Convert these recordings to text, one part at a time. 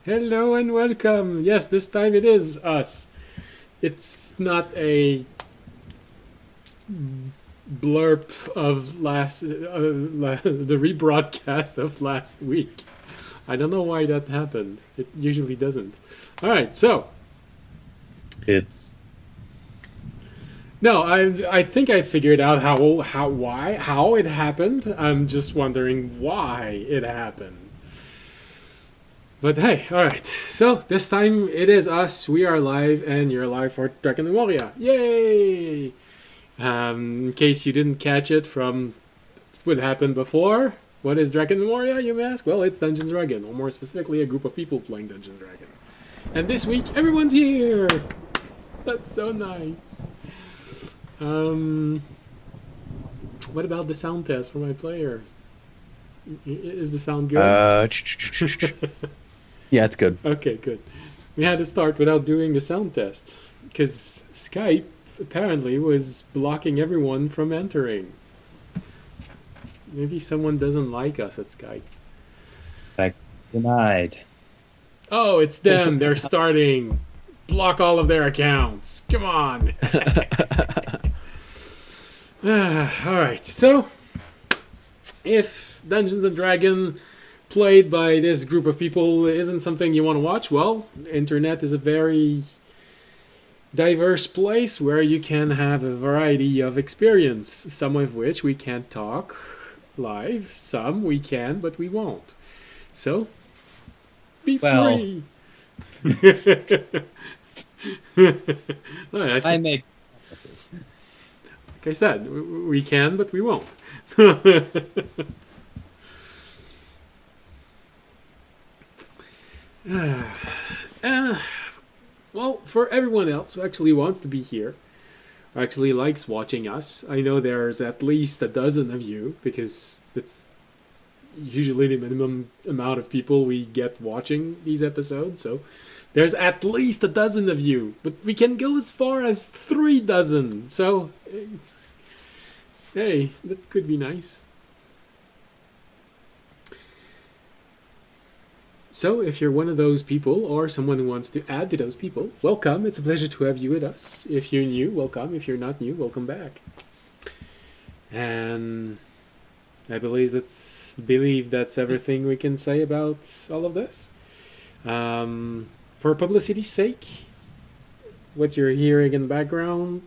Hello and welcome. Yes, this time it is us. It's not a blurb of the rebroadcast of last week. I don't know why that happened. It usually doesn't. All right, so It's no, I think I figured out how it happened. I'm just wondering why it happened. But hey, all right. So this time it is us. We are live, and you're live for Drakenmemoria. Yay! In case you didn't catch it from what happened before, what is Drakenmemoria, you may ask? Well, it's Dungeons & Dragons, or more specifically, a group of people playing Dungeons & Dragons. And this week, everyone's here! That's so nice. Um, what about the sound test for my players? Is the sound good? uh yeah, it's good. Okay, good. We had to start without doing the sound test because Skype apparently was blocking everyone from entering. Maybe someone doesn't like us at Skype. Like denied. Oh, it's them. They're starting. Block all of their accounts. Come on. All right. So, if Dungeons and Dragons played by this group of people isn't something you want to watch, well, internet is a very diverse place where you can have a variety of experience, some of which we can't talk live, some we can, but we won't. So, be Well, free. Like I make promises. I said, we can, but we won't. So, uh, well, for everyone else who actually wants to be here, who actually likes watching us, I know there's at least a dozen of you because it's usually the minimum amount of people we get watching these episodes. So there's at least a dozen of you, but we can go as far as 3 dozen. So, hey, that could be nice. So, if you're one of those people or someone who wants to add to those people, welcome. It's a pleasure to have you with us. If you're new, welcome. If you're not new, welcome back. And I believe that's everything we can say about all of this. For publicity's sake, what you're hearing in the background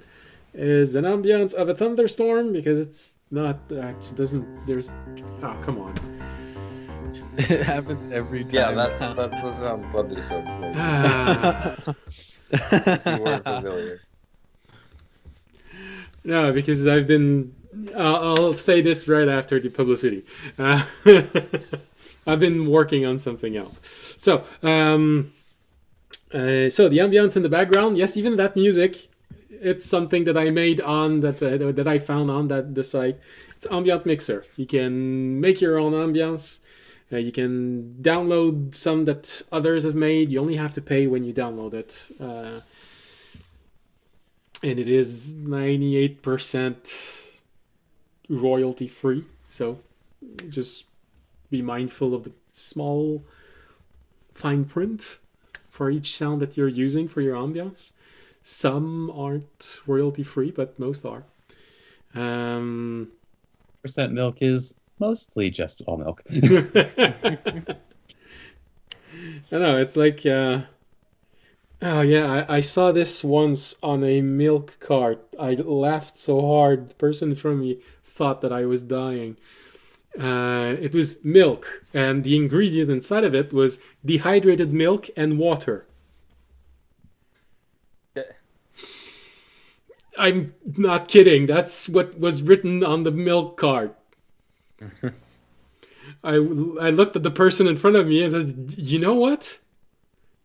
is an ambiance of a thunderstorm because it's not actually doesn't there's come on. It happens every Yeah, time. that does sound bloody shops like Ah, if you weren't familiar. no, because I'll say this right after the publicity. Uh, I've been working on something else. So the ambience in the background, yes, even that music, it's something that I made on that I found on the site. It's ambient mixer. You can make your own ambience. You can download some that others have made. You only have to pay when you download it, and it is 98% royalty free. So just be mindful of the small fine print for each sound that you're using for your ambience. Some aren't royalty free, but most are. Um, Percent milk is mostly just all milk. I know, it's like, oh yeah, I saw this once on a milk cart. I laughed so hard, the person in front of me thought that I was dying. It was milk, and the ingredient inside of it was dehydrated milk and water. Yeah. I'm not kidding. That's what was written on the milk cart. I looked at the person in front of me and said, "You know what?"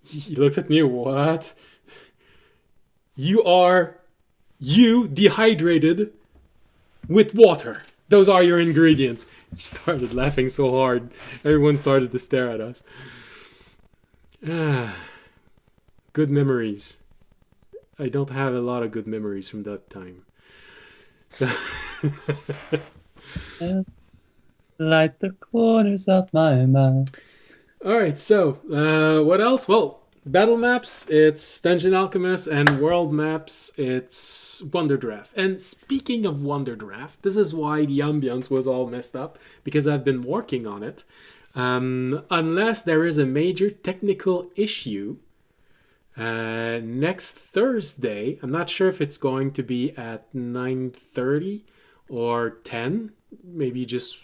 He looked at me. What? You dehydrated with water. Those are your ingredients. He started laughing so hard. Everyone started to stare at us. Ah, good memories. I don't have a lot of good memories from that time. So, Light the corners of my mouth. All right, so what else? Well, battle maps, it's Dungeon Alchemist, and world maps, it's Wonderdraft. And speaking of Wonderdraft, this is why the ambiance was all messed up, because I've been working on it. Unless there is a major technical issue, next Thursday, I'm not sure if it's going to be at 9:30 or 10. Maybe just,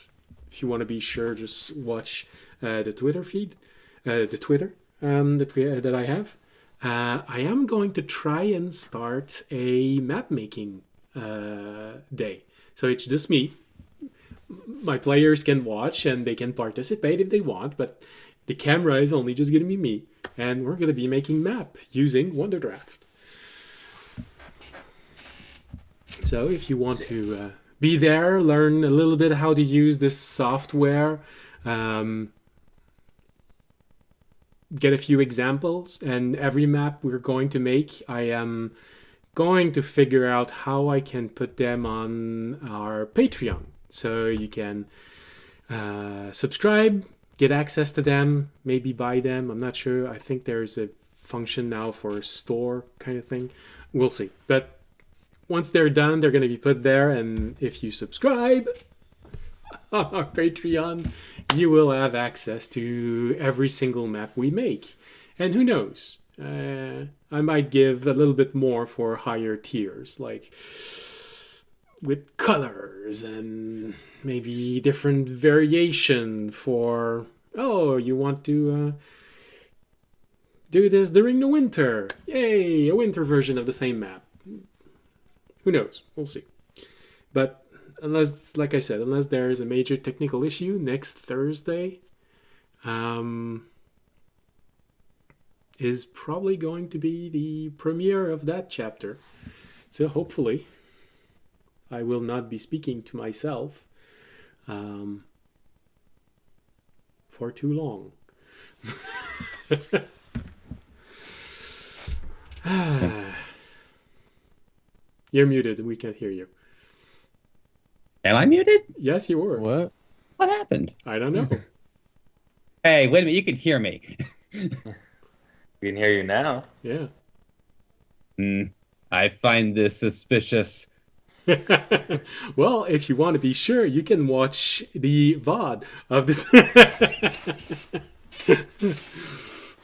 if you want to be sure, just watch the Twitter feed, the Twitter that I have. I am going to try and start a map making day. So it's just me. My players can watch and they can participate if they want, but the camera is only just going to be me. And we're going to be making map using Wonderdraft. So if you want to be there, learn a little bit how to use this software, get a few examples, and every map we're going to make, I am going to figure out how I can put them on our Patreon. So you can subscribe, get access to them, maybe buy them. I'm not sure. I think there's a function now for a store kind of thing. We'll see. But once they're done, they're going to be put there. And if you subscribe on our Patreon, you will have access to every single map we make. And who knows? I might give a little bit more for higher tiers, like with colors and maybe different variation for, oh, you want to do this during the winter. Yay, a winter version of the same map. Who knows? We'll see. But unless, like I said, unless there is a major technical issue, next Thursday is probably going to be the premiere of that chapter. So hopefully I will not be speaking to myself for too long. You're muted. We can't hear you. Am I muted? Yes, you were. What? What happened? I don't know. Hey, wait a minute. You can hear me. We can hear you now. Yeah. I find this suspicious. Well, if you want to be sure, you can watch the VOD of this.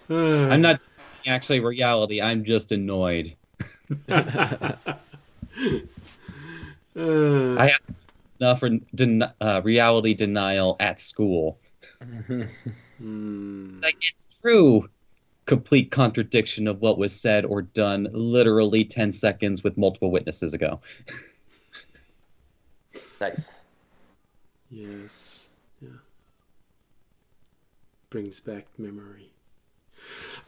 I'm not actually reality. I'm just annoyed. I have enough for reality denial at school. Like, it's true. Complete contradiction of what was said or done literally 10 seconds with multiple witnesses ago. Nice. Yes. Yeah. Brings back memory.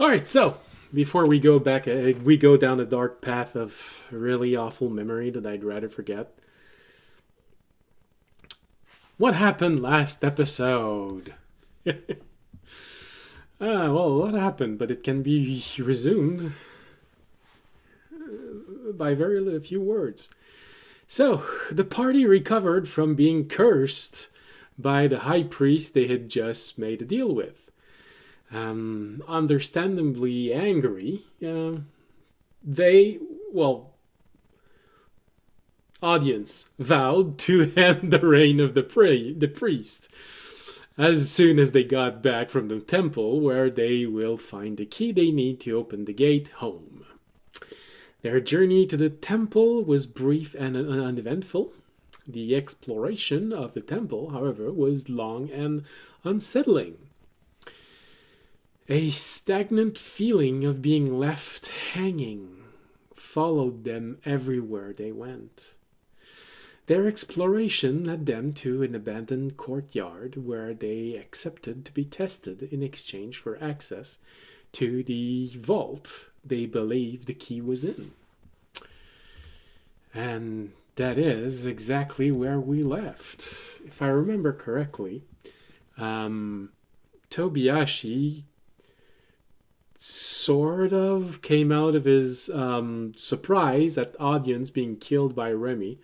All right, so before we go back, we go down a dark path of really awful memory that I'd rather forget. What happened last episode? Well, what happened? But it can be resumed by very few words. So, the party recovered from being cursed by the high priest they had just made a deal with. Understandably angry, audience vowed to end the reign of the priest as soon as they got back from the temple, where they will find the key they need to open the gate home. Their journey to the temple was brief and uneventful. The exploration of the temple, however, was long and unsettling. A stagnant feeling of being left hanging followed them everywhere they went. Their exploration led them to an abandoned courtyard where they accepted to be tested in exchange for access to the vault they believed the key was in. And that is exactly where we left. If I remember correctly, Tobiashi sort of came out of his surprise at audience being killed by Remy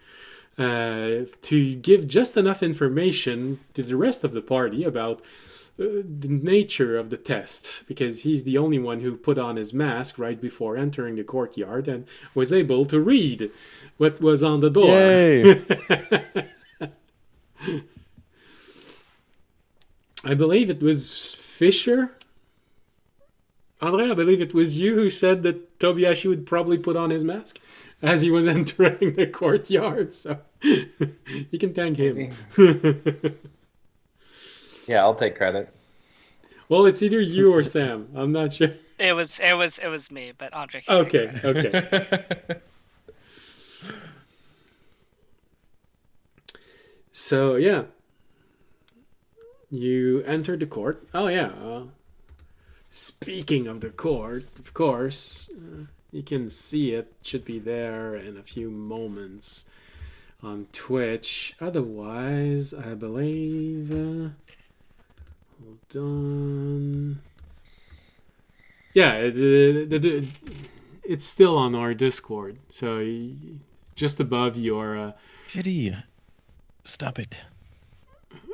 to give just enough information to the rest of the party about the nature of the test, because he's the only one who put on his mask right before entering the courtyard and was able to read what was on the door. Yay! I believe it was Fisher. Andre, I believe it was you who said that Tobiashi would probably put on his mask as he was entering the courtyard, so you can thank him. Yeah, I'll take credit. Well, it's either you or Sam. I'm not sure. It was me, but Andre can take Okay, credit. okay. So, yeah. You entered the court. Oh, yeah. Speaking of the court, of course, you can see it. Should be there in a few moments on Twitch. Otherwise, I believe... hold on. Yeah, it's still on our Discord. So just above your... Kitty, stop it.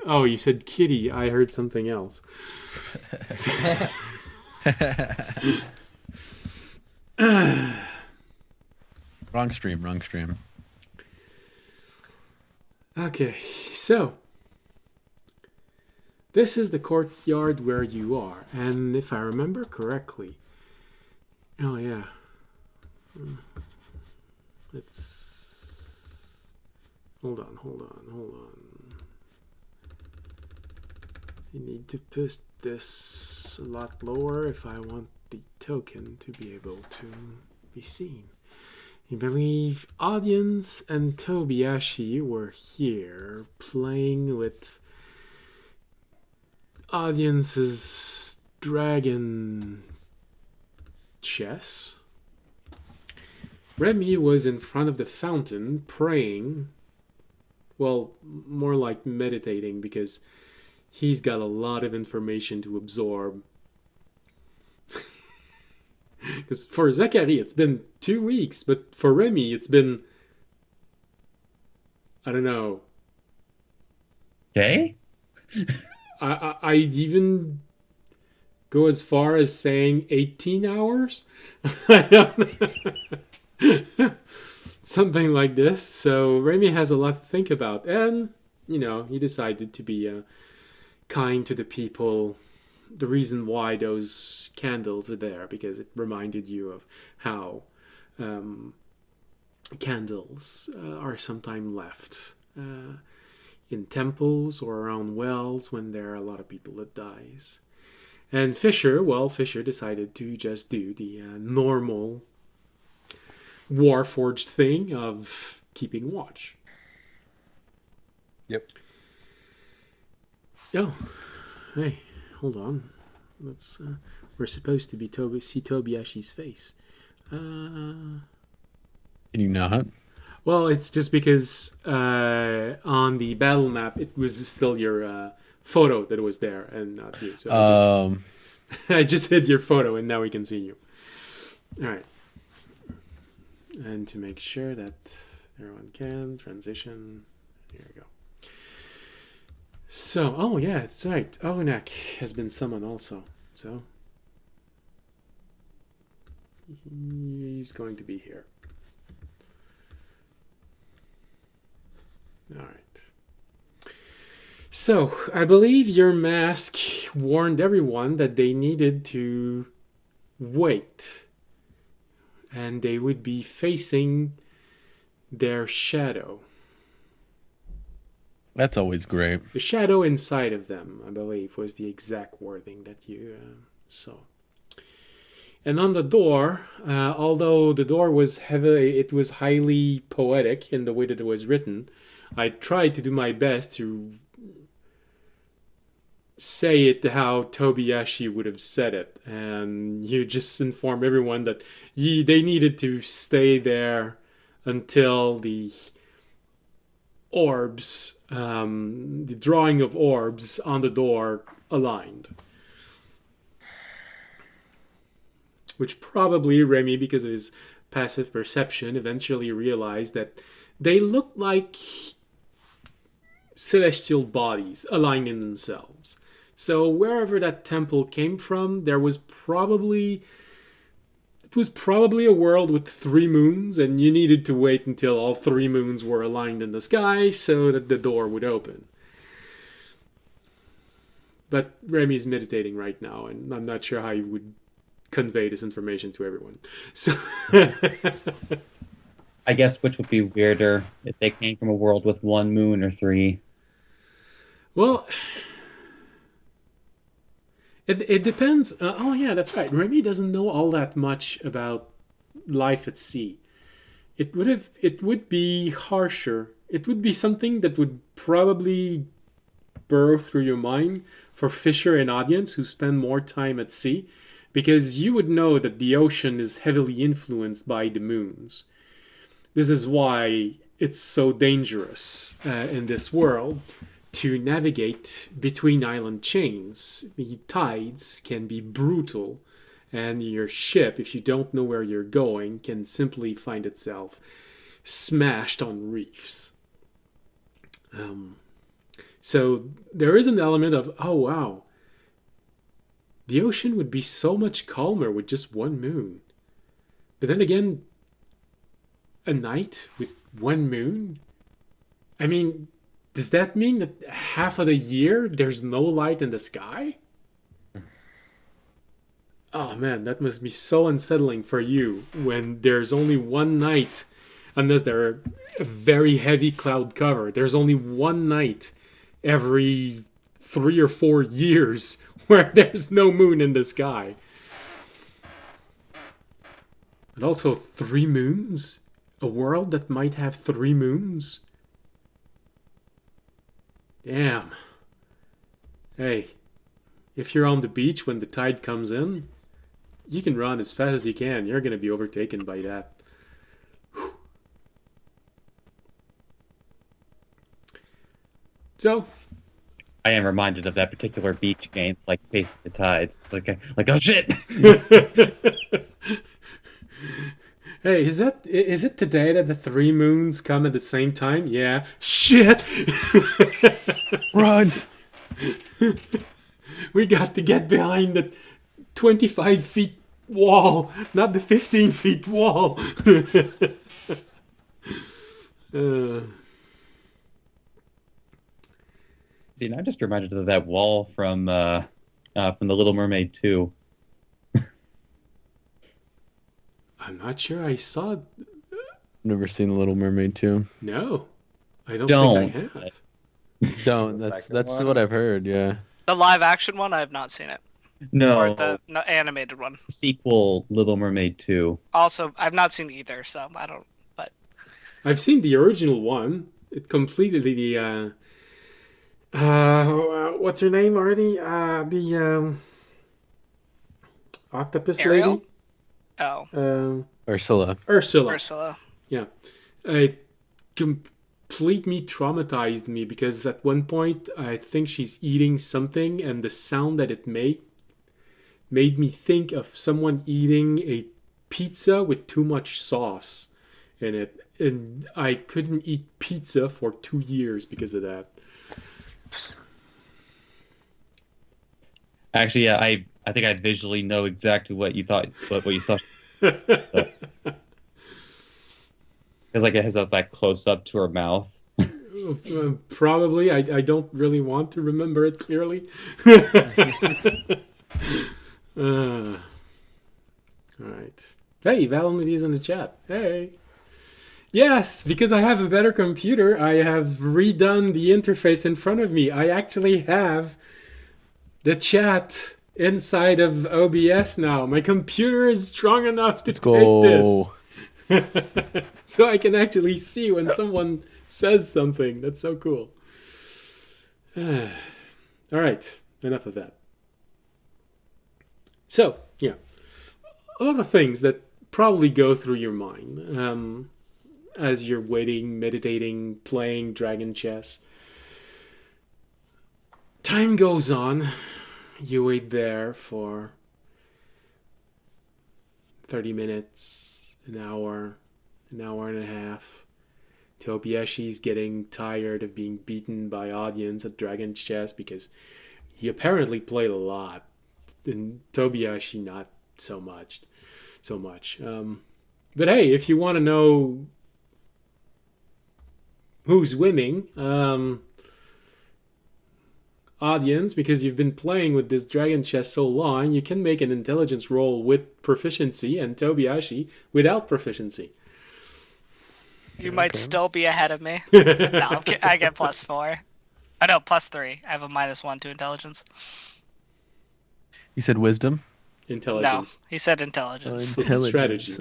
Oh, you said kitty. I heard something else. Wrong stream. Okay, so this is the courtyard where you are, and if I remember correctly, oh yeah, let's hold on. I need to put this a lot lower if I want the token to be able to be seen. I believe Audience and Tobiashi were here playing with Audience's dragon chess. Remy was in front of the fountain praying. Well, more like meditating, because he's got a lot of information to absorb. Because for Zachary, it's been 2 weeks, but for Remy, it's been, I don't know. Okay. I'd even go as far as saying 18 hours. I don't know. Something like this. So Remy has a lot to think about. And, he decided to be kind to the people. The reason why those candles are there, because it reminded you of how candles are sometimes left in temples or around wells when there are a lot of people that dies. And Fisher decided to just do the normal Warforged thing of keeping watch. Yep. Oh, hey. Hold on. Let's. We're supposed to be see Tobiashi's face. Can you not? Well, it's just because on the battle map it was still your photo that was there and not you. So I just hid your photo and now we can see you. All right. And to make sure that everyone can transition, here we go. So, oh yeah, it's right. Onak has been summoned also. So, he's going to be here. All right. So, I believe your mask warned everyone that they needed to wait. And they would be facing their shadow. That's always great. The shadow inside of them, I believe, was the exact wording that you saw. And on the door, although the door was heavy, it was highly poetic in the way that it was written. I tried to do my best to say it how Tobiashi would have said it, and you just inform everyone that they needed to stay there until the orbs, the drawing of orbs on the door aligned. Which probably Remy, because of his passive perception, eventually realized that they looked like celestial bodies aligning themselves. So wherever that temple came from, it was probably a world with 3 moons, and you needed to wait until all 3 moons were aligned in the sky so that the door would open. But Remy's meditating right now, and I'm not sure how he would convey this information to everyone. So I guess which would be weirder, if they came from a world with 1 moon or 3. well, it depends. Oh yeah, that's right. Remy doesn't know all that much about life at sea. It would be harsher. It would be something that would probably burrow through your mind for Fisher and audience who spend more time at sea, because you would know that the ocean is heavily influenced by the moons. This is why it's so dangerous in this world to navigate between island chains. The tides can be brutal, and your ship, if you don't know where you're going, can simply find itself smashed on reefs. So there is an element of, oh wow, the ocean would be so much calmer with just 1 moon. But then again, a night with 1 moon? I mean, does that mean that half of the year there's no light in the sky? Oh man, that must be so unsettling for you when there's only 1 night, unless there's a very heavy cloud cover. There's only 1 night every 3 or 4 years where there's no moon in the sky. And also 3 moons? A world that might have 3 moons? Damn. Hey, if you're on the beach when the tide comes in, you can run as fast as you can. You're going to be overtaken by that. Whew. So, I am reminded of that particular beach game, like Chasing the Tides. Like oh shit! hey, is it today that the 3 moons come at the same time? Yeah. Shit! Run! We got to get behind the 25 feet wall, not the 15 feet wall. See, and I'm just reminded of that wall from The Little Mermaid 2. I'm not sure I saw it. Never seen The Little Mermaid 2. No, I don't Don't. think I have. Don't. The That's second one? what I've heard. Yeah. The live action one, I have not seen it. No, Or the animated one. sequel Little Mermaid 2. Also, I've not seen either, so I don't. But I've seen the original one. It completed the what's her name already? The octopus Ariel? lady. Oh, Ursula. Ursula. Ursula. Yeah, it completely traumatized me because at one point I think she's eating something, and the sound that it made me think of someone eating a pizza with too much sauce in it, and I couldn't eat pizza for 2 years because of that. Actually, yeah, I think I visually know exactly what you thought, what you saw. Because like it has that close up to her mouth. Probably. I don't really want to remember it clearly. All right. Hey, Valentine's in the chat. Hey. Yes, because I have a better computer, I have redone the interface in front of me. I actually have the chat inside of OBS now. My computer is strong enough to Let's take go. this. So I can actually see when someone says something. That's so cool. All right, enough of that. So, yeah, a lot of things that probably go through your mind as you're waiting, meditating, playing dragon chess. Time goes on. You wait there for 30 minutes, an hour and a half. Tobiashi's getting tired of being beaten by audience at dragon chess because he apparently played a lot, and Tobiyashi not so much. But hey, if you want to know who's winning, audience, because you've been playing with this dragon chess so long, you can make an intelligence roll with proficiency, and Tobiyashi without proficiency. You might still be ahead of me. No, I get +4. I know, +3. I have a -1 to intelligence. You said wisdom? No, Intelligence. he said intelligence. It's strategy. It's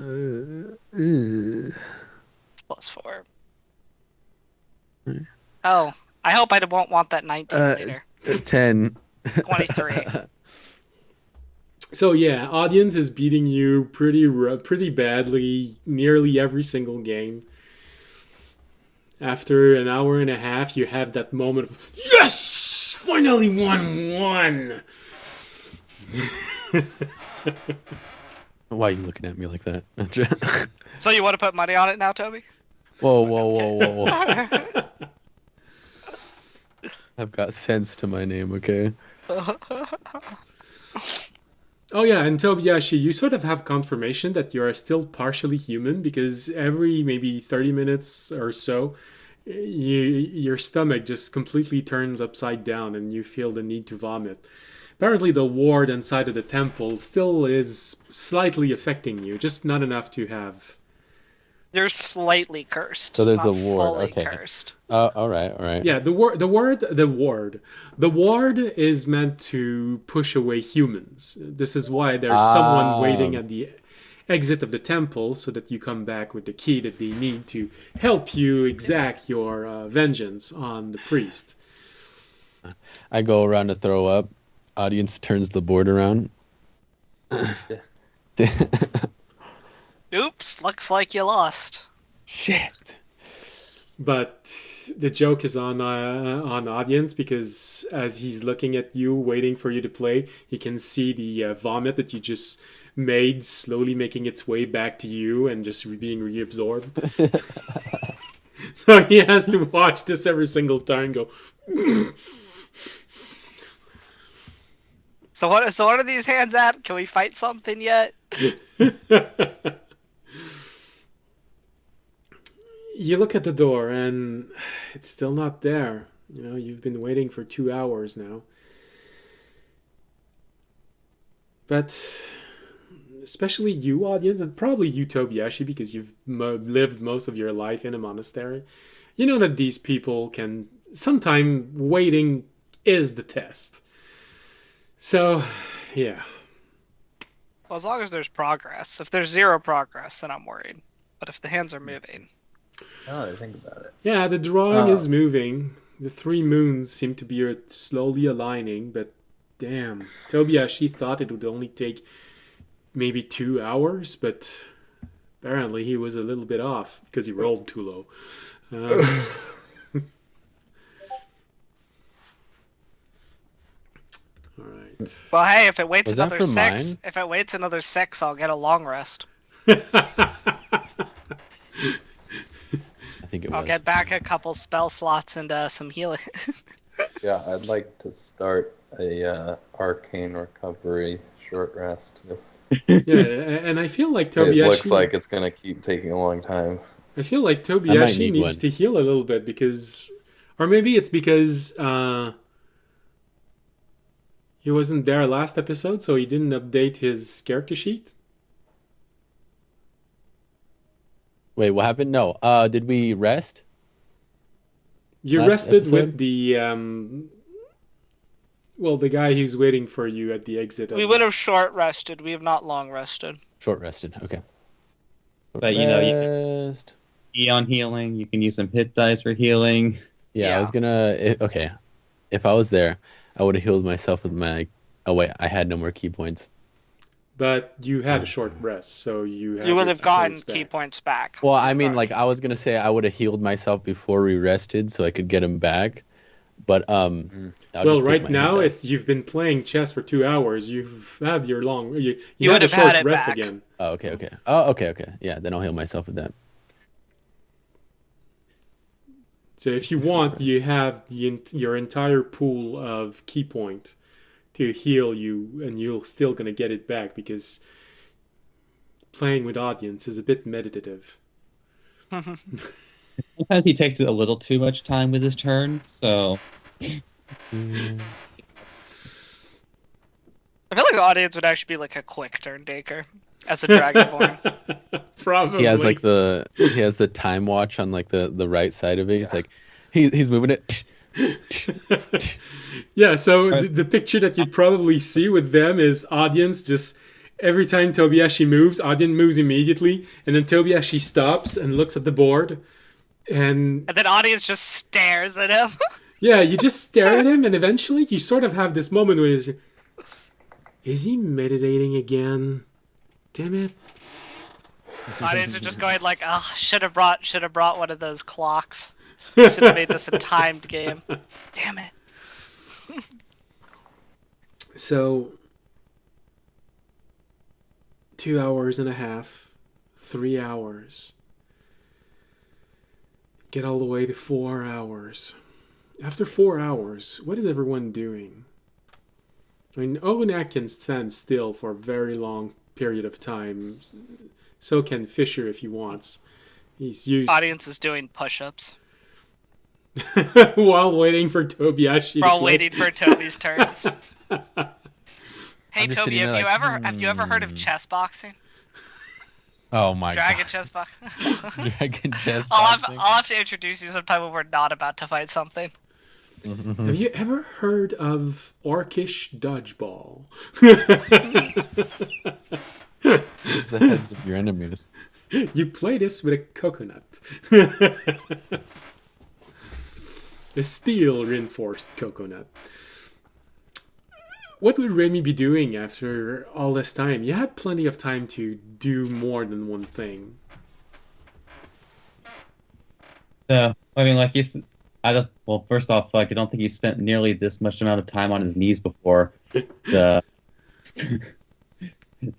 +4. Oh, I hope I won't want that 19 later. 10. 23. So yeah, audience is beating you pretty badly nearly every single game. After an hour and a half, you have that moment of, yes! Finally won one! Why are you looking at me like that? So you want to put money on it now, Toby? Whoa. I've got sense to my name, okay? Oh yeah, and Tobiyashi, you sort of have confirmation that you are still partially human, because every maybe 30 minutes or so, your stomach just completely turns upside down and you feel the need to vomit. Apparently the ward inside of the temple still is slightly affecting you, just not enough to have... You're slightly cursed. So there's not a ward, fully okay. Cursed. All right. Yeah, the ward is meant to push away humans. This is why there's someone waiting at the exit of the temple so that you come back with the key that they need to help you exact your vengeance on the priest. I go around to throw up. Audience turns the board around. Oops, looks like you lost. Shit. But the joke is on audience, because as he's looking at you, waiting for you to play, he can see the vomit that you just made slowly making its way back to you and just being reabsorbed. So he has to watch this every single time go. So what are these hands at? Can we fight something yet? You look at the door and it's still not there. You know, you've been waiting for 2 hours now. But especially you, audience, and probably you, Tobiyashi, because you've lived most of your life in a monastery, you know that these people can... Sometime waiting is the test. So, yeah. Well, as long as there's progress. If there's 0 progress, then I'm worried. But if the hands are moving... Now that I think about it. Yeah, the drawing is moving. The 3 moons seem to be slowly aligning, but damn. Tobiyashi thought it would only take maybe 2 hours, but apparently he was a little bit off because he rolled too low. All right. Well, hey, if it waits Was that another for 6, mine? if it waits another 6, I'll get a long rest. I think it I'll was. get back a couple spell slots and some healing. Yeah, I'd like to start a arcane recovery short rest. Yeah, and I feel like It Tobiyashi... looks like it's gonna keep taking a long time. I feel like I might Tobiyashi need needs one. to heal a little bit because... Or maybe it's because he wasn't there last episode, so he didn't update his character sheet. Wait, what happened? No. Did we rest? You Last rested with episode? the... well, the guy who's waiting for you at the exit. We would have short rested. We have not long rested. Short rested. Okay. But you know, you can Rest. be on healing. You can use some hit dice for healing. Yeah, I Yeah. was gonna. Okay, if I was there, I would have healed myself with my. Oh wait, I had no more key points. But you had a short rest, so you You would your have gotten points key back. points back. Well, I mean, like I was gonna say I would have healed myself before we rested, so I could get them back. But I'll Well, just take right my now hit dice. you've been playing chess for 2 hours. You've had your long. You You had would a have short had it rest back. again. Oh, okay. Oh, okay. Yeah, then I'll heal myself with that. So if you want, you have your entire pool of key point to heal you, and you're still gonna get it back because playing with audience is a bit meditative. Sometimes he takes a little too much time with his turn, so I feel like the audience would actually be like a quick turn taker as a Dragonborn. Probably. He has like the time watch on like the right side of it. He's like he's moving it. Yeah, so the picture that you'd probably see with them is audience just every time Tobiashi moves, audience moves immediately, and then Tobiashi stops and looks at the board, and And then audience just stares at him. yeah, you just stare at him, and eventually you sort of have this moment where is he meditating again? Damn it. Audience are just going like, oh, should have brought one of those clocks. Should have made this a timed game. Damn it. So 2 hours and a half, 3 hours. Get all the way to 4 hours. After 4 hours, what is everyone doing? I mean, Onak can stand still for a very long period of time. So can Fisher if he wants. He's used Audience is doing push-ups while waiting for Tobiashi. while waiting for Toby's turns. Hey I'm just Toby, sitting have there you ever heard of chess boxing? Oh my Dragon god. chess boxing. Dragon chess I'll boxing. have to introduce you sometime when we're not about to fight something. Have you ever heard of Orcish dodgeball? Use the heads of your enemies. You play this with a coconut. A steel reinforced coconut. What would Remy be doing after all this time? You had plenty of time to do more than one thing. I mean, like well, first off, like I don't think he spent nearly this much amount of time on his knees before. But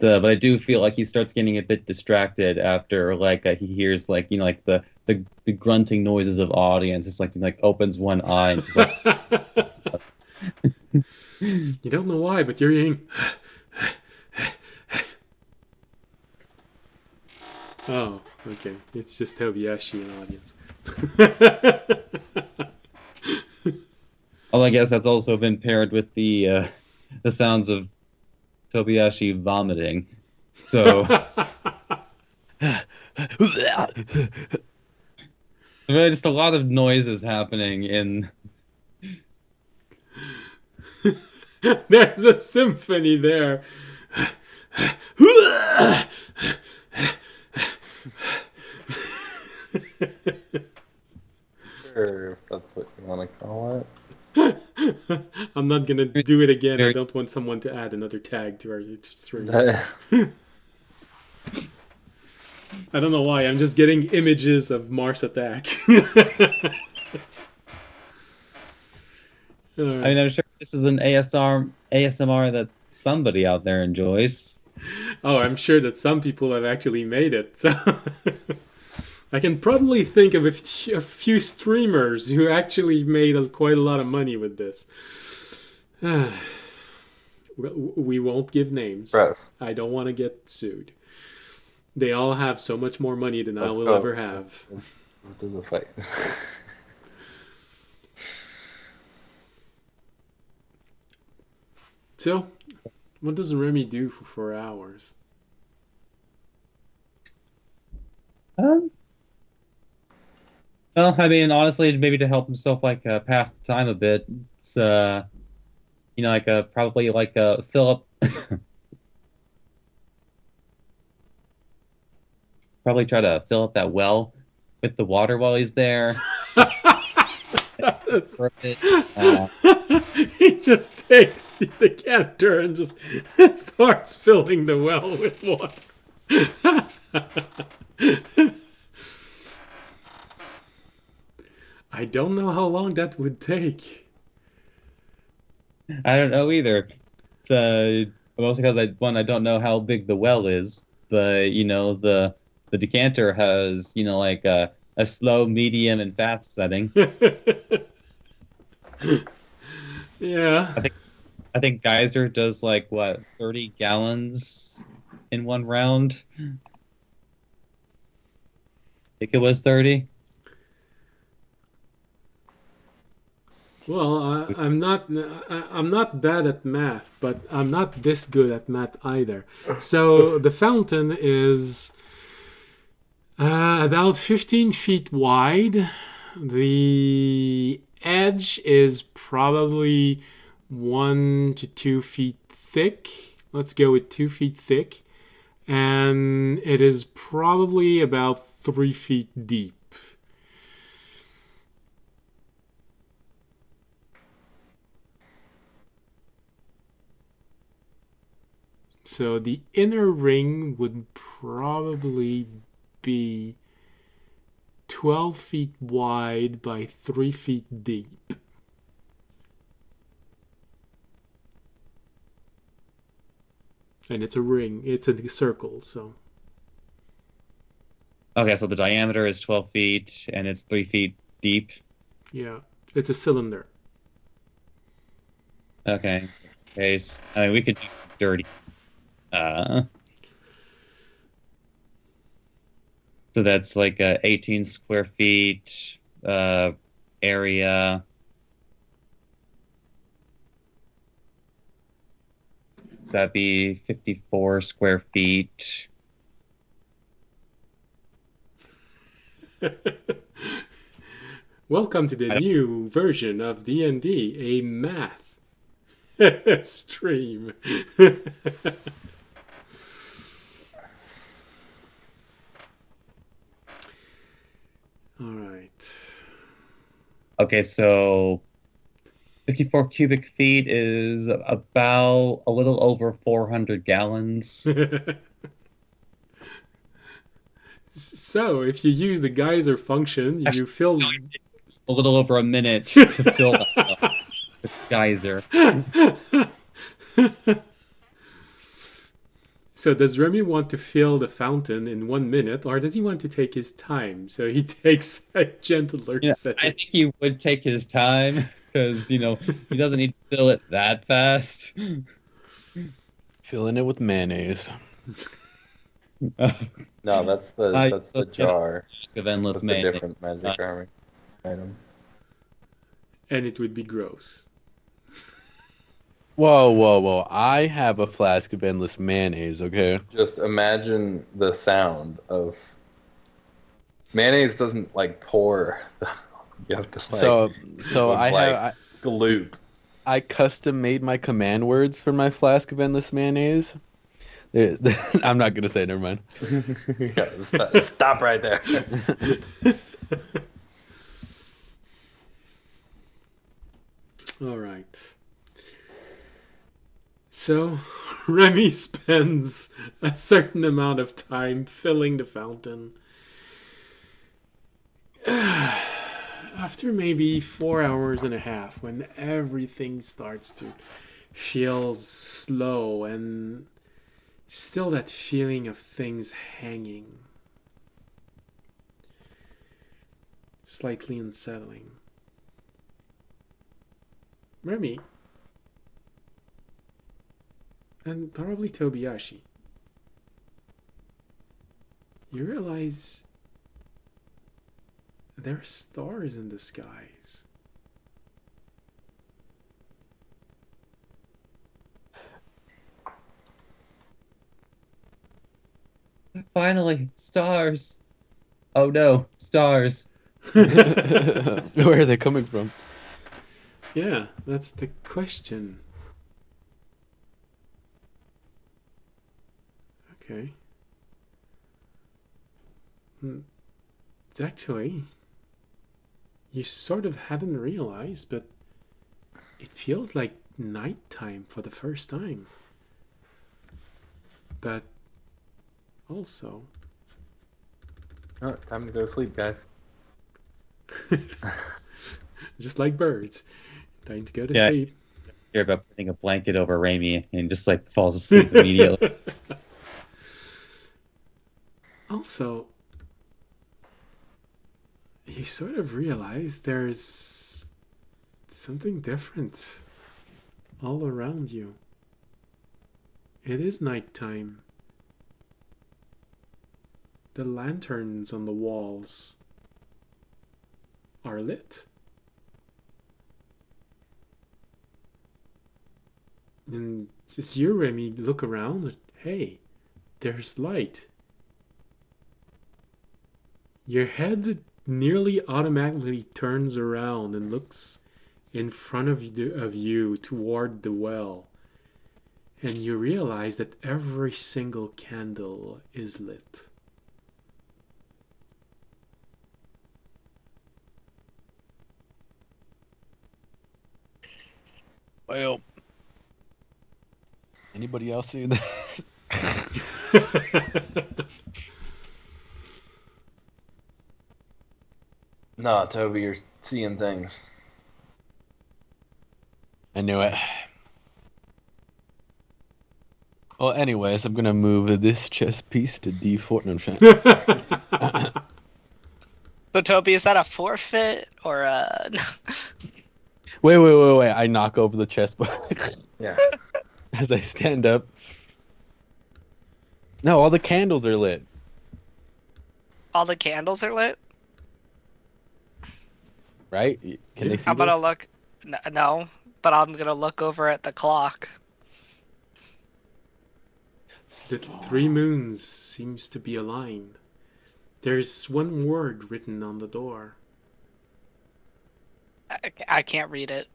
I do feel like he starts getting a bit distracted after like he hears like like the grunting noises of audience. It's like he like opens one eye and just like. You don't know why, but you're hearing. Oh, okay. It's just Tobiashi in audience. Well, I guess that's also been paired with the sounds of Tobiashi vomiting. So really just a lot of noises happening in. There's a symphony there. Sure, if that's what you want to call it. I'm not gonna do it again. I don't want someone to add another tag to our stream. I don't know why. I'm just getting images of Mars Attack. I mean, I'm sure this is an ASMR that somebody out there enjoys. Oh, I'm sure that some people have actually made it. So I can probably think of a few streamers who actually made quite a lot of money with this. We won't give names. Gross. I don't want to get sued. They all have so much more money than I will ever have. Let's do the fight. So, what does Remy do for 4 hours? Well, I mean, honestly, maybe to help himself like pass the time a bit. It's like probably like fill up. Probably try to fill up that well with the water while he's there. For a bit. He just takes the decanter and just starts filling the well with water. I don't know how long that would take. I don't know either. It's mostly because I don't know how big the well is, but the decanter has like a slow, medium, and fast setting. Yeah. I think Geyser does like what, 30 gallons in one round? I think it was 30. Well, I'm not bad at math, but I'm not this good at math either. So the fountain is about 15 feet wide. The edge is probably 1 to 2 feet thick. Let's go with 2 feet thick. And it is probably about 3 feet deep. So the inner ring would probably be 12 feet wide by 3 feet deep. And it's a ring, it's a circle, so. Okay, so the diameter is 12 feet and it's 3 feet deep. Yeah, it's a cylinder. Okay. Okay, I mean, we could do some dirty. So that's like 18 square feet area. So that'd be 54 square feet. Welcome to the new version of D&D, a math stream. All right. Okay, so 54 cubic feet is about a little over 400 gallons. So, if you use the geyser function, you Actually, fill. A little over a minute to fill that up with geyser. So, does Remy want to fill the fountain in 1 minute, or does he want to take his time? So he takes a gentler I setting. think he would take his time because he doesn't need to fill it that fast. Filling it with mayonnaise. No, that's the jar. Of endless That's a mayonnaise. different magic armor item. And it would be gross. Whoa, whoa, whoa. I have a flask of endless mayonnaise, okay? Just imagine the sound of mayonnaise doesn't like pour. You have to like So with, I like, have gloop. I custom made my command words for my flask of endless mayonnaise. I'm not gonna say it, never mind. Yeah, stop right there. All right. So, Remy spends a certain amount of time filling the fountain. After maybe 4 hours and a half, when everything starts to feel slow and still that feeling of things hanging, slightly unsettling. Remy, and probably Tobiyashi, you realize there are stars in the skies. Finally, stars. Oh no, stars. Where are they coming from? Yeah, that's the question. Okay. Actually, you sort of hadn't realized, but it feels like nighttime for the first time. But also, Oh, time to go to sleep, guys. just like birds, time to go to Yeah. sleep. Hear about putting a blanket over Raimi and just like falls asleep immediately. Also, you sort of realize there's something different all around you. It is nighttime. The lanterns on the walls are lit. And just you, Remy, look around. Hey, there's light. Your head nearly automatically turns around and looks in front of you toward the well. And you realize that every single candle is lit. Well, anybody else see this? Nah, Toby, you're seeing things. I knew it. Well, anyways, I'm gonna move this chess piece to D4. No, I'm trying- So Toby, is that a forfeit or a? Wait. I knock over the chessboard Yeah. as I stand up. No, all the candles are lit. All the candles are lit. Right? Can they see I'm gonna this? look. No, but I'm gonna look over at the clock. The three moons seems to be aligned. There's one word written on the door. I can't read it.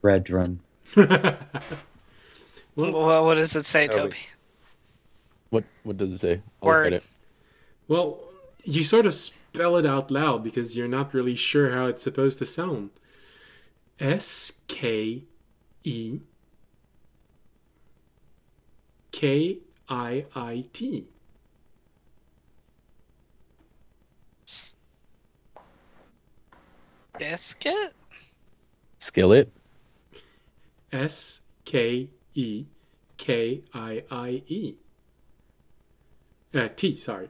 Brethren. Well, What does it say, Toby. What does it say? I'll look Word. at it. well, you sort of spell it out loud because you're not really sure how it's supposed to sound. SKEKIIT. Biscuit? Skillet? SKEKIIE. T, sorry.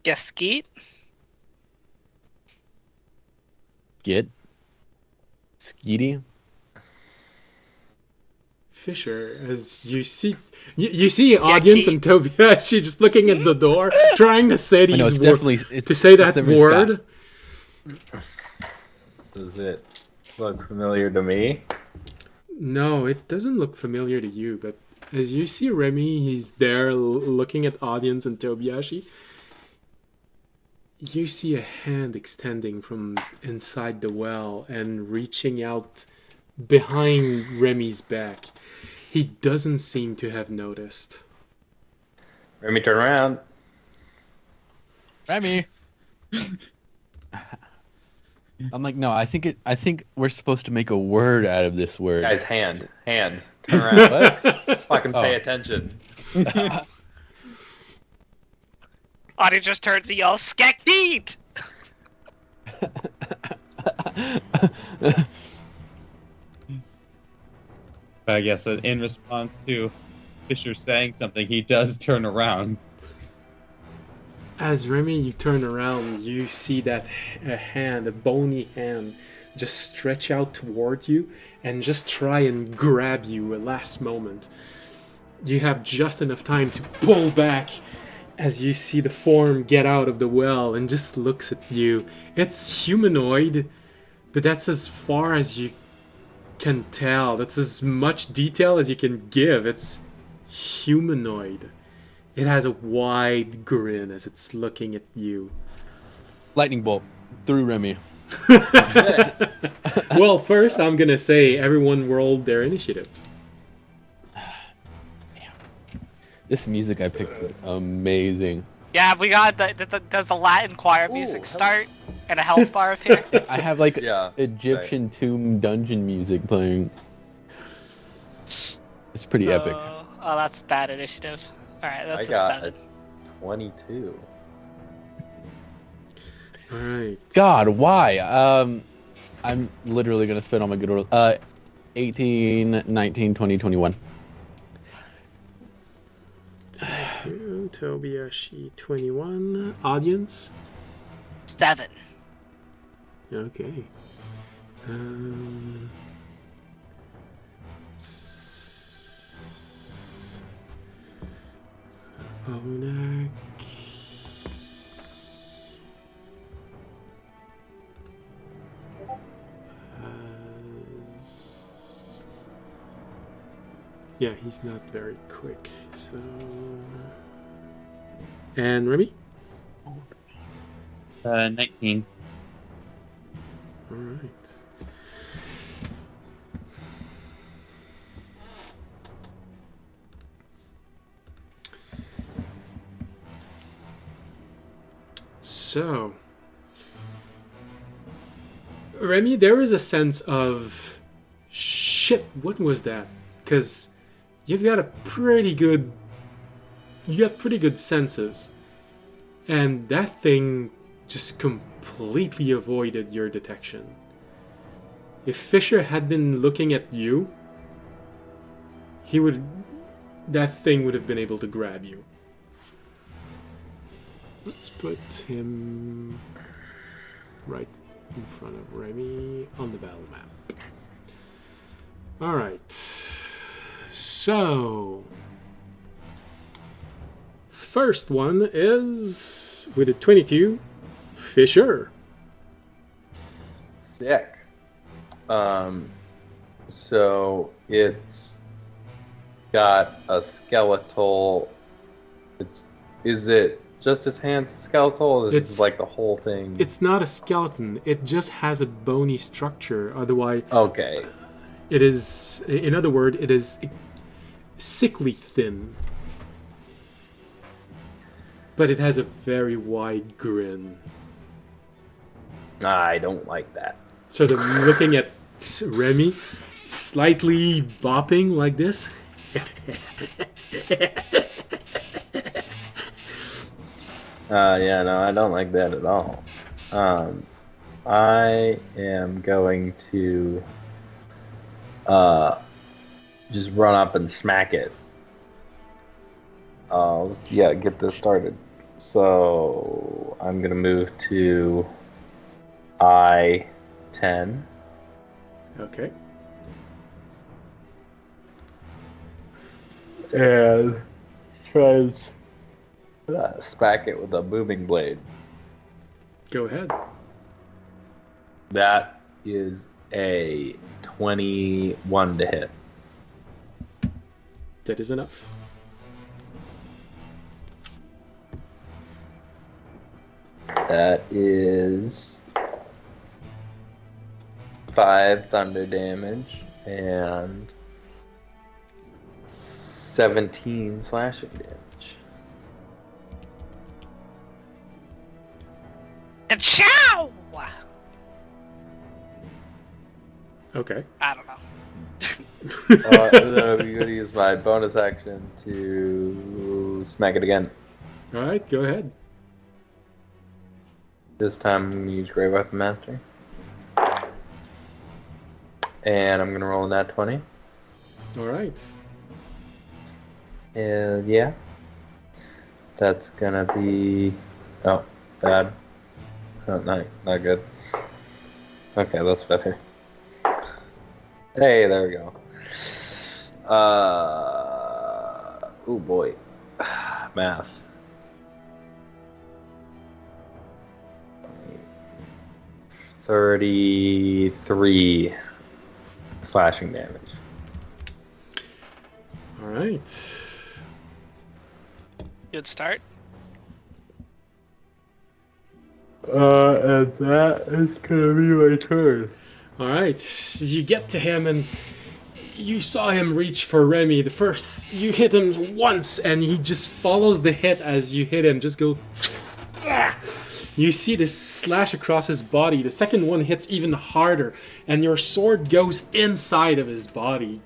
Geskeet? Get? Skeety? Fisher, as you see, you see audience and Tobiashi just looking at the door, trying to say I know, these it's definitely... to say that Severus word. Scott. Does it look familiar to me? No, it doesn't look familiar to you, but as you see Remy, he's there looking at audience and Tobiashi. You see a hand extending from inside the well and reaching out behind Remy's back. He doesn't seem to have noticed. Remy, turn around. Remy! I'm like, no, I think we're supposed to make a word out of this word. Guys, hand. Turn around. What? Fucking pay Oh. attention. Audie just turns and yells, Skekbeat! I guess in response to Fisher saying something, he does turn around. As Remy, you turn around, you see that a hand, a bony hand, just stretch out toward you and just try and grab you at last moment. You have just enough time to pull back as you see the form get out of the well and just looks at you. It's humanoid, but that's as far as you can tell. That's as much detail as you can give. It's humanoid. It has a wide grin as it's looking at you. Lightning bolt through Remy. Well, first I'm gonna say everyone rolled their initiative. This music I picked is amazing. Yeah, we got does the Latin choir music start and a health bar appear? I have like Yeah, Egyptian tomb dungeon music playing. It's pretty epic. Oh, that's bad initiative. Alright, that's I a got 7. 22. Alright. God, why? I'm literally gonna spend all my good rolls. 18, 19, 20, 21. 2, Tobiashi 21. Audience? 7. Okay. Um, Onak. Yeah, he's not very quick, so... And Remy? 19. Alright. So... Remy, there is a sense of... Shit, what was that? Because you've got a pretty good... You got pretty good senses. And that thing just completely avoided your detection. If Fisher had been looking at you, that thing would have been able to grab you. Let's put him right in front of Remy on the battle map. Alright. So... First one is, with a 22, Fisher. Sick. So it's got a skeletal. Is it just his hands skeletal? Or is It's- it like the whole thing? It's not a skeleton, it just has a bony structure. Otherwise, Okay. it is, in other words, it is sickly thin. But it has a very wide grin. I don't like that. Sort of looking at Remy, slightly bopping like this. Yeah, no, I don't like that at all. I am going to just run up and smack it. Yeah, get this started. So I'm gonna move to I-10. Okay. And tries smack it with a booming blade. Go ahead. That is a 21 to hit. That is enough. That is 5 thunder damage and 17 slashing damage. Ka-chow! Okay. I don't know. And then I'm going to use my bonus action to smack it again. Alright, go ahead. This time I'm going to use Great Weapon Mastery. And I'm going to roll a nat 20. Alright. And yeah. That's going to be... Oh, bad. Oh, not good. Okay, that's better. Hey, there we go. Oh boy. Math. 33 slashing damage. Alright. Good start. And that is gonna be my turn. Alright. You get to him and you saw him reach for Remy. The first, you hit him once and he just follows the hit as you hit him. Just go... You see this slash across his body. The second one hits even harder, and your sword goes inside of his body.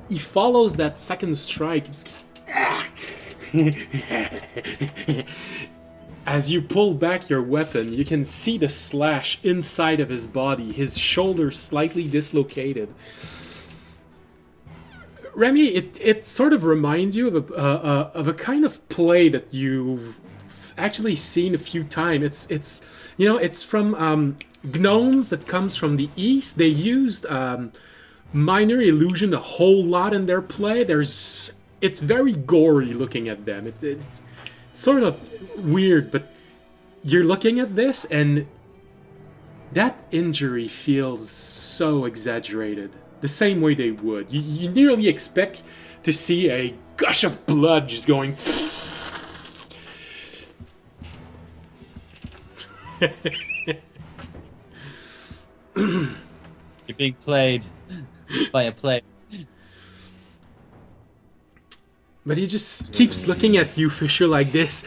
He follows that second strike. Just... As you pull back your weapon, you can see the slash inside of his body, his shoulder slightly dislocated. Remy, it sort of reminds you of a kind of play that you've actually seen a few times. It's from gnomes that comes from the east. They used minor illusion a whole lot in their play. It's very gory looking at them. It's sort of weird, but you're looking at this and that injury feels so exaggerated. The same way they would. You nearly expect to see a gush of blood just going. You're being played by a player. But he just keeps looking at you, Fisher, like this.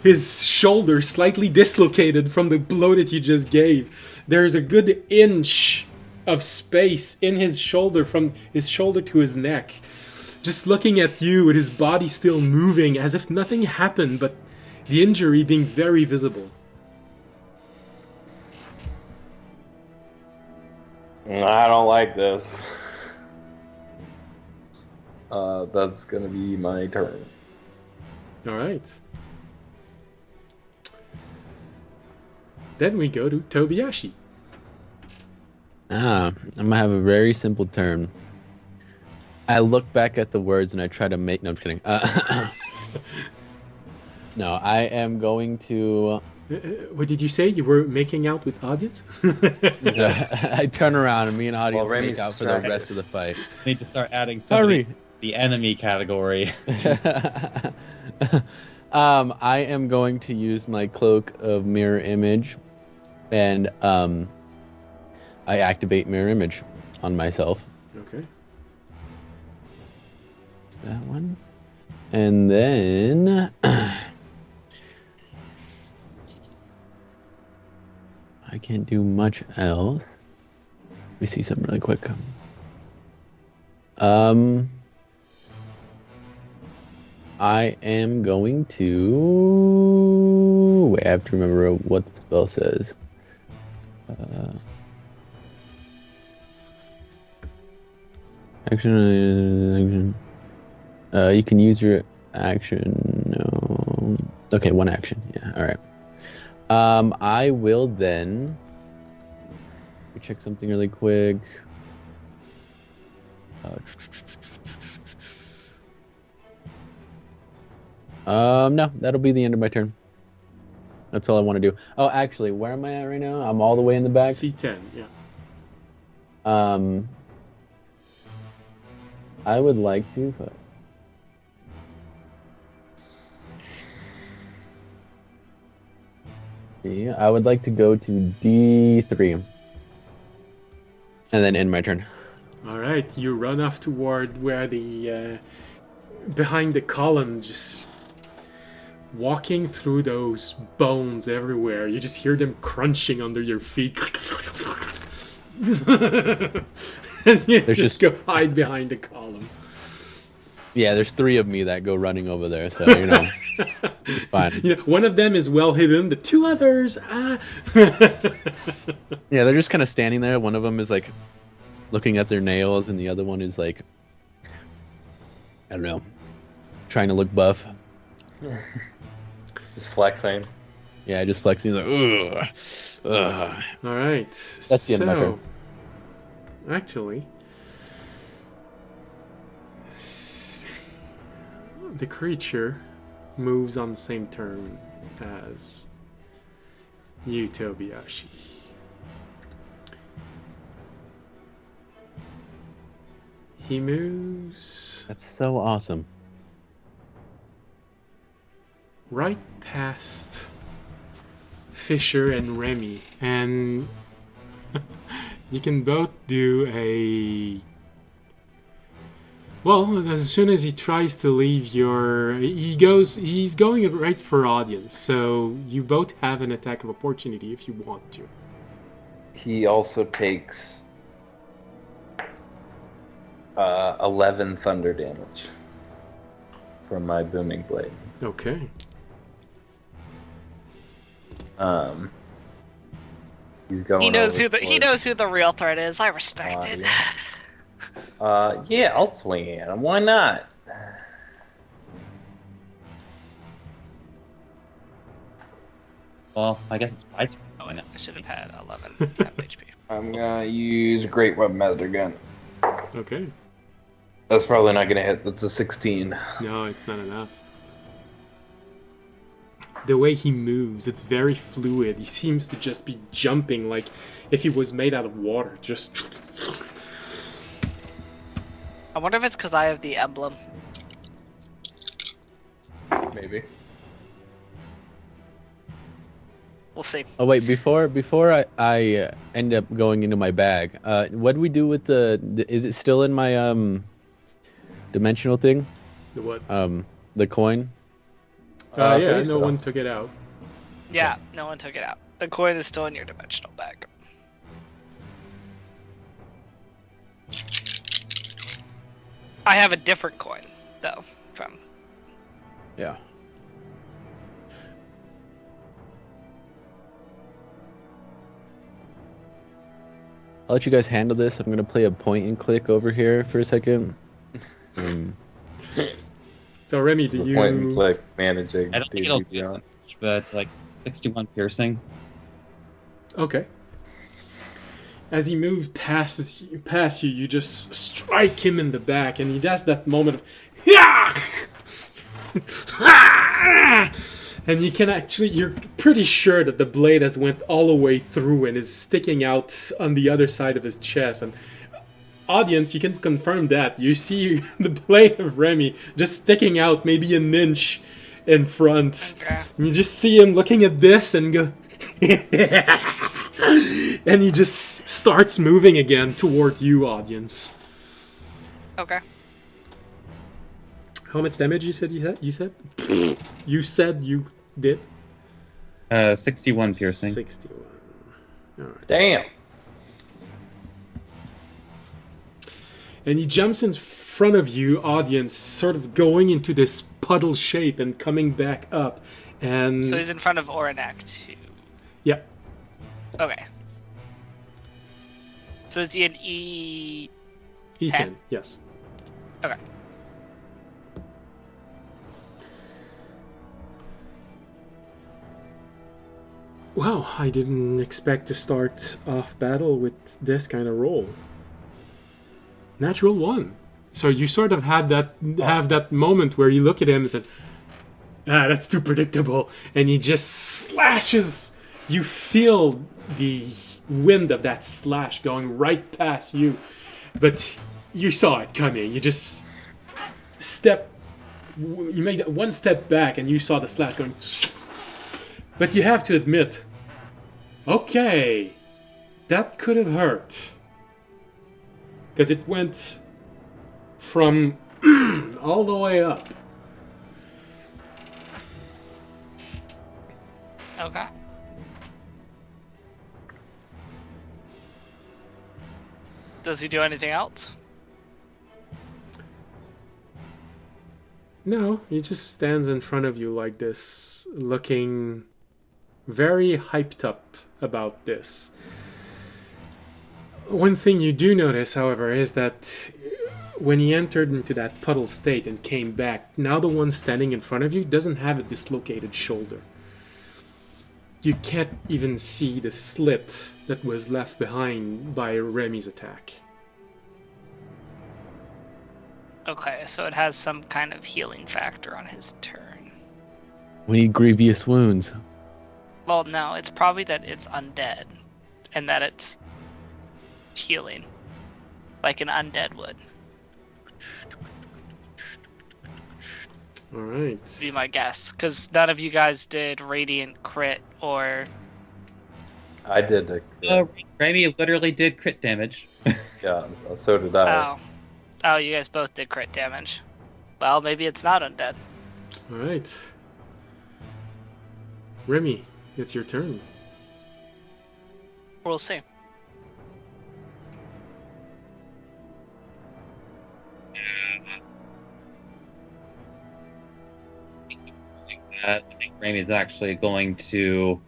His shoulder slightly dislocated from the blow that you just gave. There's a good inch of space in his shoulder, from his shoulder to his neck. Just looking at you with his body still moving as if nothing happened, but the injury being very visible. I don't like this. That's gonna be my turn. Alright. Then we go to Tobiyashi. I'm gonna have a very simple turn. I look back at the words and I try to make. No, I'm just kidding. No, I am going to. What did you say? You were making out with audience? I turn around and me and audience Remy's make out for the distracted. rest of the fight. Need to start adding somebody Hurry! to the enemy category. I am going to use my cloak of mirror image, and I activate mirror image on myself. Okay. Is that one? And then I can't do much else. Let me see something really quick. I am going to... Wait, I have to remember what the spell says. Action. You can use your action. No. Okay, one action. Yeah, alright. I will then... Let me check something really quick. No, that'll be the end of my turn. That's all I want to do. Oh, actually, where am I at right now? I'm all the way in the back. C10, yeah. I would like to. Yeah, I would like to go to D3, and then end my turn. Alright, you run off toward where the... behind the column, just... walking through those bones everywhere. You just hear them crunching under your feet. And you There's just go hide behind the column. Yeah, there's 3 of me that go running over there, so you know, it's fine. You know, one of them is well hidden. The 2 others, Yeah, they're just kind of standing there. One of them is like looking at their nails, and the other one is like, I don't know, trying to look buff. Just flexing. Yeah, just flexing like, ugh, ugh. All right. That's the end of my turn. Actually, the creature moves on the same turn as you, Tobiyashi. He moves That's so awesome. right past Fisher and Remy, and you can both do a... Well, as soon as he tries to leave he's going right for audience, so you both have an attack of opportunity if you want to. He also takes 11 thunder damage from my booming blade. Okay. He's going. He knows over he knows who the real threat is. I respect it. Yeah, I'll swing at him. Why not? Well, I guess it's my turn. Oh, wait, I should have had 11 temp HP. I'm gonna use Great Web Master again. Okay. That's probably not gonna hit. That's a 16. No, it's not enough. The way he moves, it's very fluid. He seems to just be jumping like if he was made out of water. Just. I wonder if it's because I have the emblem. Maybe. We'll see. Oh wait, before I end up going into my bag, what do we do with the? Is it still in my dimensional thing? The what? The coin. Yeah, pretty no so. one took it out. Yeah, no one took it out. The coin is still in your dimensional bag. I have a different coin, though, from... Yeah. I'll let you guys handle this. I'm gonna play a point and click over here for a second. So Remy, do The point and you? click managing. I don't think it'll do much, but like 61 piercing. Okay. As he moves past you, you just strike him in the back, and he does that moment of, and you can actually, you're pretty sure that the blade has went all the way through and is sticking out on the other side of his chest. And audience, you can confirm that. You see the blade of Remy just sticking out maybe an inch in front. Okay. And you just see him looking at this and go, and he just starts moving again toward you, audience. Okay. How much damage you said? You said you did? 61 piercing. 61. Alright. Damn. And he jumps in front of you, audience, sort of going into this puddle shape and coming back up. And So he's in front of Oranek, too. yeah. Okay. So is he an E... E10, 10? yes. Okay. Wow, I didn't expect to start off battle with this kind of roll. Natural 1. So you sort of have that moment where you look at him and said, that's too predictable. And he just slashes. You feel the wind of that slash going right past you. But you saw it coming. You just you made that one step back and you saw the slash going. But you have to admit, okay, that could have hurt. Because it went from all the way up. Okay. Does he do anything else? No, he just stands in front of you like this, looking very hyped up about this. One thing you do notice, however, is that when he entered into that puddle state and came back, now the one standing in front of you doesn't have a dislocated shoulder. You can't even see the slit that was left behind by Remy's attack. Okay, so it has some kind of healing factor on his turn. We need grievous wounds. Well, no, it's probably that it's undead, and that it's healing, like an undead would. All right. Be my guess, because none of you guys did radiant crit or. I did a Remy literally did crit damage. yeah, so did I. Oh, you guys both did crit damage. Well, maybe it's not undead. All right. Remy, it's your turn. We'll see. I think Remy's actually going to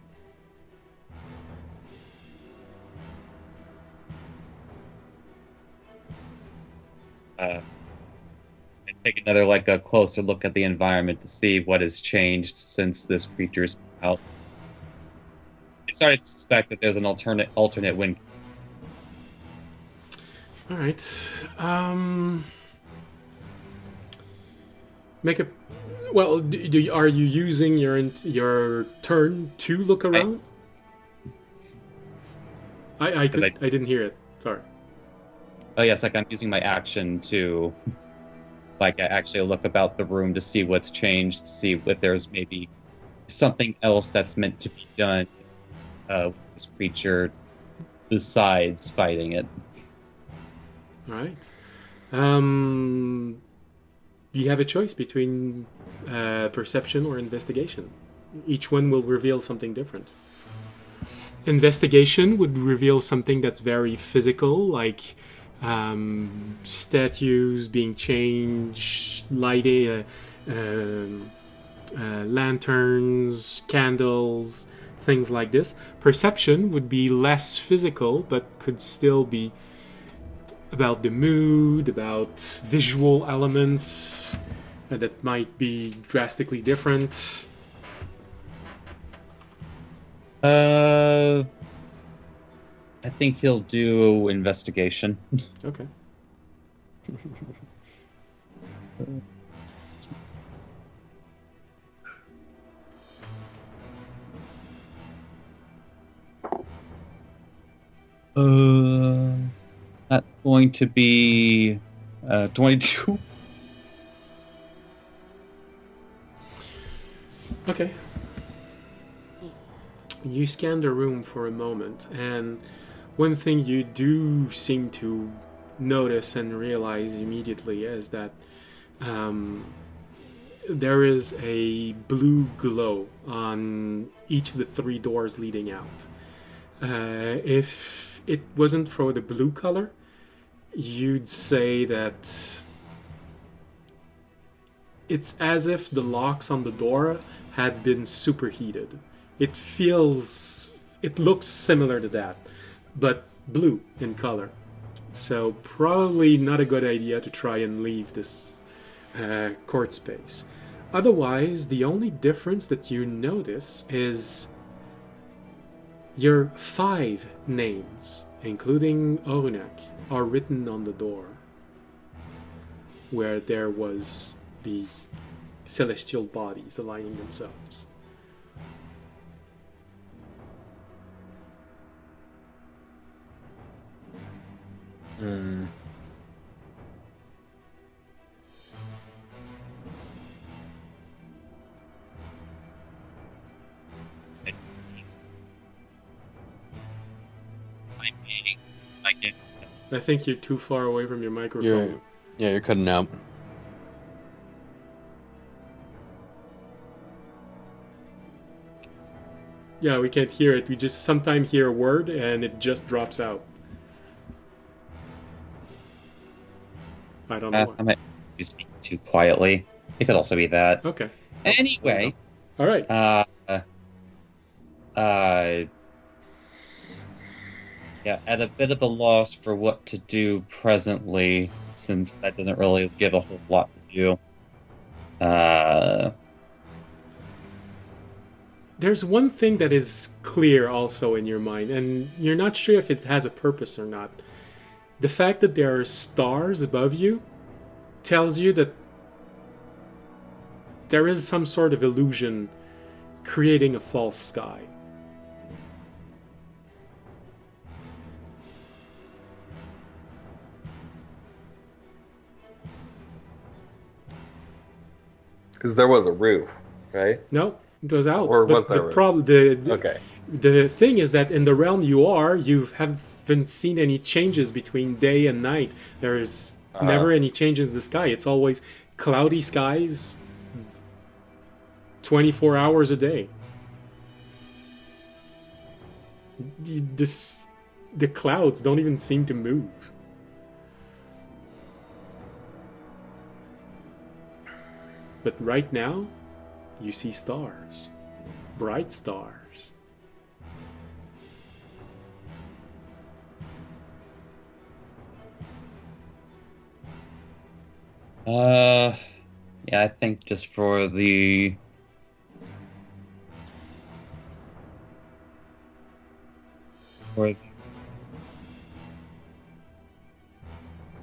take another a closer look at the environment to see what has changed since this creature's out. starting to suspect that there's an alternate wind. All right. Make a. Well, are you using your turn to look around? I didn't hear it. Sorry. Oh yes, like I'm using my action to, like, I actually look about the room to see what's changed, to see if there's maybe something else that's meant to be done with this creature besides fighting it. All right. You have a choice between perception or investigation. Each one will reveal something different. Investigation would reveal something that's very physical, like statues being changed, lighting, lanterns, candles, things like this. Perception would be less physical, but could still be about the mood, about visual elements that might be drastically different. I think he'll do investigation. Okay. That's going to be 22. Okay. You scan the room for a moment, and one thing you do seem to notice and realize immediately is that there is a blue glow on each of the 3 doors leading out. If it wasn't for the blue color, you'd say that it's as if the locks on the door had been superheated. It looks similar to that, but blue in color. So probably not a good idea to try and leave this court space. Otherwise, the only difference that you notice is your 5 names, including Orunak, are written on the door, where there was the celestial bodies aligning themselves. I think you're too far away from your microphone. You're cutting out. Yeah, we can't hear it. We just sometimes hear a word and it just drops out. I don't know why. I might be speaking too quietly. It could also be that. Okay. Anyway, All right. Yeah, at a bit of a loss for what to do presently, since that doesn't really give a whole lot to do. There's one thing that is clear also in your mind, and you're not sure if it has a purpose or not. The fact that there are stars above you tells you that there is some sort of illusion creating a false sky. Because there was a roof, right? No, it was out. Or But was there the a roof? problem? Okay. The thing is that in the realm you haven't seen any changes between day and night. There's never any changes in the sky. It's always cloudy skies, 24 hours a day. The clouds don't even seem to move. But right now, you see stars. Bright stars. Yeah, I think just for the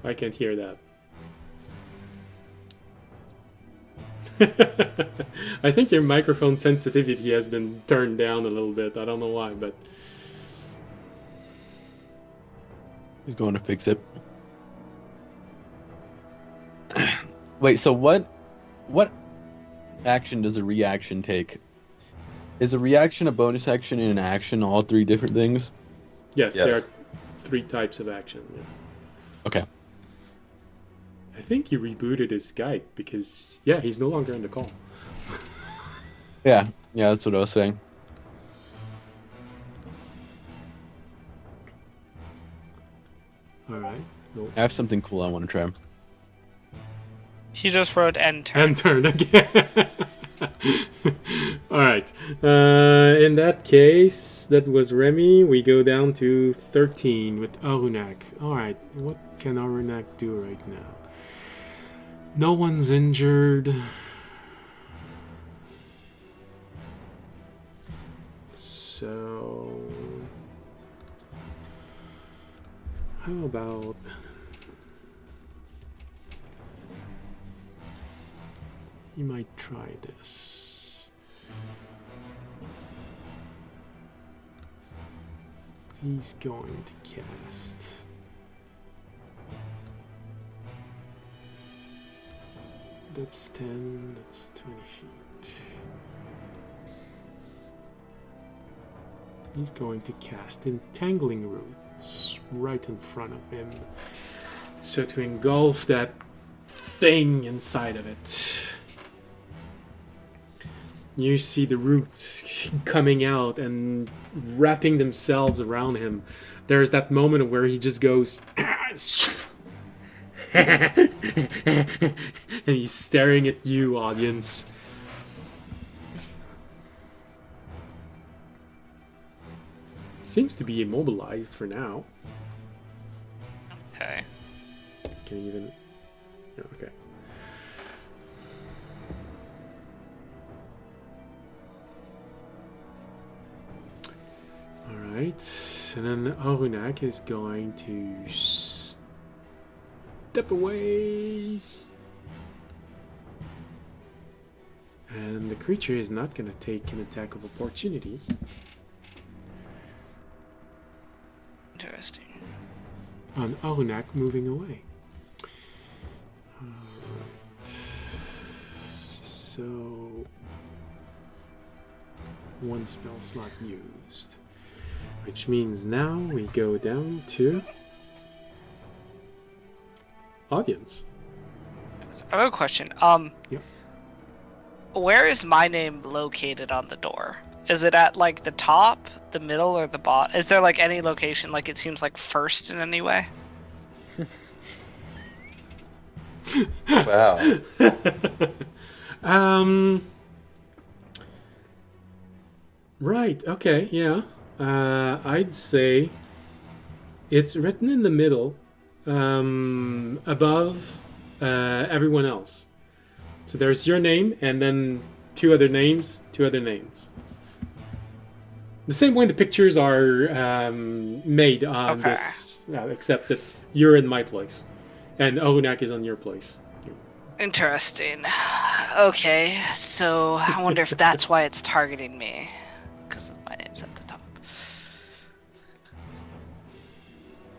I can't hear that. I think your microphone sensitivity has been turned down a little bit. I don't know why, but He's going to fix it. Wait, so what action does a reaction take? Is a reaction a bonus action and an action all three different things? yes, there are Yes. 3 types of action. Yeah. Okay. I think he rebooted his Skype because, yeah, he's no longer in the call. Yeah, that's what I was saying. All right. Nope. I have something cool I want to try. He just wrote end turn. And turn again. All right. In that case, that was Remy. We go down to 13 with Arunak. All right. What can Arunak do right now? No one's injured. So, how about... You might try this. He's going to cast. That's 10, that's 20 feet. He's going to cast Entangling Roots right in front of him. So to engulf that thing inside of it. You see the roots coming out and wrapping themselves around him. There's that moment where he just goes... and he's staring at you, audience. Seems to be immobilized for now. Okay. Can you even... Oh, okay. Alright, and then Arunak is going to step away. And the creature is not going to take an attack of opportunity. Interesting. On Arunak moving away. Alright. So... one spell slot used. Which means now we go down to... audience. I have a question. Yep. Where is my name located on the door? Is it at like the top, the middle, or the bottom? Is there like any location like it seems like first in any way? Wow. Right, okay, yeah. I'd say it's written in the middle, above everyone else. So there's your name, and then two other names. The same way the pictures are made on Okay. this, except that you're in my place, and Arunak is on your place. Interesting. Okay, so I wonder if that's why it's targeting me. Because my name's at the top.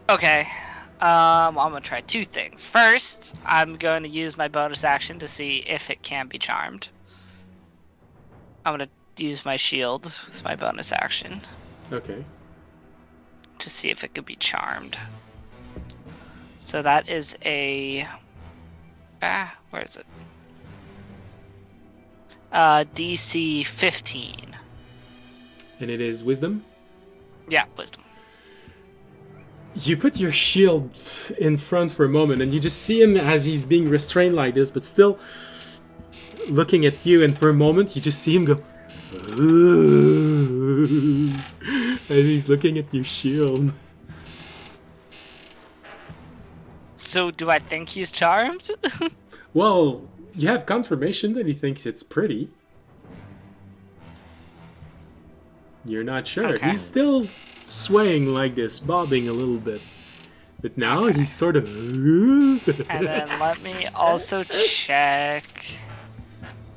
Okay. I'm gonna try 2 things. First, I'm going to use my bonus action to see if it can be charmed. I'm gonna use my shield with my bonus action Okay. to see if it could be charmed. So that is a... where is it? DC 15. And it is wisdom? Yeah, wisdom. You put your shield in front for a moment, and you just see him as he's being restrained like this, but still looking at you, and for a moment you just see him go, "Ooh," and he's looking at your shield. So do I think he's charmed? Well, you have confirmation that he thinks it's pretty. You're not sure. Okay. He's still swaying like this, bobbing a little bit. But now he's sort of. And then let me also check.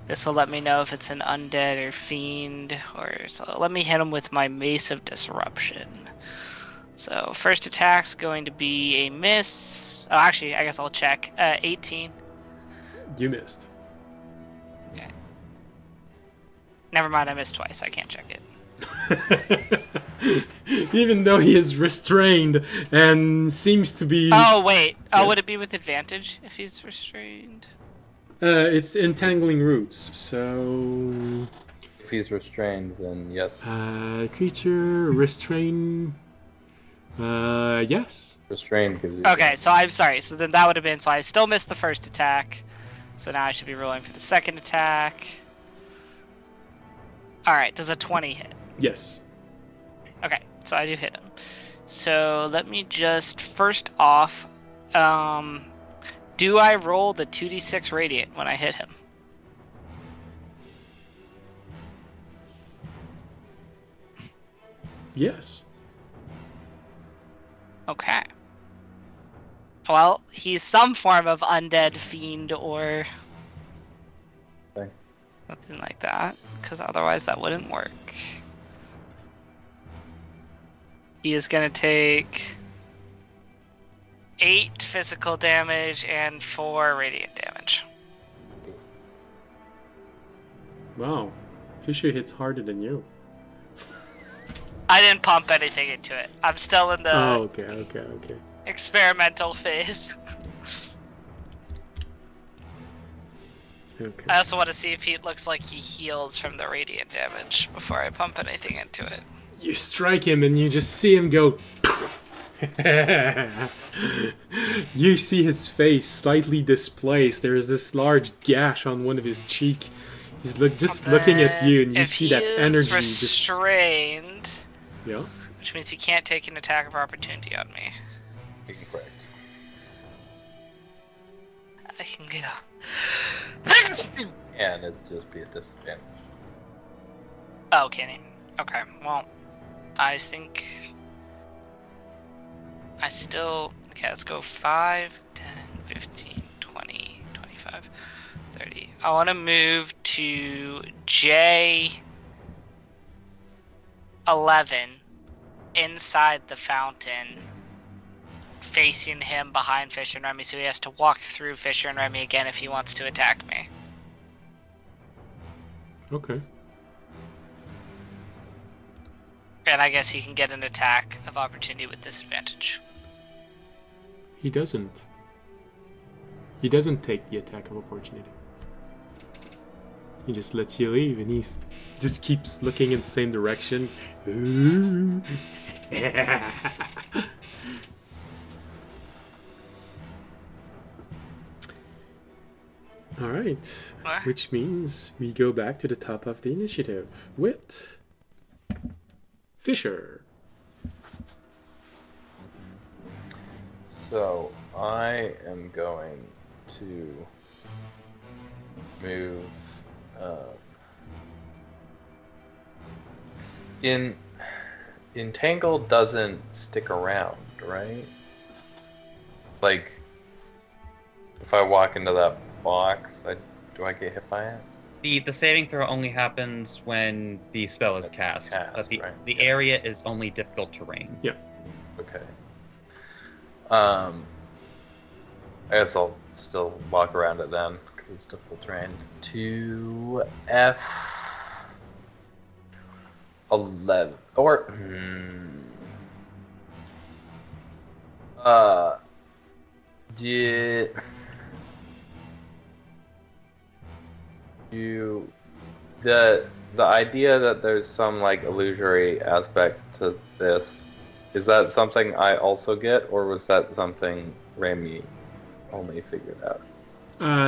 This will let me know if it's an undead or fiend, or so. Let me hit him with my Mace of Disruption. So first attack's going to be a miss. Oh, actually, I guess I'll check. 18. You missed. Okay. Never mind, I missed twice. I can't check it. Even though he is restrained and seems to be. Oh wait. Oh, Yeah. would it be with advantage if he's restrained? It's entangling roots, so. If he's restrained, then yes. Creature restrain. Yes. Restrained gives you. Okay, so I'm sorry. So then that would have been. So I still missed the first attack. So now I should be rolling for the second attack. All right. Does a 20 hit? Yes. Okay, so I do hit him. So let me just first off. Do I roll the 2d6 radiant when I hit him? Yes. Okay. Well, he's some form of undead fiend or Okay. something like that, because otherwise that wouldn't work. He is going to take 8 physical damage and 4 radiant damage. Wow. Fisher hits harder than you. I didn't pump anything into it. I'm still in the Oh, okay. experimental phase. Okay. I also want to see if he looks like he heals from the radiant damage before I pump anything into it. You strike him and you just see him go. You see his face slightly displaced. There is this large gash on one of his cheek. He's looking at you, and you see that energy. If he is restrained, Yeah. which means he can't take an attack of opportunity on me. Incorrect. I can go. And it'd just be a disadvantage. Oh, can he? Okay, well, I think I still... Okay, let's go 5, 10, 15, 20, 25, 30. I want to move to J11 inside the fountain, facing him behind Fisher and Remy, so he has to walk through Fisher and Remy again if he wants to attack me. Okay. And I guess he can get an attack of opportunity with disadvantage. He doesn't. He doesn't take the attack of opportunity. He just lets you leave, and he just keeps looking in the same direction. Ooh. All right, What? which means we go back to the top of the initiative with Fisher. So I am going to move Entangle doesn't stick around, right? Like if I walk into that box, do I get hit by it? The saving throw only happens when the spell is It's cast. cast, The right. the area is only difficult terrain. Okay. I guess I'll still walk around it then, because it's difficult terrain. 2F11 or did you the idea that there's some like illusory aspect to this, is that something I also get, or was that something Remy only figured out?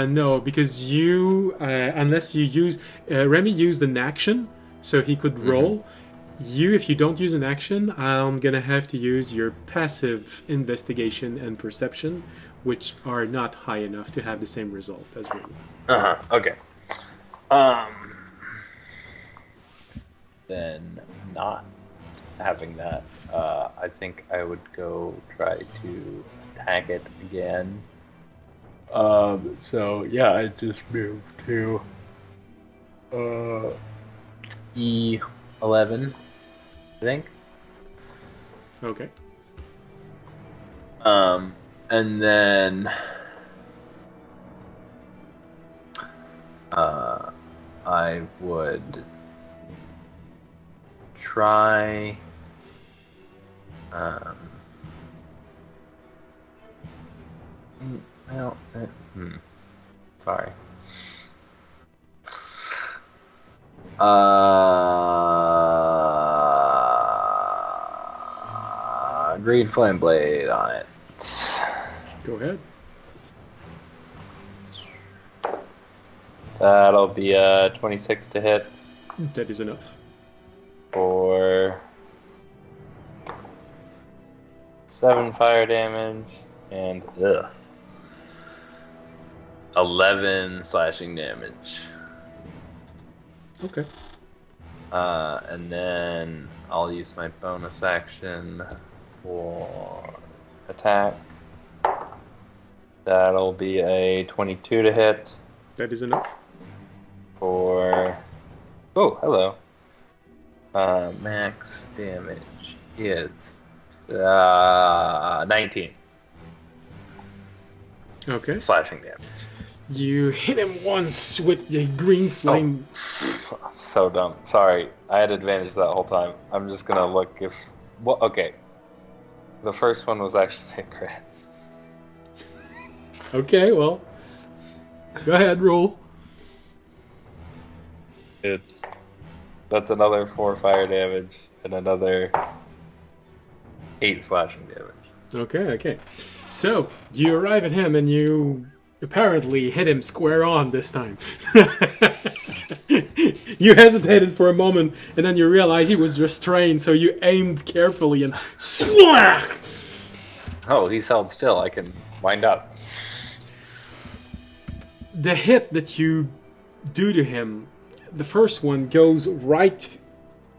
No, because you, unless you use, Remy used an action, so he could roll. If you don't use an action, I'm gonna have to use your passive investigation and perception, which are not high enough to have the same result as Remy. Okay. Then not having that. I think I would go try to attack it again. So yeah, I just moved to E11, I think. Okay. And then I would try well, sorry. Green flame blade on it. Go ahead. That'll be a 26 to hit That is enough. for 7 fire damage and 11 slashing damage. Okay. And then I'll use my bonus action for attack. That'll be a 22 to hit That is enough. for... Oh, hello. Max damage is 19 Okay. slashing damage. You hit him once with the green flame. So dumb. Sorry, I had advantage that whole time. I'm just gonna look if... Well, okay. The first one was actually a crit. Okay, well. Go ahead, roll. Oops. That's another 4 fire damage and another 8 slashing damage. Okay. So, you arrive at him and you apparently hit him square on this time. You hesitated for a moment and then you realized he was restrained, so you aimed carefully and swack! Oh, he's held still. I can wind up. The hit that you do to him, the first one goes right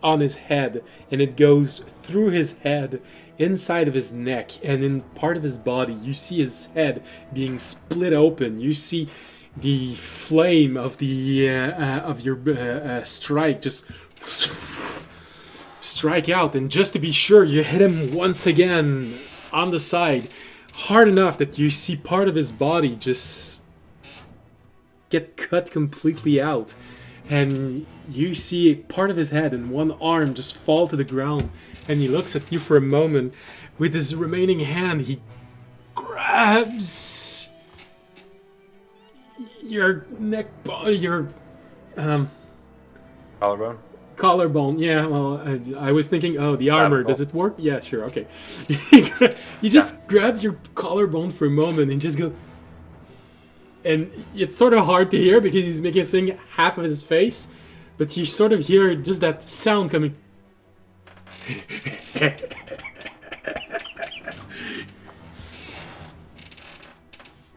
on his head, and it goes through his head, inside of his neck, and in part of his body. You see his head being split open. You see the flame of the of your strike just strike out, and just to be sure, you hit him once again on the side, hard enough that you see part of his body just get cut completely out, and you see part of his head and one arm just fall to the ground, and he looks at you for a moment. With his remaining hand, he grabs your neck bone, your Collarbone? collarbone. Yeah, well, I was thinking, oh, the armor, Clavicle. does it work? Yeah, sure, okay. You just grab your collarbone for a moment and just go... And it's sort of hard to hear because he's missing half of his face, but you sort of hear just that sound coming.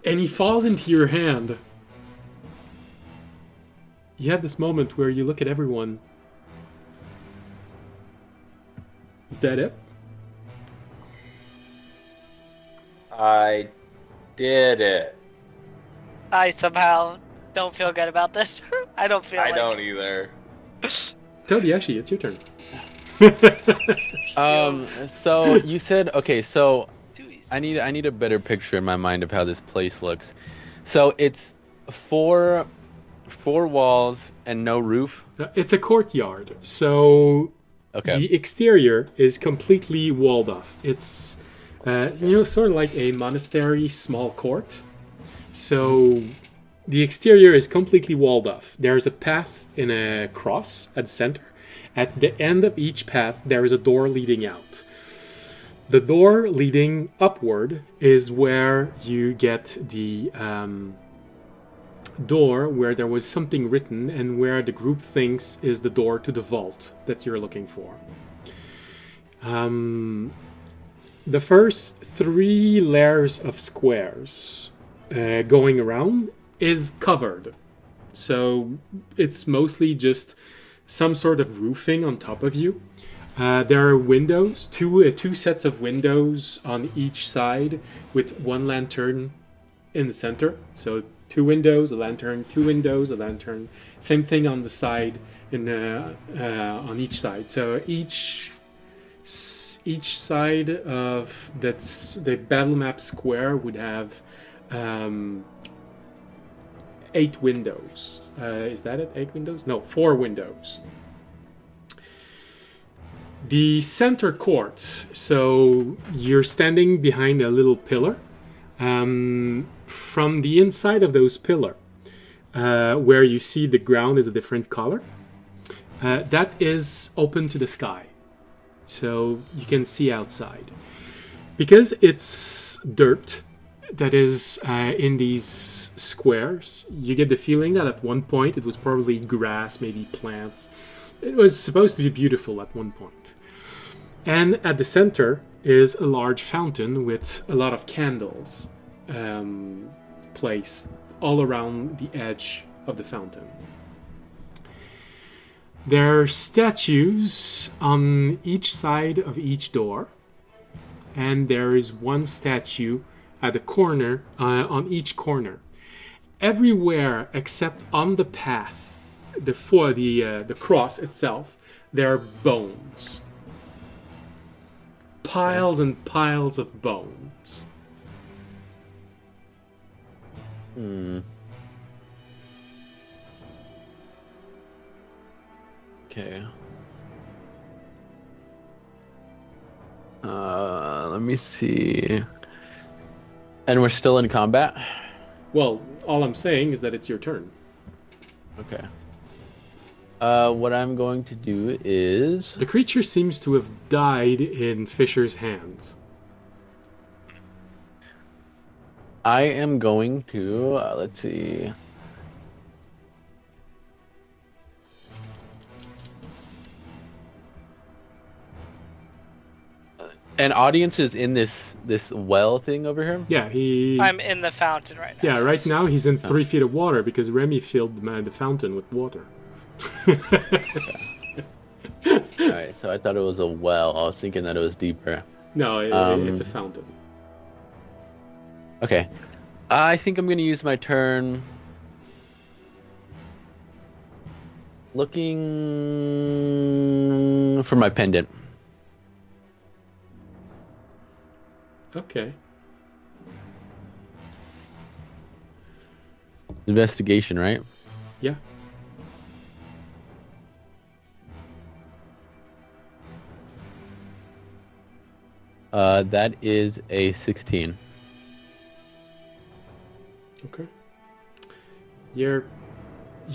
And he falls into your hand. You have this moment where you look at everyone. Is that it? I did it. I somehow don't feel good about this. I don't feel I like... don't either. Toby, actually, it's your turn. So you said, okay, so Too easy. I need a better picture in my mind of how this place looks. So it's four walls and no roof. It's a courtyard, so Okay. the exterior is completely walled off. It's, sort of like a monastery small court. So the exterior is completely walled off. There's a path in a cross at the center. At the end of each path, there is a door leading out. The door leading upward is where you get the door where there was something written and where the group thinks is the door to the vault that you're looking for. The first 3 layers of squares going around is covered. So it's mostly just some sort of roofing on top of you. There are windows, two sets of windows on each side with one lantern in the center. So 2 windows, a lantern, 2 windows, a lantern. Same thing on the side, on each side. So each side of the battle map square would have 8 windows. Is that it? 8 windows? No, 4 windows. The center court. So you're standing behind a little pillar. From the inside of those pillars, where you see the ground is a different color, that is open to the sky. So you can see outside. Because it's dirt that is in these squares, you get the feeling that at one point it was probably grass, maybe plants. It was supposed to be beautiful at one point. And at the center is a large fountain with a lot of candles placed all around the edge of the fountain. There are statues on each side of each door, and there is one statue at the corner, on each corner. Everywhere except on the path, the cross itself, there are bones. Piles and piles of bones. Okay. Let me see. And we're still in combat? Well, all I'm saying is that it's your turn. Okay. What I'm going to do is... The creature seems to have died in Fisher's hands. I am going to... let's see... An audience is in this well thing over here? Yeah, I'm in the fountain right now. Yeah, right now he's in 3 feet of water because Remy filled the fountain with water. Alright, so I thought it was a well. I was thinking that it was deeper. No, it's a fountain. Okay. I think I'm going to use my turn looking for my pendant. Okay. Investigation, right? Yeah. That is a 16. Okay. You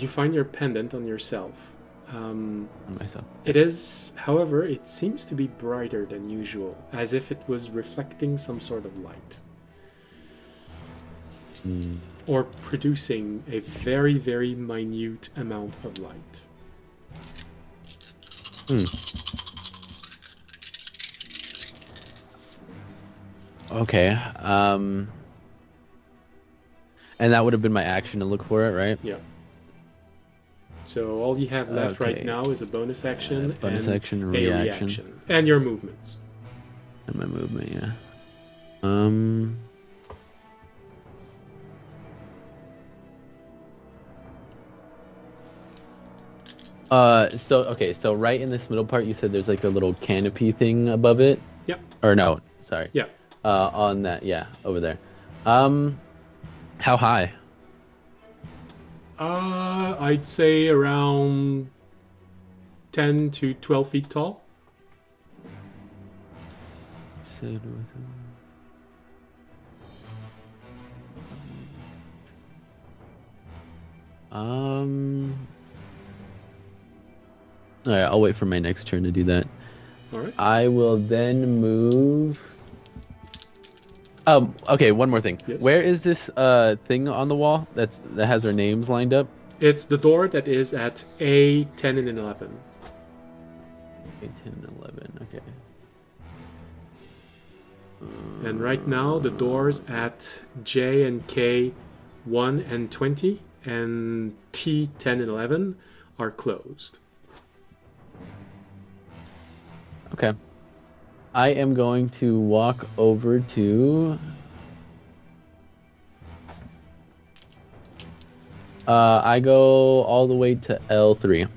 find your pendant on yourself. On myself. It is, however, it seems to be brighter than usual, as if it was reflecting some sort of light. Or producing a very, very minute amount of light. Okay. And that would have been my action to look for it, right? Yeah. So all you have left right Okay. now is a bonus action, Bonus and action, a reaction. and your movements. And my movement, yeah. So right in this middle part, you said there's like a little canopy thing above it? Yep. Or no, sorry. Yeah. On that, yeah, over there. How high? I'd say around 10 to 12 feet tall. Alright, I'll wait for my next turn to do that. Alright. I will then move. Okay, one more thing. Yes. Where is this thing on the wall that has our names lined up? It's the door that is at A, 10, and 11. Okay, 10 and 11, okay. And right now, the doors at J and K, 1 and 20, and T, 10 and 11 are closed. Okay. I am going to walk over to. I go all the way to L3.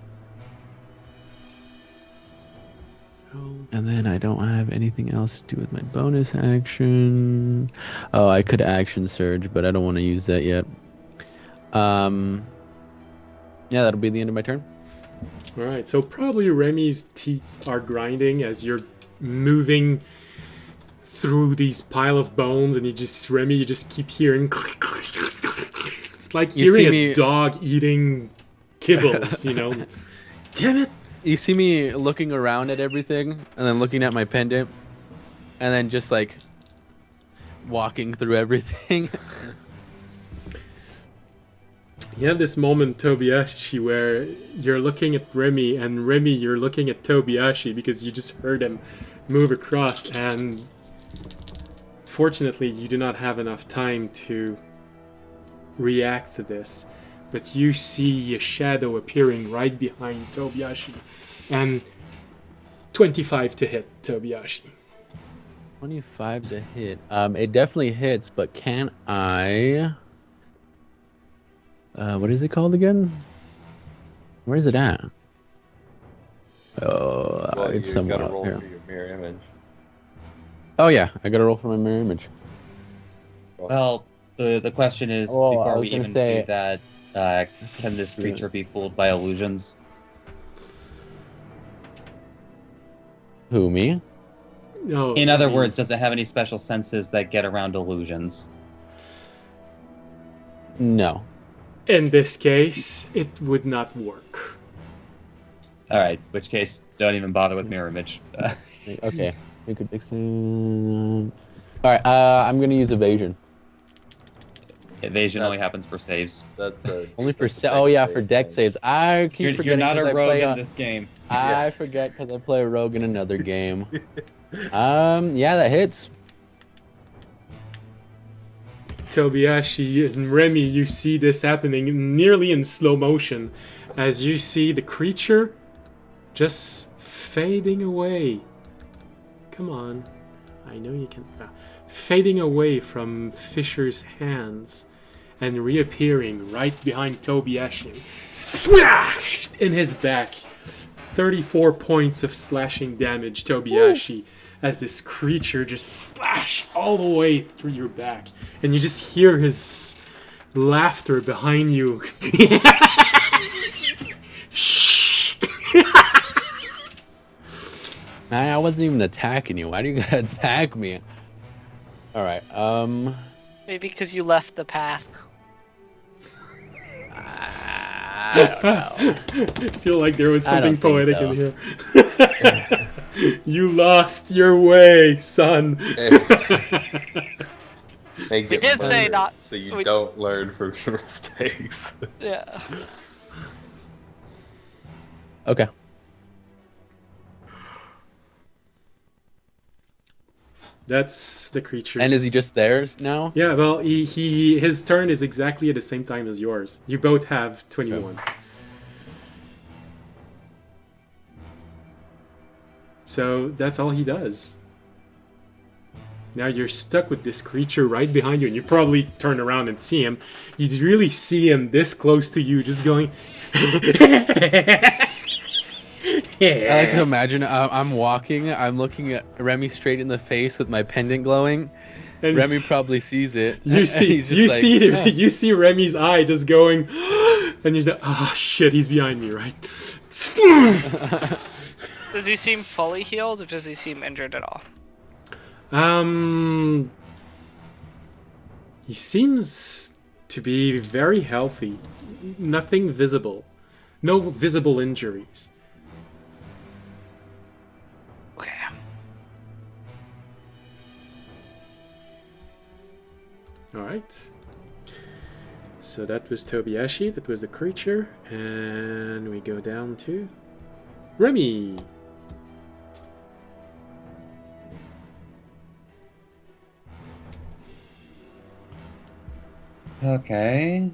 And then I don't have anything else to do with my bonus action. Oh, I could action surge, but I don't want to use that yet. Yeah, that'll be the end of my turn. All right, so probably Remy's teeth are grinding as you're moving through these pile of bones, and you just keep hearing. It's like You see hearing a me- dog eating kibbles, you know. Damn it! You see me looking around at everything, and then looking at my pendant, and then just like walking through everything. You have this moment, Tobiashi, where you're looking at Remy, and Remy, you're looking at Tobiashi because you just heard him move across, and fortunately, you do not have enough time to react to this. But you see a shadow appearing right behind Tobiashi, and 25 to hit Tobiashi. 25 to hit. It definitely hits, but can I? What is it called again? Where is it at? Oh, Well, it's you somewhere gotta up roll here. for your mirror image. Oh yeah, I gotta roll for my mirror image. Well, the question is, Oh, I before was we gonna even say- do that, can this creature be fooled by illusions? Who, me? No, In other I mean, words, does it have any special senses that get around illusions? No. in this case, it would not work. All right, which case, don't even bother with mirror image. Okay. We could fix it. All right. I'm gonna use evasion. Evasion only happens for saves. That's Only for that's a oh dex yeah, save for deck thing. saves. I keep You're forgetting. not 'cause a I rogue play, in this game. I forget because I play a rogue in another game. Yeah, that hits. Tobiashi and Remy, you see this happening nearly in slow motion as you see the creature just fading away. Come on. I know you can. Fading away from Fisher's hands and reappearing right behind Tobiashi. Slashed in his back. 34 points of slashing damage, Tobiashi, as this creature just slashed all the way through your back. And you just hear his laughter behind you. Shh. Man, I wasn't even attacking you. Why do you gotta attack me? All right. Maybe because you left the path. I don't know. I feel like there was I something don't think poetic in here. You lost your way, son. They We get did say murdered, not- so you we- don't learn from your mistakes. Yeah. Okay. That's the creature. And is he just theirs now? Yeah, well, his turn is exactly at the same time as yours. You both have 21. So that's all he does. Now you're stuck with this creature right behind you, and you probably turn around and see him. You really see him this close to you, just going. I like to imagine I'm walking, I'm looking at Remy straight in the face with my pendant glowing. And Remy probably sees it. you see, He's just like, you see Remy's eye just going, and you're like, oh shit, he's behind me, right? Does he seem fully healed, or does he seem injured at all? He seems to be very healthy. Nothing visible. No visible injuries. Okay. Alright. So that was Tobiashi, that was the creature, and we go down to Remy. Okay.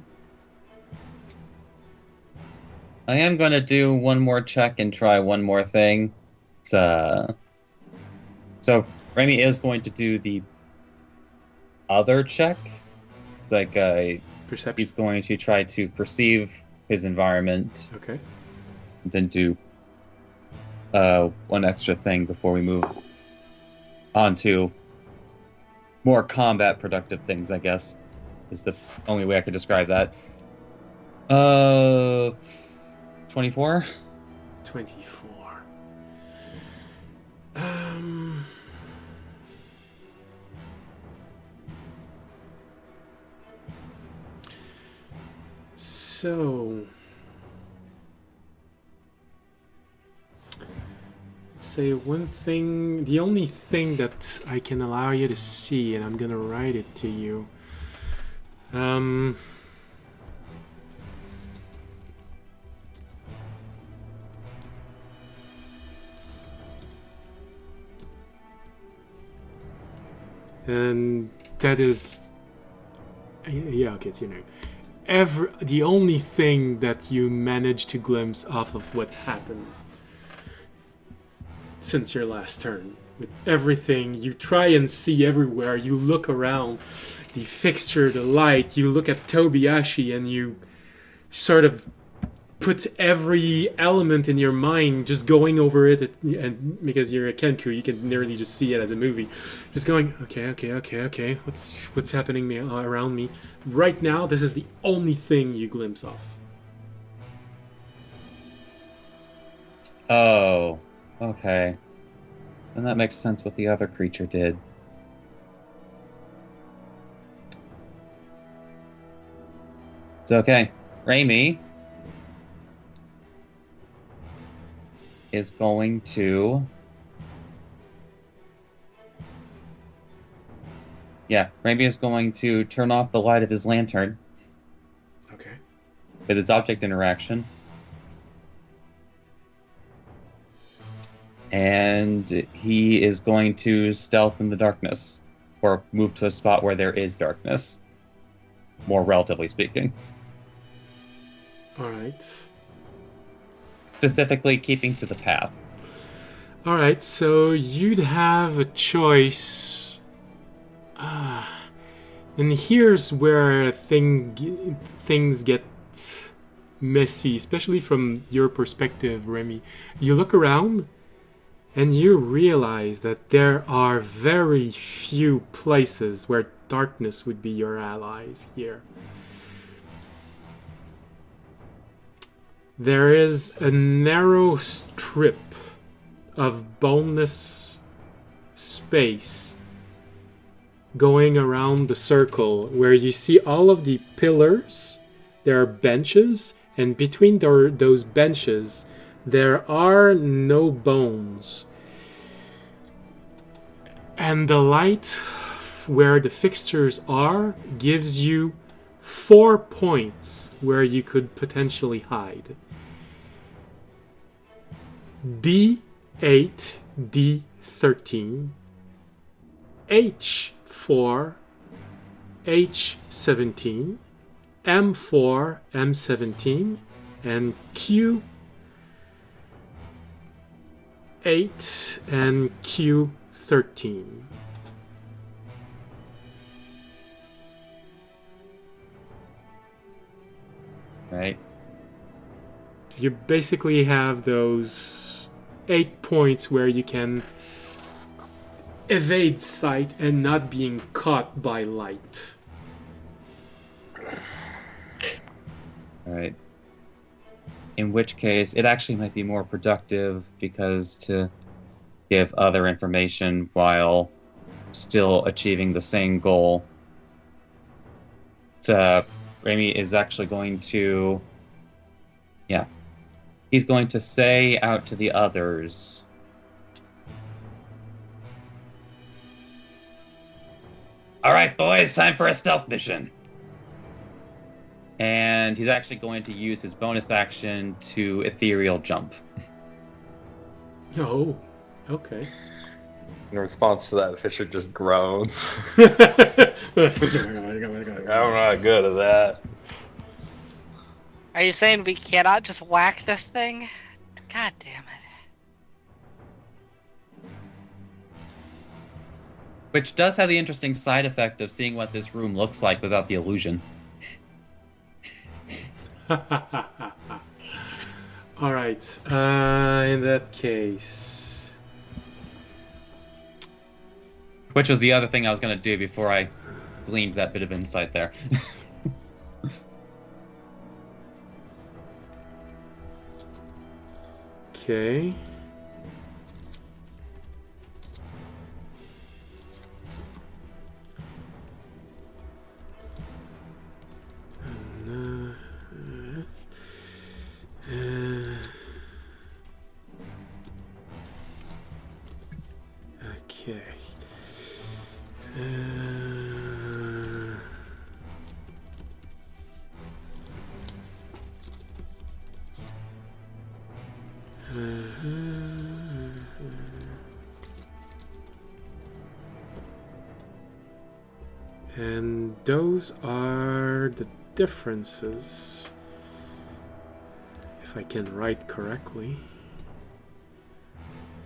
I am going to do one more check and try one more thing. It's So Remy is going to do the other check. Like Perception. he's going to try to perceive his environment, Okay. then do one extra thing before we move on to more combat productive things, I guess, is the only way I could describe that. 24? 24. So let's say one thing, the only thing that I can allow you to see, and I'm gonna write it to you. And that is, yeah, okay, it's your name. The only thing that you managed to glimpse off of what happened since your last turn. With everything, you try and see everywhere. You look around, the fixture, the light. You look at Tobiashi, and you sort of put every element in your mind, just going over it. And because you're a Kenku, you can nearly just see it as a movie. Just going, okay. What's happening around me right now? This is the only thing you glimpse of. Oh, okay. And that makes sense what the other creature did. It's okay. Raimi is going to... Yeah, Raimi is going to turn off the light of his lantern Okay. with its object interaction. And he is going to stealth in the darkness, or move to a spot where there is darkness, more relatively speaking. All right. Specifically keeping to the path. All right. So you'd have a choice. And here's where things get messy, especially from your perspective, Remy. You look around, and you realize that there are very few places where darkness would be your allies here. There is a narrow strip of boneless space going around the circle where you see all of the pillars. There are benches, and between those benches there are no bones. And the light where the fixtures are gives you 4 points where you could potentially hide. D8, D13, H4, H17, M4, M17, and Q8 and Q13. Right? You basically have those 8 points where you can evade sight and not being caught by light. Alright. In which case, it actually might be more productive because to give other information while still achieving the same goal. Raimi is actually going to... Yeah. He's going to say out to the others... Alright, boys, time for a stealth mission. And he's actually going to use his bonus action to ethereal jump. Oh, okay. In response to that, Fisher just groans. I'm I'm not good at that. Are you saying we cannot just whack this thing? God damn it. Which does have the interesting side effect of seeing what this room looks like without the illusion. All right. In that case, Which was the other thing I was going to do before I gleaned that bit of insight there. okay. Okay. And those are the differences, if I can write correctly.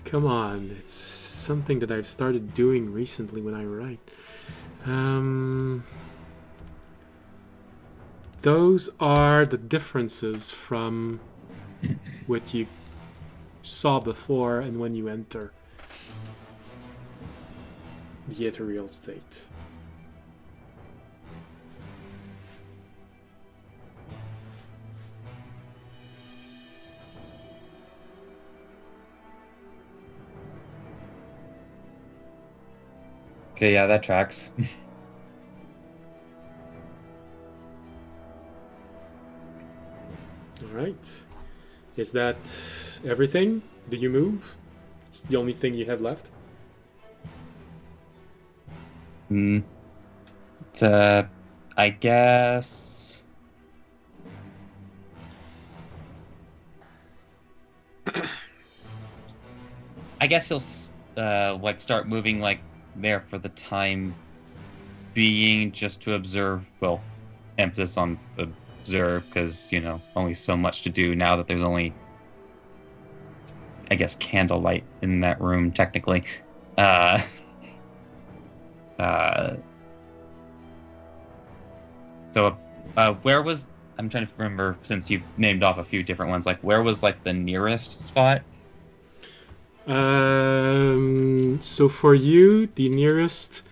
Come on, it's something that I've started doing recently when I write. Those are the differences from what you saw before and when you enter the ethereal state. Okay, yeah, that tracks. All right. Is that everything? Do you move? It's the only thing you have left? I guess... I guess he'll like start moving like there for the time being, just to observe. Well, emphasis on observe, because you know, only so much to do now that there's only, I guess, candlelight in that room technically. So where was, I'm trying to remember, since you've named off a few different ones, like where was like the nearest spot? So for you, the nearest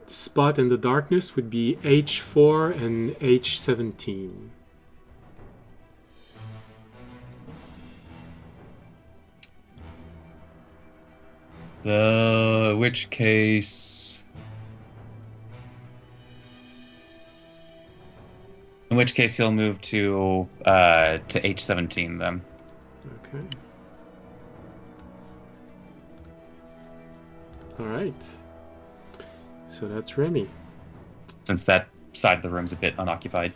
spot in the darkness would be H4 and H17. Which case... In which case he'll move to H17 then. Okay. All right. So that's Remy. Since that side of the room's a bit unoccupied.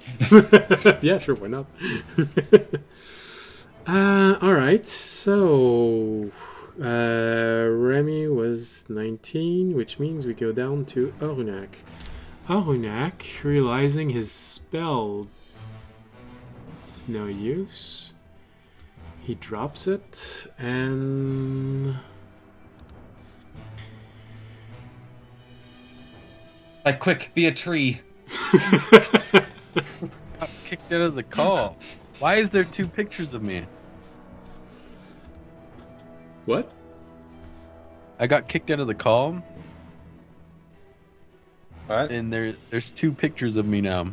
Yeah, sure, why not? All right, so Remy was 19, which means we go down to Arunak. Arunak, realizing his spell is no use, he drops it and... Like, quick, be a tree. Got kicked out of the call. Why is there two pictures of me? What? I got kicked out of the call, What? and there's two pictures of me now.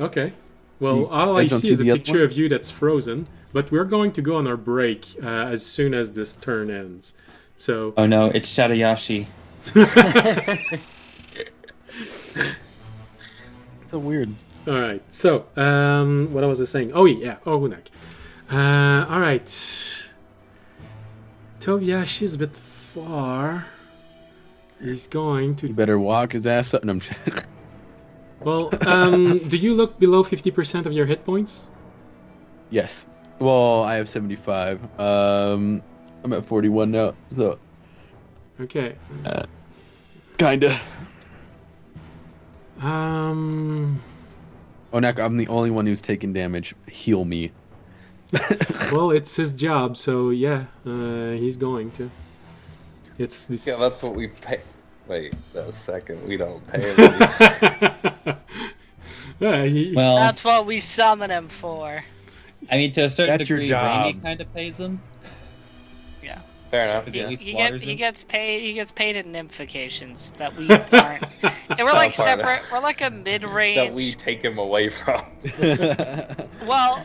Okay. Well, You all I guys don't see see is a the other picture one? of you that's frozen, but we're going to go on our break as soon as this turn ends. So... Oh no, it's Shadayashi. So weird. All right. So, what was I saying? Oh yeah, Arunak. All right. Tobyashi's a bit far. He's going You to. better walk his ass up. No, I'm Well, do you look below 50% of your hit points? Yes. Well, I have 75. I'm at 41 now, so Okay. kinda. Well, Onak, I'm the only one who's taking damage. Heal me. it's his job, so yeah, he's going to. It's this. Yeah, that's what we pay. Wait a second, we don't pay him anything. Yeah, Well, That's what we summon him for. I mean, to a certain That's your degree, job. Raimi kind of pays him. Yeah. Fair enough. He- Yeah. He gets paid. He gets paid in nymphications that we aren't. And we're like Not part of- separate. We're like a mid-range. That we take him away from. Well,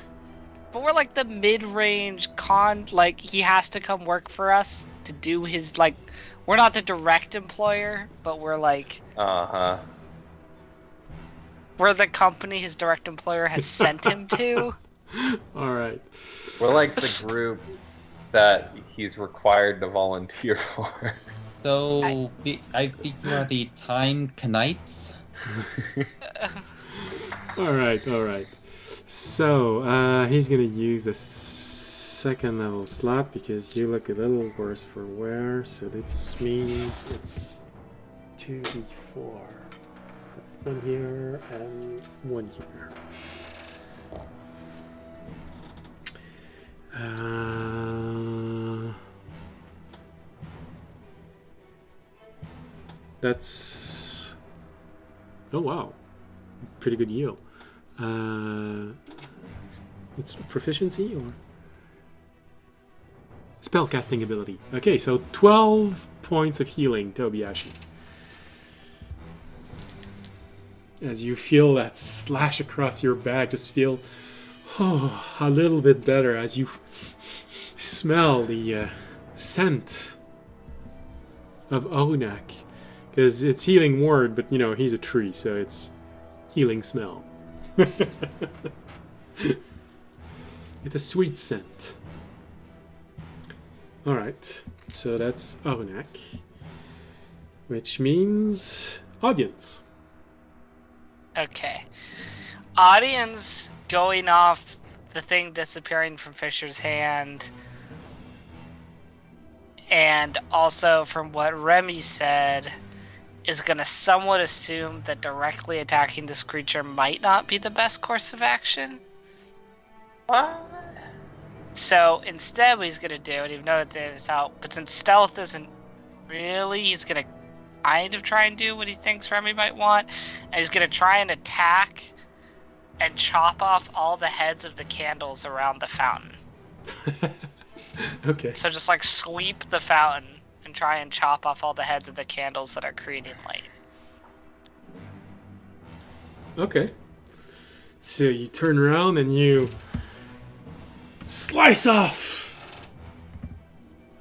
but we're like the mid-range con. Like he has to come work for us to do his like. We're not the direct employer, but we're like Uh-huh. we're the company his direct employer has sent him to. all right. We're like the group that he's required to volunteer for. So, I think you are the Time Knights. All right, all right. So he's gonna use a second level slot because you look a little worse for wear. So this means it's 2d4. Got one here and one here. That's. Oh wow, pretty good yield. It's proficiency or spellcasting ability. Okay, so 12 points of healing, Tobiyashi. As you feel that slash across your back, just feel a little bit better as you smell the scent of Onak. Because it's healing word, but you know, he's a tree, so it's healing smell. It's a sweet scent. Alright, so that's Onak. Which means audience. Okay. Audience going off the thing disappearing from Fisher's hand. And also from what Remy said, is going to somewhat assume that directly attacking this creature might not be the best course of action. What? So instead what he's going to do, and even though it's out, but since stealth isn't really, he's going to kind of try and do what he thinks Remy might want, and he's going to try and attack and chop off all the heads of the candles around the fountain. Okay. So just like sweep the fountain and try and chop off all the heads of the candles that are creating light. Okay. So you turn around and you slice off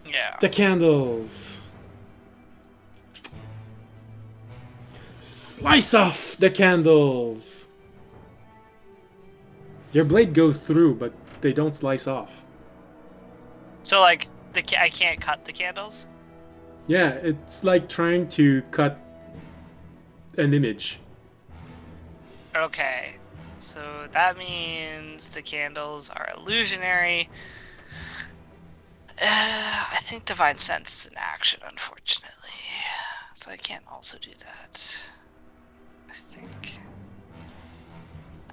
Yeah. the candles. Slice off the candles. Your blade goes through, but they don't slice off. So like I can't cut the candles? Yeah, it's like trying to cut an image. Okay. So that means the candles are illusionary. I think Divine Sense is an action, unfortunately. So I can't also do that. I think.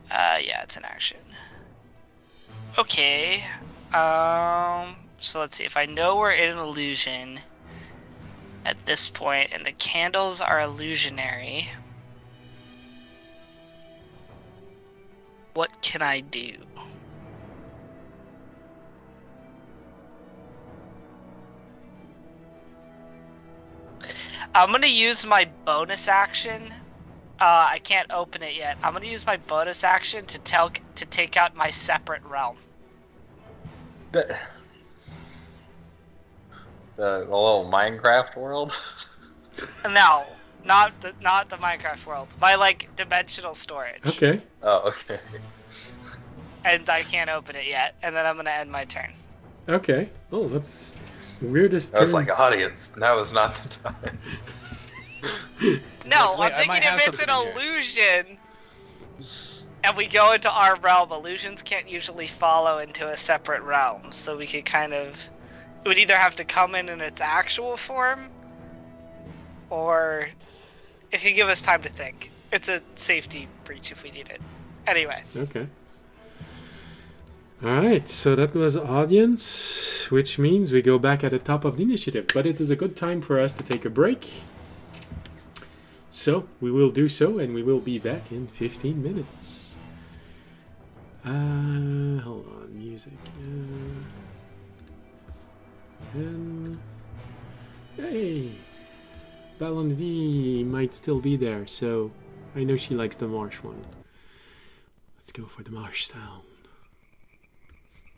Yeah, it's an action. Okay. So let's see. If I know we're in an illusion at this point, and the candles are illusionary, what can I do? I'm gonna use my bonus action. I can't open it yet. I'm gonna use my bonus action to take out my separate realm. The little Minecraft world? No, not the Minecraft world. My like dimensional storage. Okay. Oh, okay. And I can't open it yet. And then I'm gonna end my turn. Okay. Oh, that's weirdest. I was like, turns. audience, now is not the time. No, Wait, I'm I might thinking have if it's an something here. illusion and we go into our realm, illusions can't usually follow into a separate realm. So we could kind of, it would either have to come in its actual form, or it could give us time to think. It's a safety breach if we need it. Anyway. Okay. Alright, so that was audience, which means we go back at the top of the initiative. But it is a good time for us to take a break. So, we will do so, and we will be back in 15 minutes. Hold on, music. And hey, Ballon V might still be there, so I know she likes the marsh one. Let's go for the marsh sound.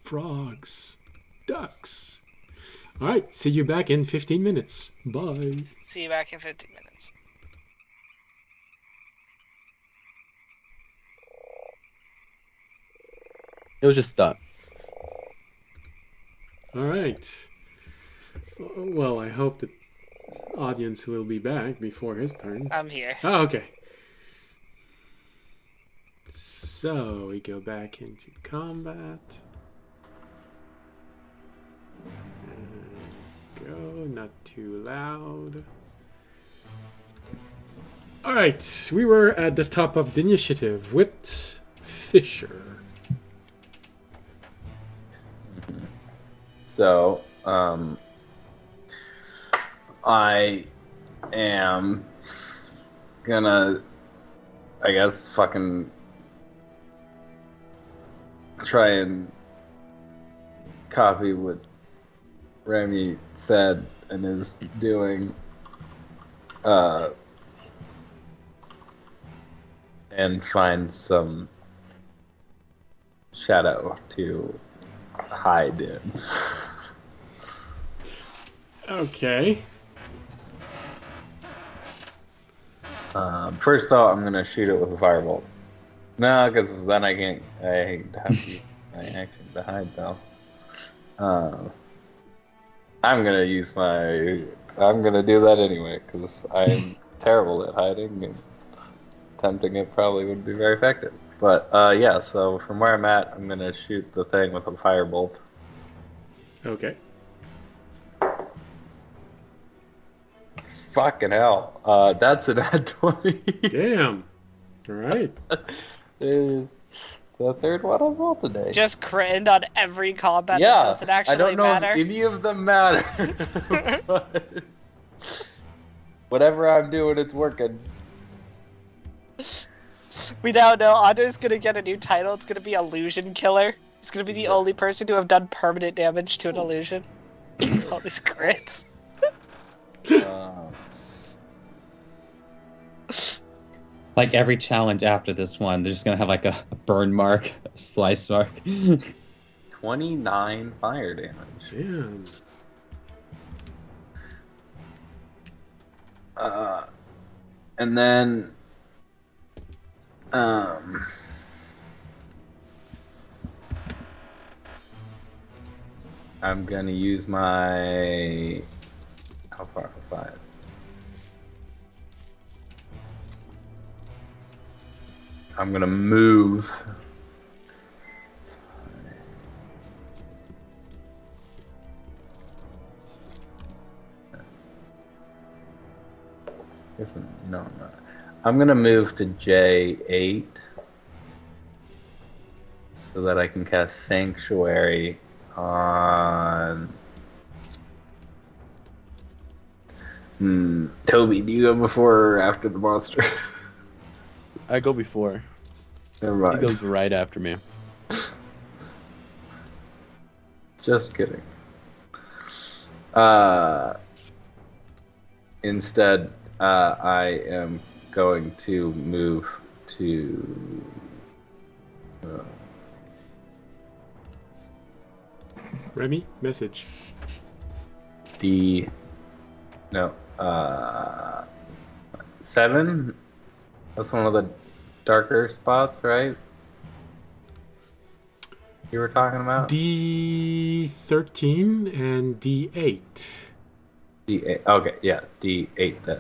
Frogs, ducks. All right, see you back in 15 minutes. Bye. See you back in 15 minutes. It was just thought. All right. Well, I hope the audience will be back before his turn. I'm here. Oh, okay. So we go back into combat. Go, not too loud. All right, we were at the top of the initiative with Fisher. So, I am gonna, I guess, fucking try and copy what Remy said and is doing, and find some shadow to hide in. Okay. First though, I'm gonna shoot it with a firebolt. No, because then I can't. I have to use my action to hide though. I'm gonna use my. I'm gonna do that anyway because I'm terrible at hiding, and attempting it probably would be very effective. But yeah, so from where I'm at, I'm gonna shoot the thing with a firebolt. Okay. Fucking hell. That's an ad 20. Damn. All right. Is the third one I've rolled today. Just critted on every combat Yeah, that doesn't actually I don't know matter. if any of them matter. But whatever I'm doing, it's working. We now know Andre's gonna get a new title. It's gonna be Illusion Killer. He's gonna be the only person to have done permanent damage to an illusion. All these crits. Like every challenge after this one, they're just gonna have like a burn mark, a slice mark. 29 fire damage. Damn. And then, I'm gonna use my. How far? 5. I'm gonna move. No, I'm not. I'm gonna move to J8 so that I can cast Sanctuary on. Toby, do you go before or after the monster? I go before. Never He mind. goes right after me. Just kidding. Instead, I am going to move to. Remy, message. No. 7? That's one of the darker spots, right? You were talking about? D13 and D8. D8. Okay, yeah, D8 then.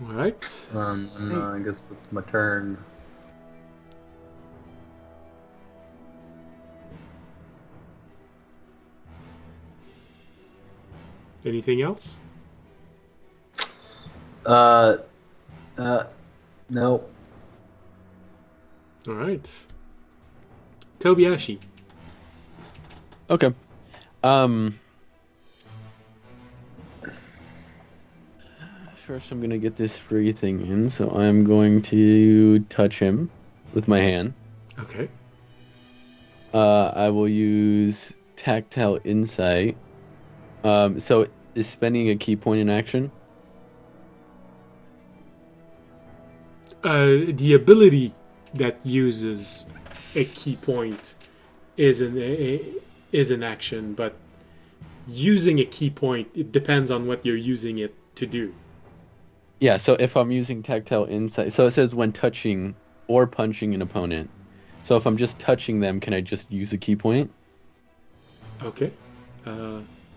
All right. I guess it's my turn. Anything else? No. All right. Tobiashi. Okay. First, I'm gonna get this free thing in, so I'm going to touch him with my hand. Okay. I will use tactile insight. So is spending a key point in action? The ability that uses a key point is an action, but using a key point, it depends on what you're using it to do. Yeah, so if I'm using tactile insight, so it says when touching or punching an opponent. So if I'm just touching them, can I just use a key point? Okay.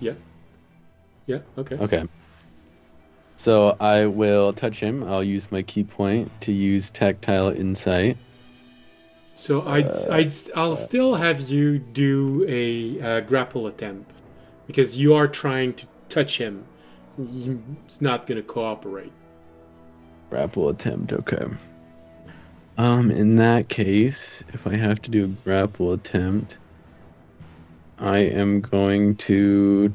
Yeah. Yeah, okay. Okay. So I will touch him. I'll use my key point to use tactile insight. So I'll still have you do a grapple attempt because you are trying to touch him. He's not going to cooperate. Grapple attempt, okay. In that case, if I have to do a grapple attempt, I am going to...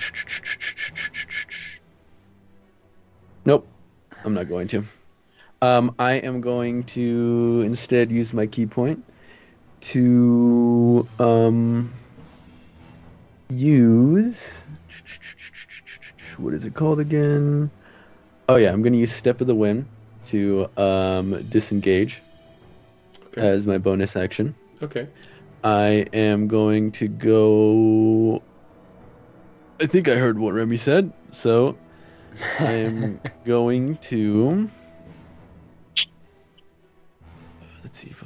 Nope, I'm not going to. I am going to instead use my key point to use... What is it called again? Oh yeah, I'm going to use Step of the Wind to disengage as my bonus action. Okay. I am going to go... I think I heard what Remy said, so I'm going to... Let's see if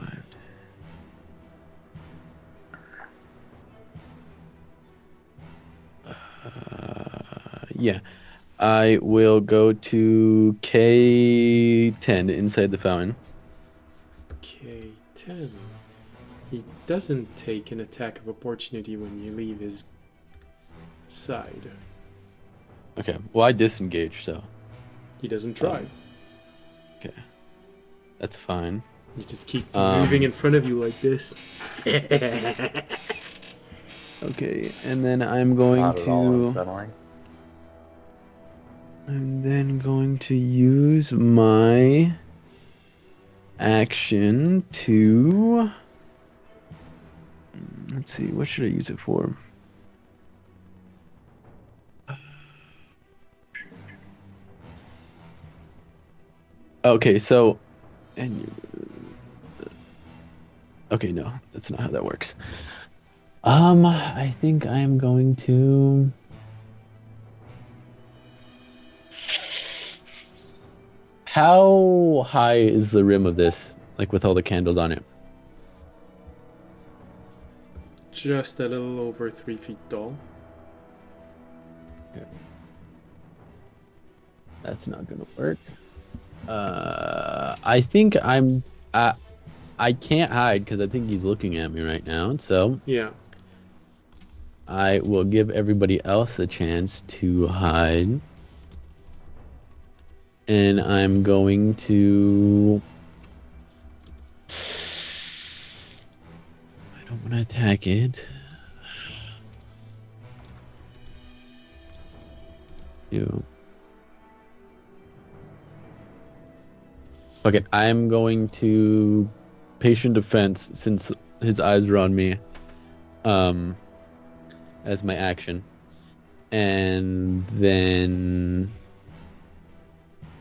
yeah. I will go to K10 inside the fountain. K10. He doesn't take an attack of opportunity when you leave his side. Okay, well I disengage, so... He doesn't try. Okay, that's fine. You just keep moving in front of you like this. Okay, and then I'm going Not at all to... unsettling. I'm then going to use my action to... Let's see, what should I use it for? Okay, so... Okay, no, that's not how that works. I think I'm going to... How high is the rim of this, like with all the candles on it? Just a little over 3 feet tall. Okay. That's not gonna work. I think I'm... I can't hide because I think he's looking at me right now, so... Yeah. I will give everybody else a chance to hide. And I'm going to... I don't want to attack it. You. Okay, I'm going to patient defense since his eyes are on me. As my action. And then...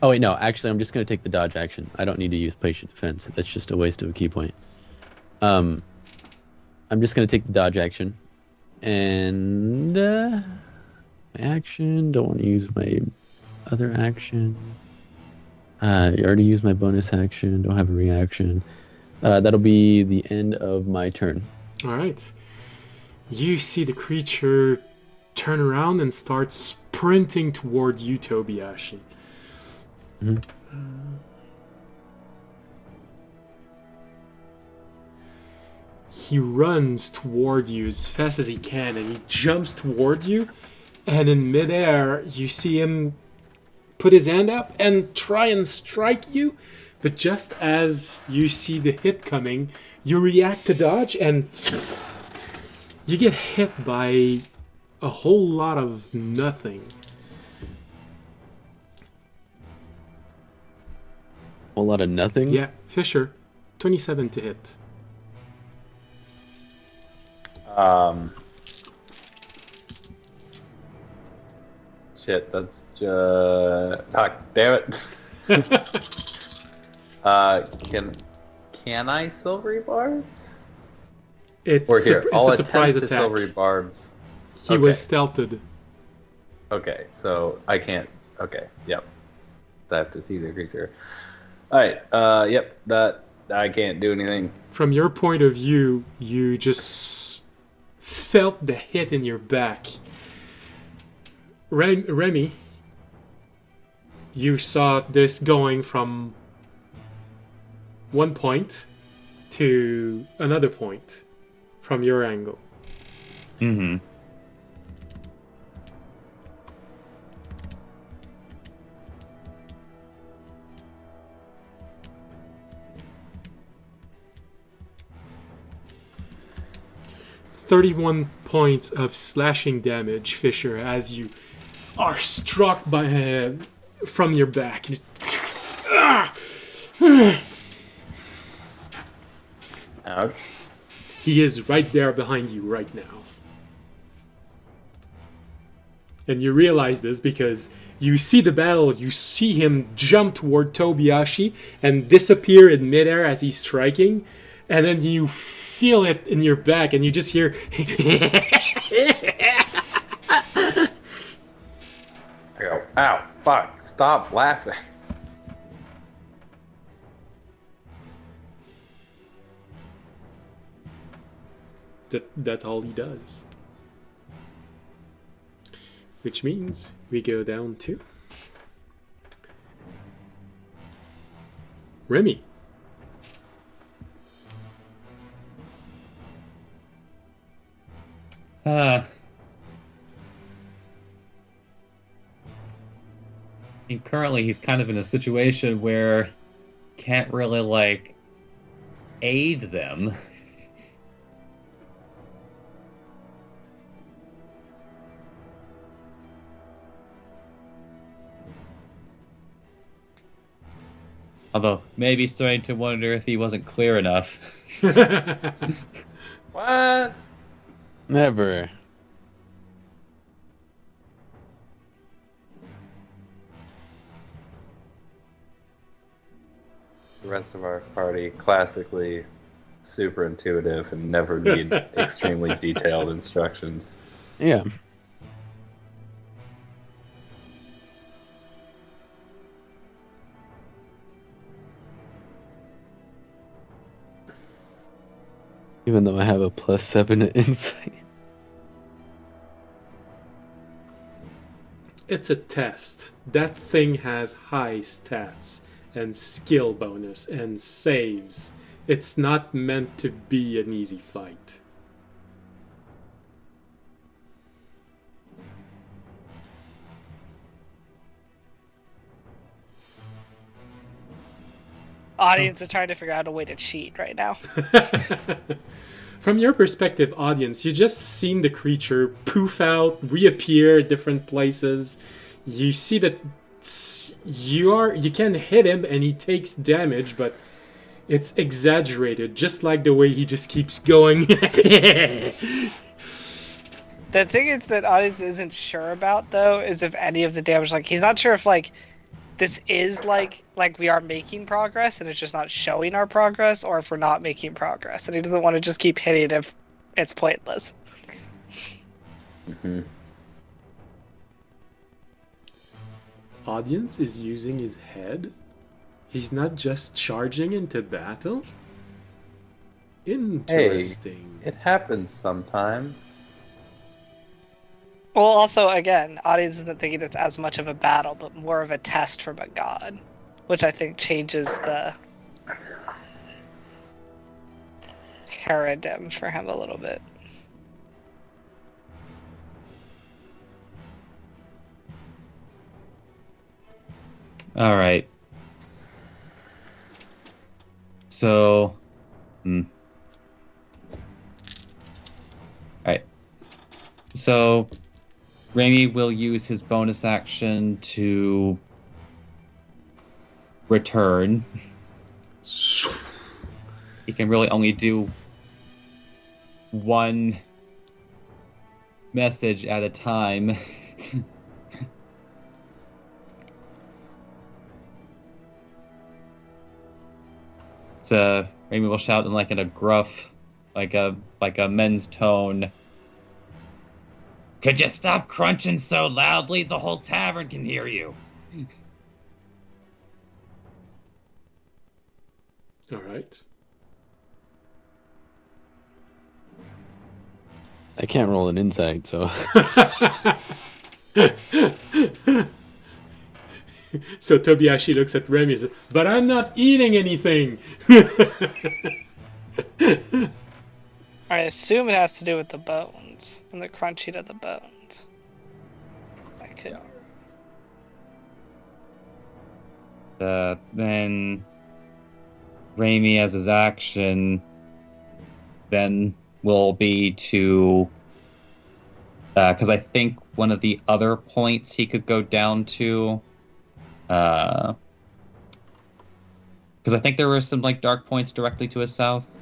Oh wait, no, actually I'm just going to take the dodge action. I don't need to use patient defense. That's just a waste of a key point. I'm just going to take the dodge action. And... my action, don't want to use my other action. I already used my bonus action, don't have a reaction. That'll be the end of my turn. Alright. You see the creature turn around and start sprinting toward you, Tobiashi. Mm-hmm. He runs toward you as fast as he can, and he jumps toward you, and in midair you see him put his hand up and try and strike you, but just as you see the hit coming, you react to dodge, and you get hit by a whole lot of nothing. A lot of nothing. Yeah, Fisher, 27 to hit. Shit, that's just... damn it. Can I silvery barbs? It's, Or here, I'll it's a surprise attempt to attack. silvery barbs. He Okay. was stealthed. Okay, so I can't... Okay, yep. I have to see the creature. Alright, yep, that... I can't do anything. From your point of view, you just felt the hit in your back. Remy, you saw this going from one point to another point from your angle. Mm-hmm. "31 points of slashing damage, Fisher, as you are struck by from your back. Ouch. He is right there behind you right now. And you realize this because you see the battle, you see him jump toward Tobiashi and disappear in midair as he's striking, and then you feel it in your back and you just hear I go, ow, fuck, stop laughing. that's all he does. Which means we go down to Remy. And currently he's kind of in a situation where he can't really, like, aid them. Although, maybe starting to wonder if he wasn't clear enough. What? Never. The rest of our party, classically super intuitive and never need extremely detailed instructions. Yeah. Even though I have a +7 to insight. It's a test. That thing has high stats and skill bonus and saves. It's not meant to be an easy fight. Audience is trying to figure out a way to cheat right now. From your perspective, audience, you just seen the creature poof out, reappear at different places. You see that you can hit him and he takes damage, but it's exaggerated, just like the way he just keeps going. The thing is that audience isn't sure about, though, is if any of the damage, like, he's not sure if, like, this is, like we are making progress and it's just not showing our progress, or if we're not making progress, and he doesn't want to just keep hitting if it's pointless. Mm-hmm. Audience is using his head? He's not just charging into battle? Interesting. It happens sometimes. Well, also, again, audience isn't thinking it's as much of a battle, but more of a test from a god. which I think changes the paradigm for him a little bit. All right. So, all right. So, Raimi will use his bonus action to return. He can really only do one message at a time. So Raimi will shout in a gruff, like a men's tone. Could you stop crunching so loudly? The whole tavern can hear you. All right. I can't roll an insight, so So Tobiashi looks at Remy and says, "But I'm not eating anything." I assume it has to do with the bones and the crunchy to the bones. I could. Then Raimi, as his action, then will be to, because I think one of the other points he could go down to, because I think there were some dark points directly to his south.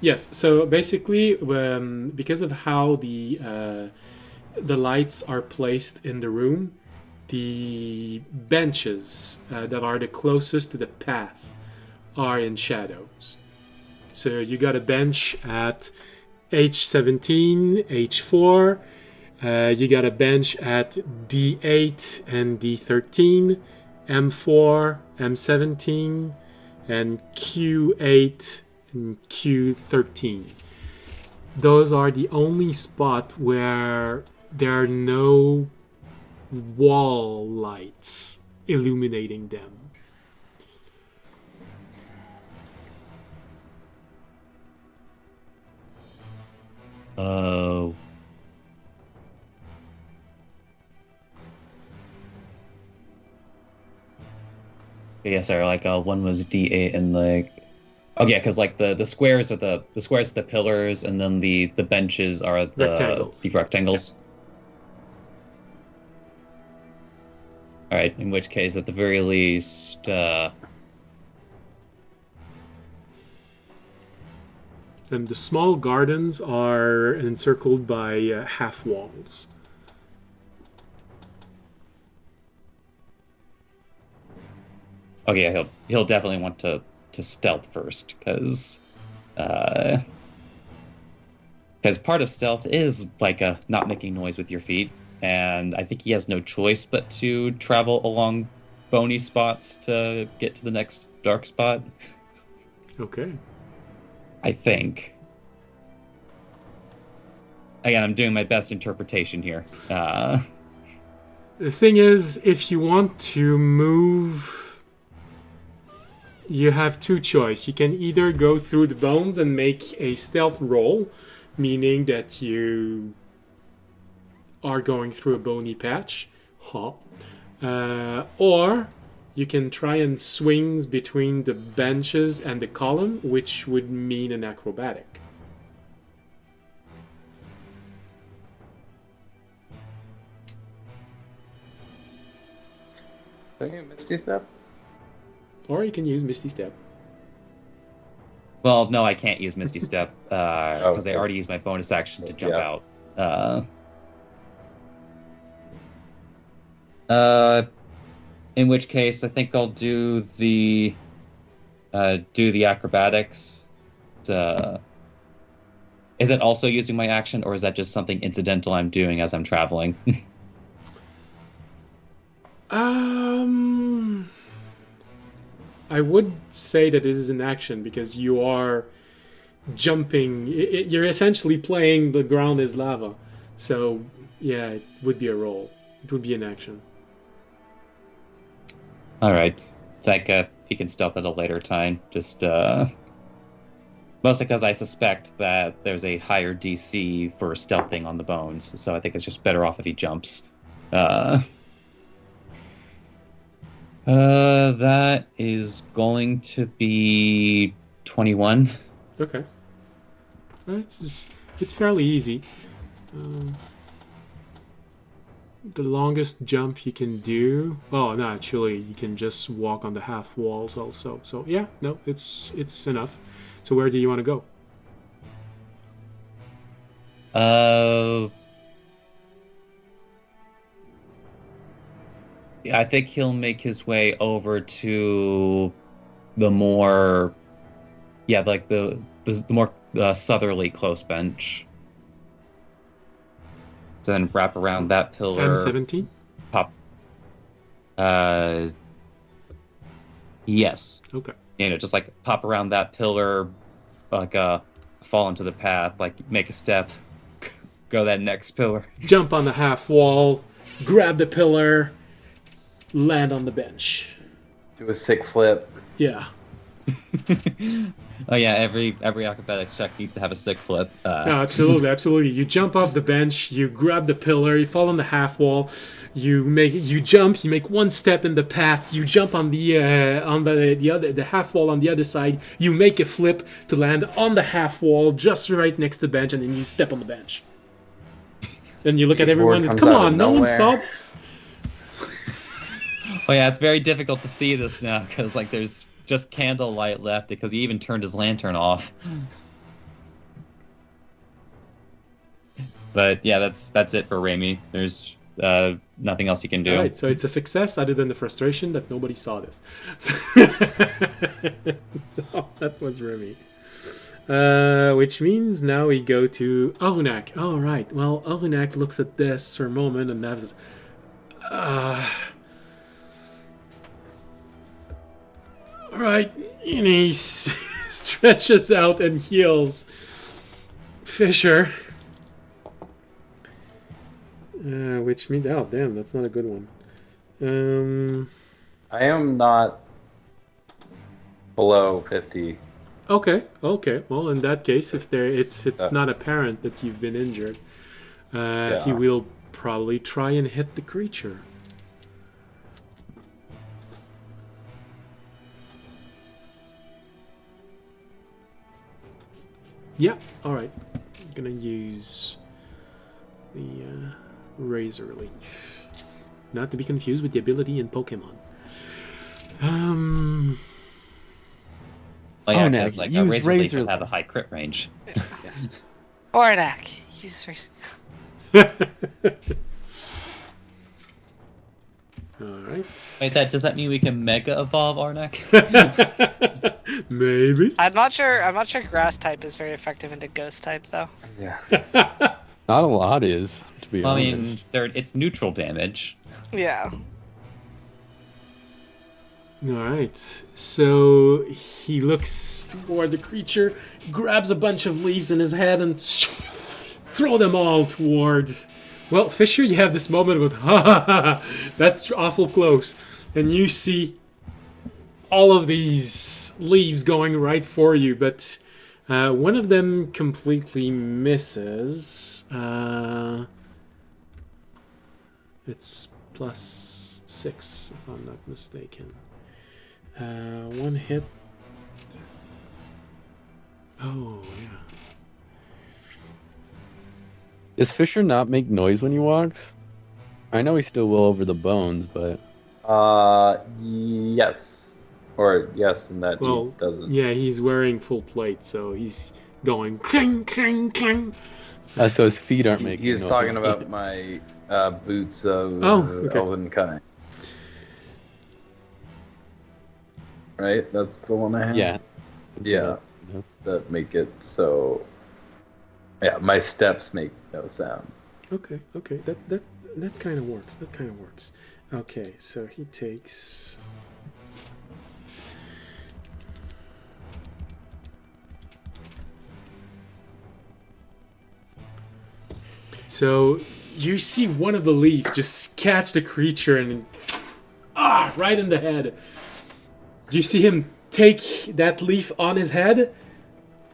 Yes. So basically, because of how the lights are placed in the room, the benches that are the closest to the path are in shadows. So you got a bench at H17, H4. You got a bench at D8 and D13, M4, M17, and Q8 and Q13. Those are the only spot where there are no wall lights illuminating them. Oh. Yeah, sorry. One was D8 and oh yeah, because the squares are the squares are the pillars, and then the benches are the rectangles. All right. In which case, at the very least, And the small gardens are encircled by half walls. okay, yeah, he'll definitely want to stealth first, because part of stealth is not making noise with your feet, and I think he has no choice but to travel along bony spots to get to the next dark spot. Okay. I think. Again, I'm doing my best interpretation here. The thing is, if you want to move, you have two choices. You can either go through the bones and make a stealth roll, meaning that you are going through a bony patch, or you can try and swing between the benches and the column, which would mean an acrobatic. Okay, Misty Step? Or you can use Misty Step. Well, no, I can't use Misty Step because I already yes. used my bonus action to jump Yeah. out. In which case, I think I'll do the acrobatics. Is it also using my action, or is that just something incidental I'm doing as I'm traveling? I would say that this is an action because you are jumping. You're essentially playing the ground is lava. So, yeah, it would be a roll. It would be an action. All right. It's like he can stealth at a later time. Just mostly because I suspect that there's a higher DC for stealthing on the bones, so I think it's just better off if he jumps. That is going to be 21. Okay. It's fairly easy. The longest jump you can do. Oh no, actually, you can just walk on the half walls also. So yeah, no, it's enough. So where do you want to go? I think he'll make his way over to the more, like the more southerly close bench. Then wrap around that pillar. M17? Pop. Yes. Okay. Just like pop around that pillar, like fall into the path, like make a step, go that next pillar. Jump on the half wall, grab the pillar, land on the bench. Do a sick flip. Yeah. Oh yeah, every acrobatics check needs to have a sick flip. No, absolutely, absolutely. You jump off the bench, you grab the pillar, you fall on the half wall, you jump, you make one step in the path, you jump on the half wall on the other side, you make a flip to land on the half wall just right next to the bench, and then you step on the bench. Then you look at everyone and come on, no one saw this. Oh yeah, it's very difficult to see this now because like there's just candlelight left because he even turned his lantern off. But yeah, that's it for Raimi. There's nothing else he can do. All right, so it's a success other than the frustration that nobody saw this. So that was Raimi. Which means now we go to Arunak. All right, well, Arunak looks at this for a moment and says, all right, and he stretches out and heals Fisher. Which means, oh damn, that's not a good one. I am not below 50. Okay. Well, in that case, if it's not apparent that you've been injured, he will probably try and hit the creature. Yeah, alright. I'm gonna use the Razor Leaf. Not to be confused with the ability in Pokemon. Oh yeah, no, because like use a Razor Leaf Razor- would have a high crit range. Ornak, use Razor. Alright. Wait, does that mean we can Mega Evolve Arnak? Maybe. I'm not sure Grass type is very effective into Ghost type though. Yeah. Not a lot is, to be I honest. mean, it's neutral damage. Yeah. Alright. So he looks toward the creature, grabs a bunch of leaves in his head, and throw them all toward. Well, Fisher, you have this moment with, ha ha ha, that's awful close. And you see all of these leaves going right for you, but one of them completely misses. It's +6, if I'm not mistaken. One hit. Oh, yeah. Does Fisher not make noise when he walks? I know he still will over the bones, but Yes. Or yes, in that Well, he doesn't. yeah, he's wearing full plate, so he's going cling, cling, cling. so his feet aren't making He's noise. talking about my boots of okay. Elven kind. Right? That's the one I have? Yeah. Yeah. That make it so... Yeah, my steps make no sound. Okay, that kind of works. That kind of works. Okay, so he takes. So you see one of the leaves just catch the creature and right in the head. You see him take that leaf on his head,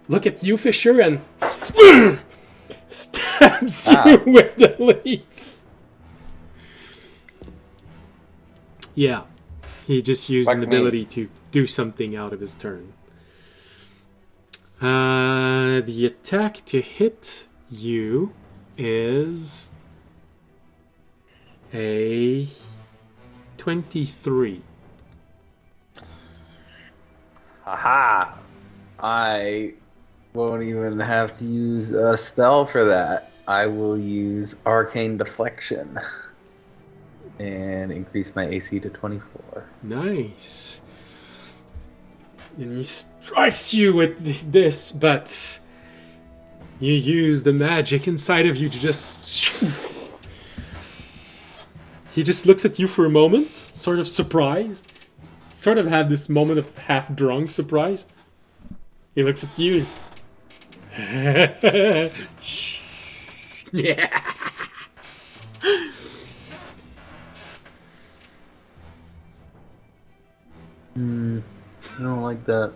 look at you, Fisher, and stabs you with the leaf. Yeah, he just used Like an me. ability to do something out of his turn. The attack to hit you is a 23. Aha! I won't even have to use a spell for that. I will use Arcane Deflection and increase my AC to 24. Nice. And he strikes you with this, but you use the magic inside of you to just... He just looks at you for a moment, sort of surprised. Sort of had this moment of half-drunk surprise. He looks at you. Yeah. I don't like that.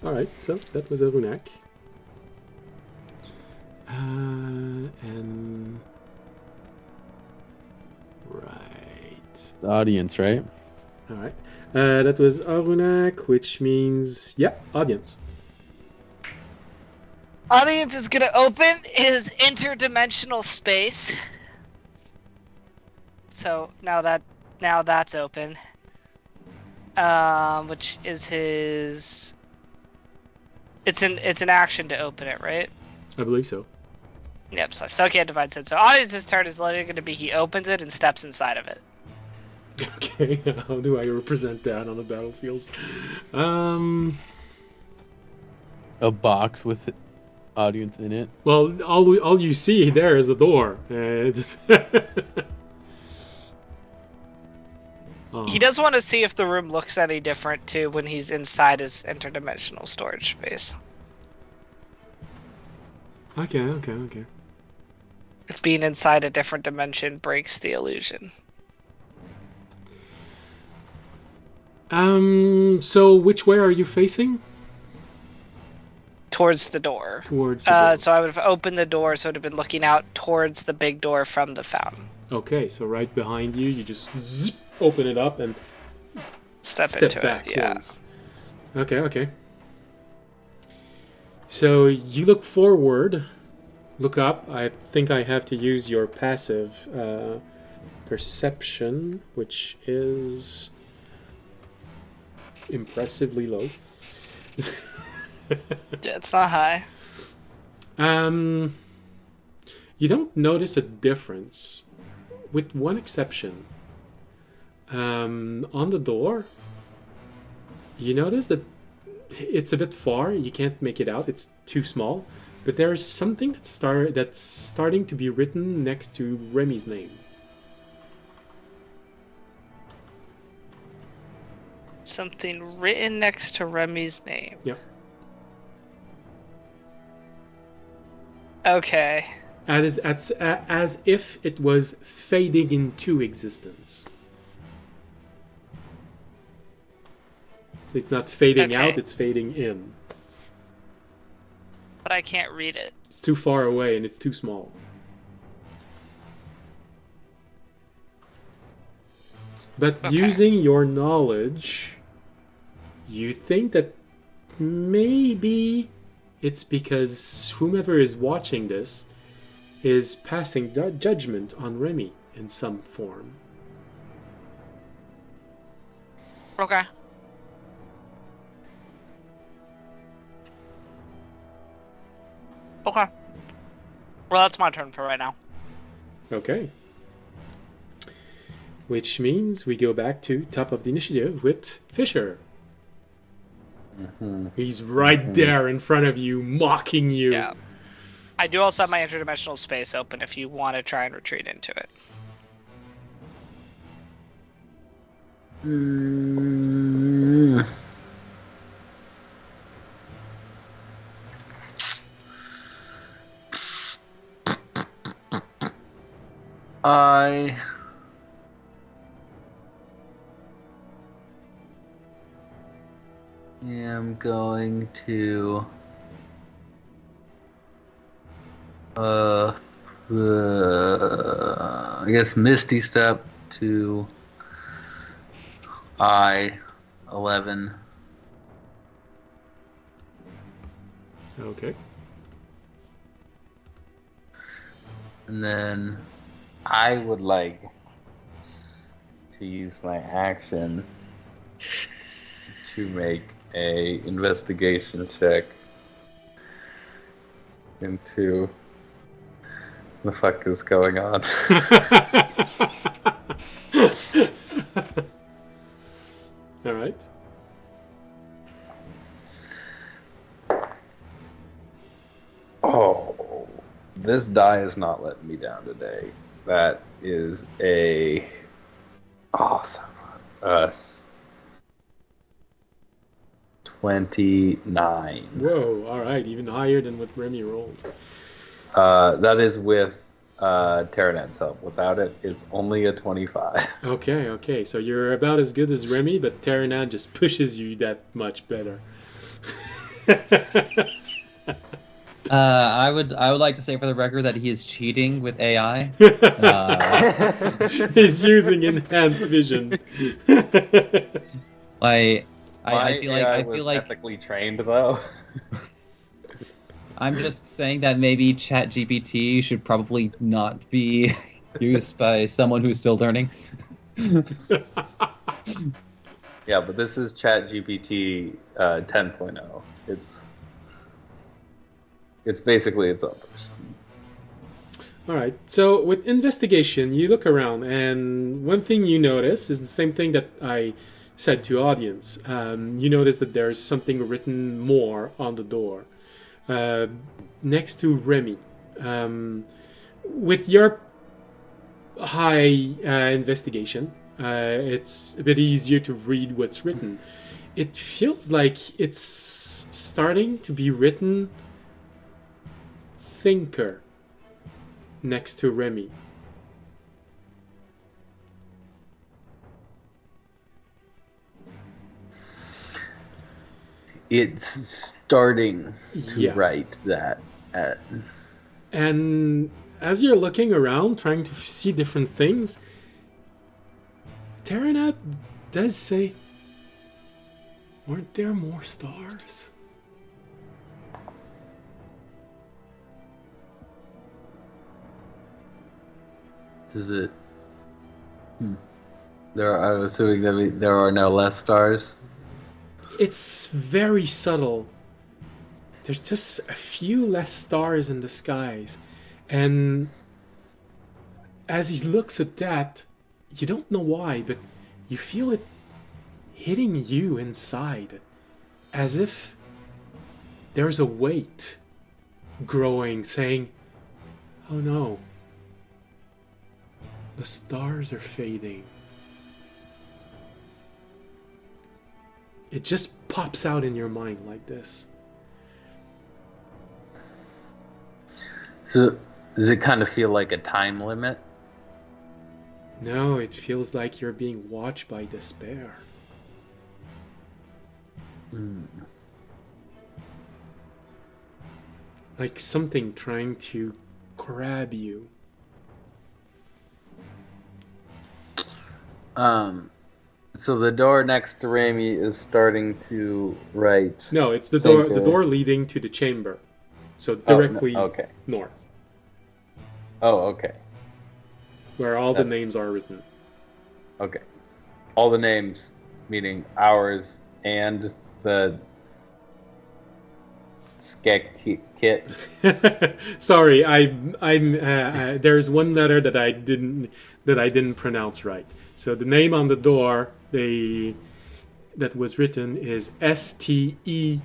Alright, so that was a Runak. And... Right. The audience, right? Alright. That was Arunak, which means... Yeah, audience. Audience is gonna open his interdimensional space. So now that's open. Which is his. It's an action to open it, right? I believe so. Yep. So I still can't divide sense. So audience's turn is literally going to be he opens it and steps inside of it. Okay, how do I represent that on the battlefield? A box with audience in it. Well, all you see there is the door. He does want to see if the room looks any different too when he's inside his interdimensional storage space. Okay. If being inside a different dimension breaks the illusion. So which way are you facing? Towards the door. Towards the door. So I would have opened the door, so it would have been looking out towards the big door from the fountain. Okay, so right behind you, you just zip, open it up and Step step into back it. Yeah. once. Okay. So you look forward, look up. I think I have to use your passive perception, which is impressively low. It's not high. You don't notice a difference, with one exception. On the door, you notice that it's a bit far. You can't make it out. It's too small. But there is something that's starting to be written next to Remy's name. Something written next to Remy's name. Yep. Okay. As if it was fading into existence. So it's not fading Okay. out, it's fading in. But I can't read it. It's too far away and it's too small. But Okay. using your knowledge, you think that maybe it's because whomever is watching this is passing judgment on Remy in some form. Okay. Okay. Well, that's my turn for right now. Okay. Which means we go back to top of the initiative with Fisher. He's right there in front of you, mocking you. Yeah. I do also have my interdimensional space open if you want to try and retreat into it. am going to I guess Misty Step to I-11. Okay. And then I would like to use my action to make a investigation check into the fuck is going on. All right. Oh, this die is not letting me down today. That is a awesome. 29. Whoa! All right, even higher than what Remy rolled. That is with Terranet's help. Without it, it's only a 25. Okay. So you're about as good as Remy, but Terranan just pushes you that much better. I would like to say for the record that he is cheating with AI. He's using enhanced vision. I My feel AI like was ethically trained though. I'm just saying that maybe ChatGPT should probably not be used by someone who's still learning. Yeah, but this is ChatGPT 10.0. It's basically its own person. All right. So with investigation, you look around, and one thing you notice is the same thing that I said to audience. You notice that there's something written more on the door, next to Remy. With your high investigation, it's a bit easier to read what's written. It feels like it's starting to be written thinker next to Remy. it's starting to Yeah. write that. And as you're looking around, trying to see different things, Terranat does say, "Weren't there more stars?" Does it? I'm assuming that there are no less stars. It's very subtle. There's just a few less stars in the skies. And as he looks at that, you don't know why, but you feel it hitting you inside. As if there's a weight growing, saying, "Oh no, the stars are fading." It just pops out in your mind like this. So does it kind of feel like a time limit? No, it feels like you're being watched by despair. Like something trying to grab you. So the door next to Ramy is starting to write. No, it's the door. The Thinker. door leading to the chamber. So directly Okay. north, Oh, okay. where all the names are written. Okay. All the names, meaning ours and the skek kit. Sorry, I'm. There's one letter that I didn't pronounce right. So the name on the door, that was written is Stekit.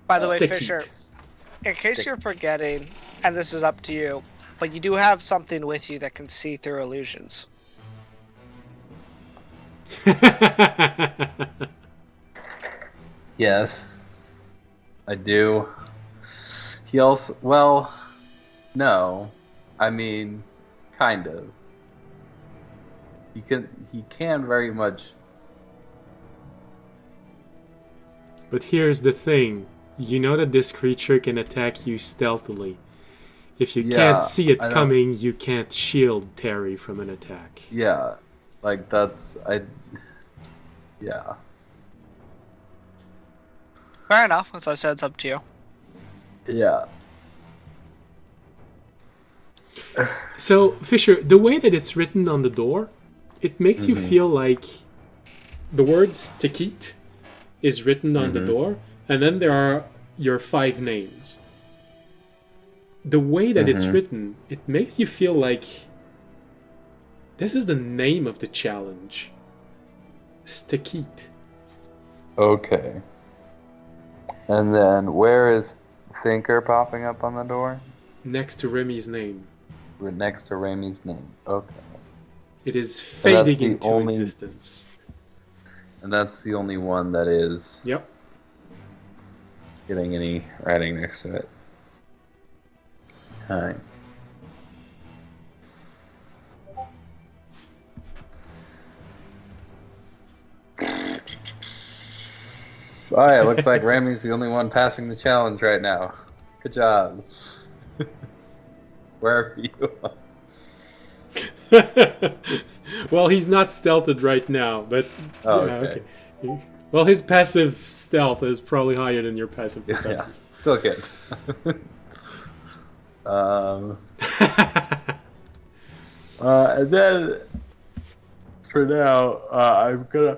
By the way, Sticky. Fisher, in case you're forgetting, and this is up to you, but you do have something with you that can see through illusions. Yes, I do. He also, well, no, I mean, kind of. He can very much But here's the thing. You know that this creature can attack you stealthily. If you Yeah, can't see it I know. coming, you can't shield Terry from an attack. Yeah, like yeah. Fair enough. As I said, it's up to you. Yeah. So, Fisher, the way that it's written on the door, it makes you feel like the words Tekit is written on the door, and then there are your 5 names. The way that it's written, it makes you feel like this is the name of the challenge. Stakit. Okay. And then where is Thinker popping up on the door? Next to Remy's name. We're next to Ramey's name. Okay. It is that's fading the into only- existence. And that's the only one that is Yep. getting any writing next to it. Alright. Alright, looks like Ramey's the only one passing the challenge right now. Good job. Wherever you are. Well, he's not stealthed right now, but Oh, yeah, okay. Well, his passive stealth is probably higher than your passive Yeah, perception. still good. And then for now, I'm gonna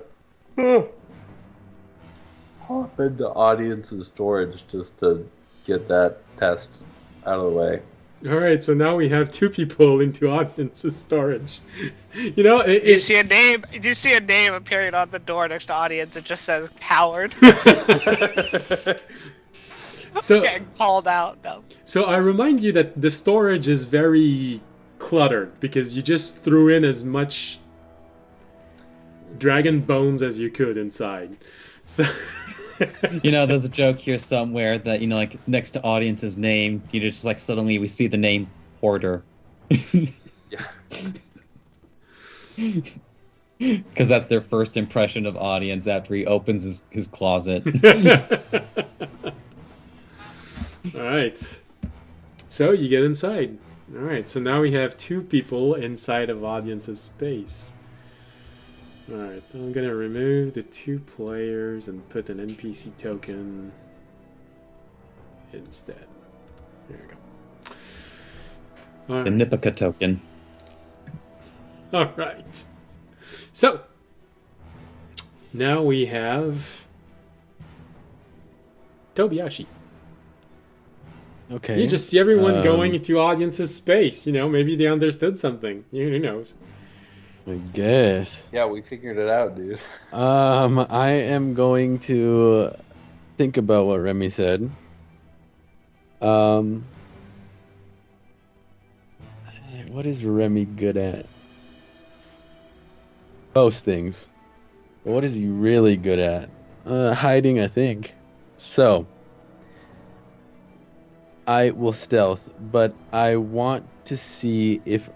hop into audience's storage just to get that test out of the way. All right, so now we have 2 people into audience's storage. You know, You see a name. You see a name appearing on the door next to audience. It just says "coward." so Getting called out. No. so I remind you that the storage is very cluttered because you just threw in as much dragon bones as you could inside. So You know, there's a joke here somewhere that, you know, like next to audience's name, you just like suddenly we see the name Porter. Yeah. Because that's their first impression of audience after he opens his closet. All right. So you get inside. All right. So now we have 2 people inside of audience's space. All right. I'm gonna remove the 2 players and put an NPC token instead. There we go. All The right. Nipaka token. All right. So now we have Tobiyashi. Okay. You just see everyone going Um, into audience's space. You know, maybe they understood something. Who knows? I guess. Yeah, we figured it out, dude. I am going to think about what Remy said. What is Remy good at? Most things. But what is he really good at? Hiding, I think. So, I will stealth, but I want to see if...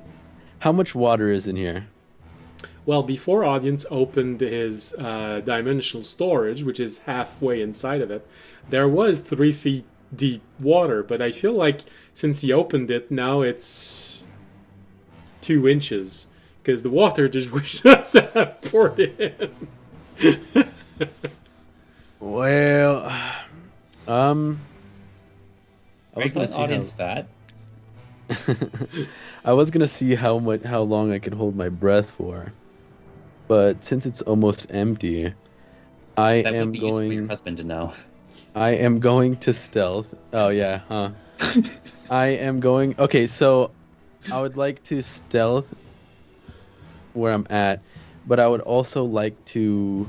How much water is in here? Well, before audience opened his dimensional storage, which is halfway inside of it, there was 3 feet deep water. But I feel like since he opened it, now it's 2 inches. Because the water just wished us to have poured in. Well, I Are you was gonna calling see audience fat? I was gonna see how long I could hold my breath for, but since it's almost empty, I That am would be useful for your going. husband to know. I am going to stealth. Oh yeah, huh? I am going. Okay, so I would like to stealth where I'm at, but I would also like to,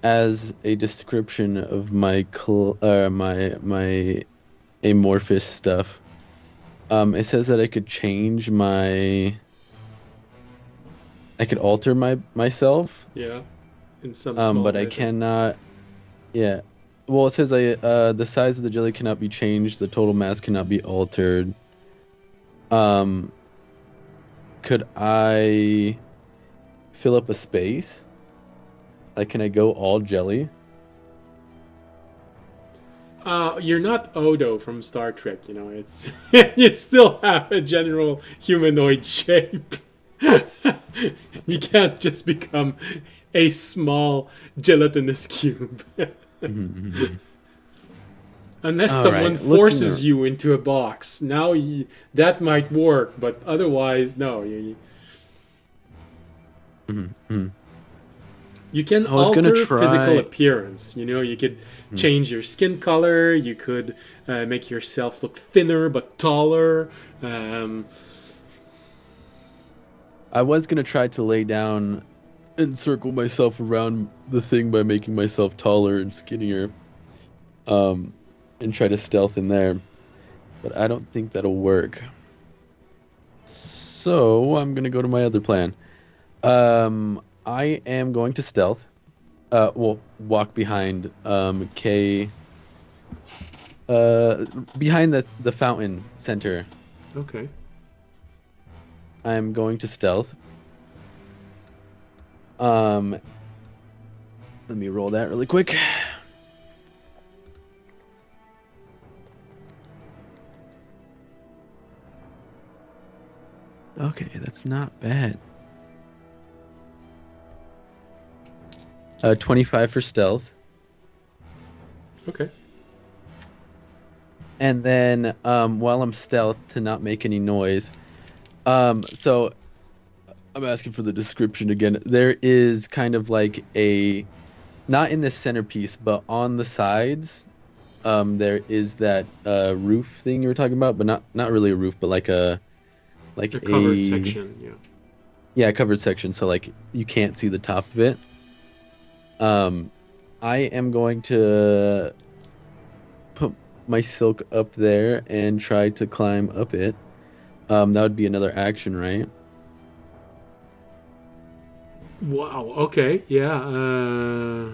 as a description of my my amorphous stuff. It says that I could change I could alter myself. Yeah. In some small But I bit. cannot. Yeah. Well, it says the size of the jelly cannot be changed. The total mass cannot be altered. Could I fill up a space? Like, can I go all jelly? You're not Odo from Star Trek, you know. It's you still have a general humanoid shape. You can't just become a small gelatinous cube. Unless All someone right, forces looking you into a box. Now that might work, but otherwise, no. You can I was gonna alter physical try- appearance. You know, you could change your skin color. You could make yourself look thinner but taller. I was gonna try to lay down and circle myself around the thing by making myself taller and skinnier, and try to stealth in there, but I don't think that'll work. So I'm gonna go to my other plan. I am going to stealth. Well, walk behind Kay. Behind the fountain center. Okay. I'm going to stealth. Let me roll that really quick. Okay, that's not bad. 25 for stealth. Okay. And then while I'm stealth, to not make any noise. So I'm asking for the description again. There is kind of like a, not in the centerpiece, but on the sides, there is that roof thing you were talking about, but not really a roof, but like a covered section, yeah. Yeah, covered section. So like you can't see the top of it. I am going to put my silk up there and try to climb up it. That would be another action, right? Wow. Okay. Yeah.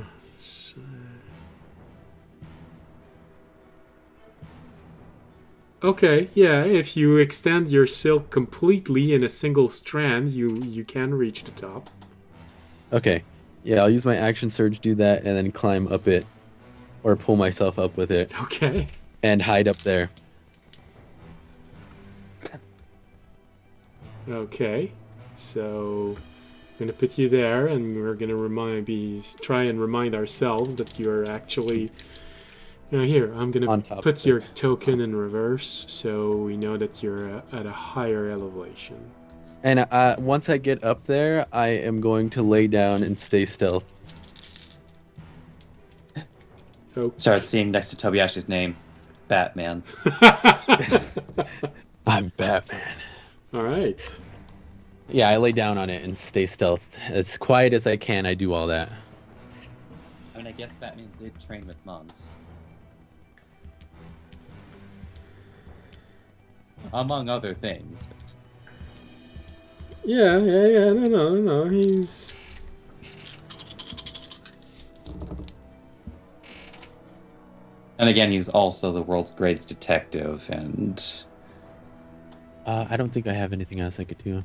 Okay. Yeah. If you extend your silk completely in a single strand, you can reach the top. Okay. Yeah, I'll use my action surge, do that, and then climb up it, or pull myself up with it, Okay. and hide up there. Okay. So I'm gonna put you there, and we're gonna try and remind ourselves that you're actually. Here, I'm On gonna top put of your it. token in reverse, so we know that you're at a higher elevation. And once I get up there, I am going to lay down and stay stealth. Oh. Start seeing next to Tobiashi's name, Batman. I'm Batman. All right. Yeah, I lay down on it and stay stealth. As quiet as I can, I do all that. I mean, I guess Batman did train with monks. Among other things. Yeah. No. He's. And again, he's also the world's greatest detective, and I don't think I have anything else I could do.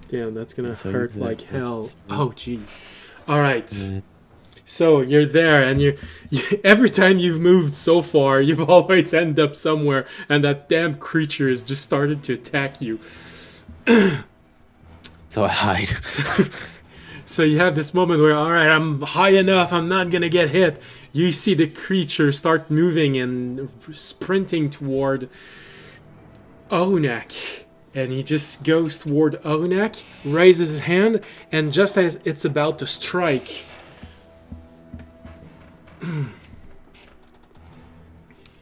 Damn, that's gonna So hurt is it- like hell. it's- Oh, jeez. All right. So you're there, and every time you've moved so far, you've always end up somewhere, and that damn creature has just started to attack you. So I hide. So you have this moment where, all right, I'm high enough, I'm not gonna get hit. You see the creature start moving and sprinting toward Onak. And he just goes toward Onak, raises his hand, and just as it's about to strike,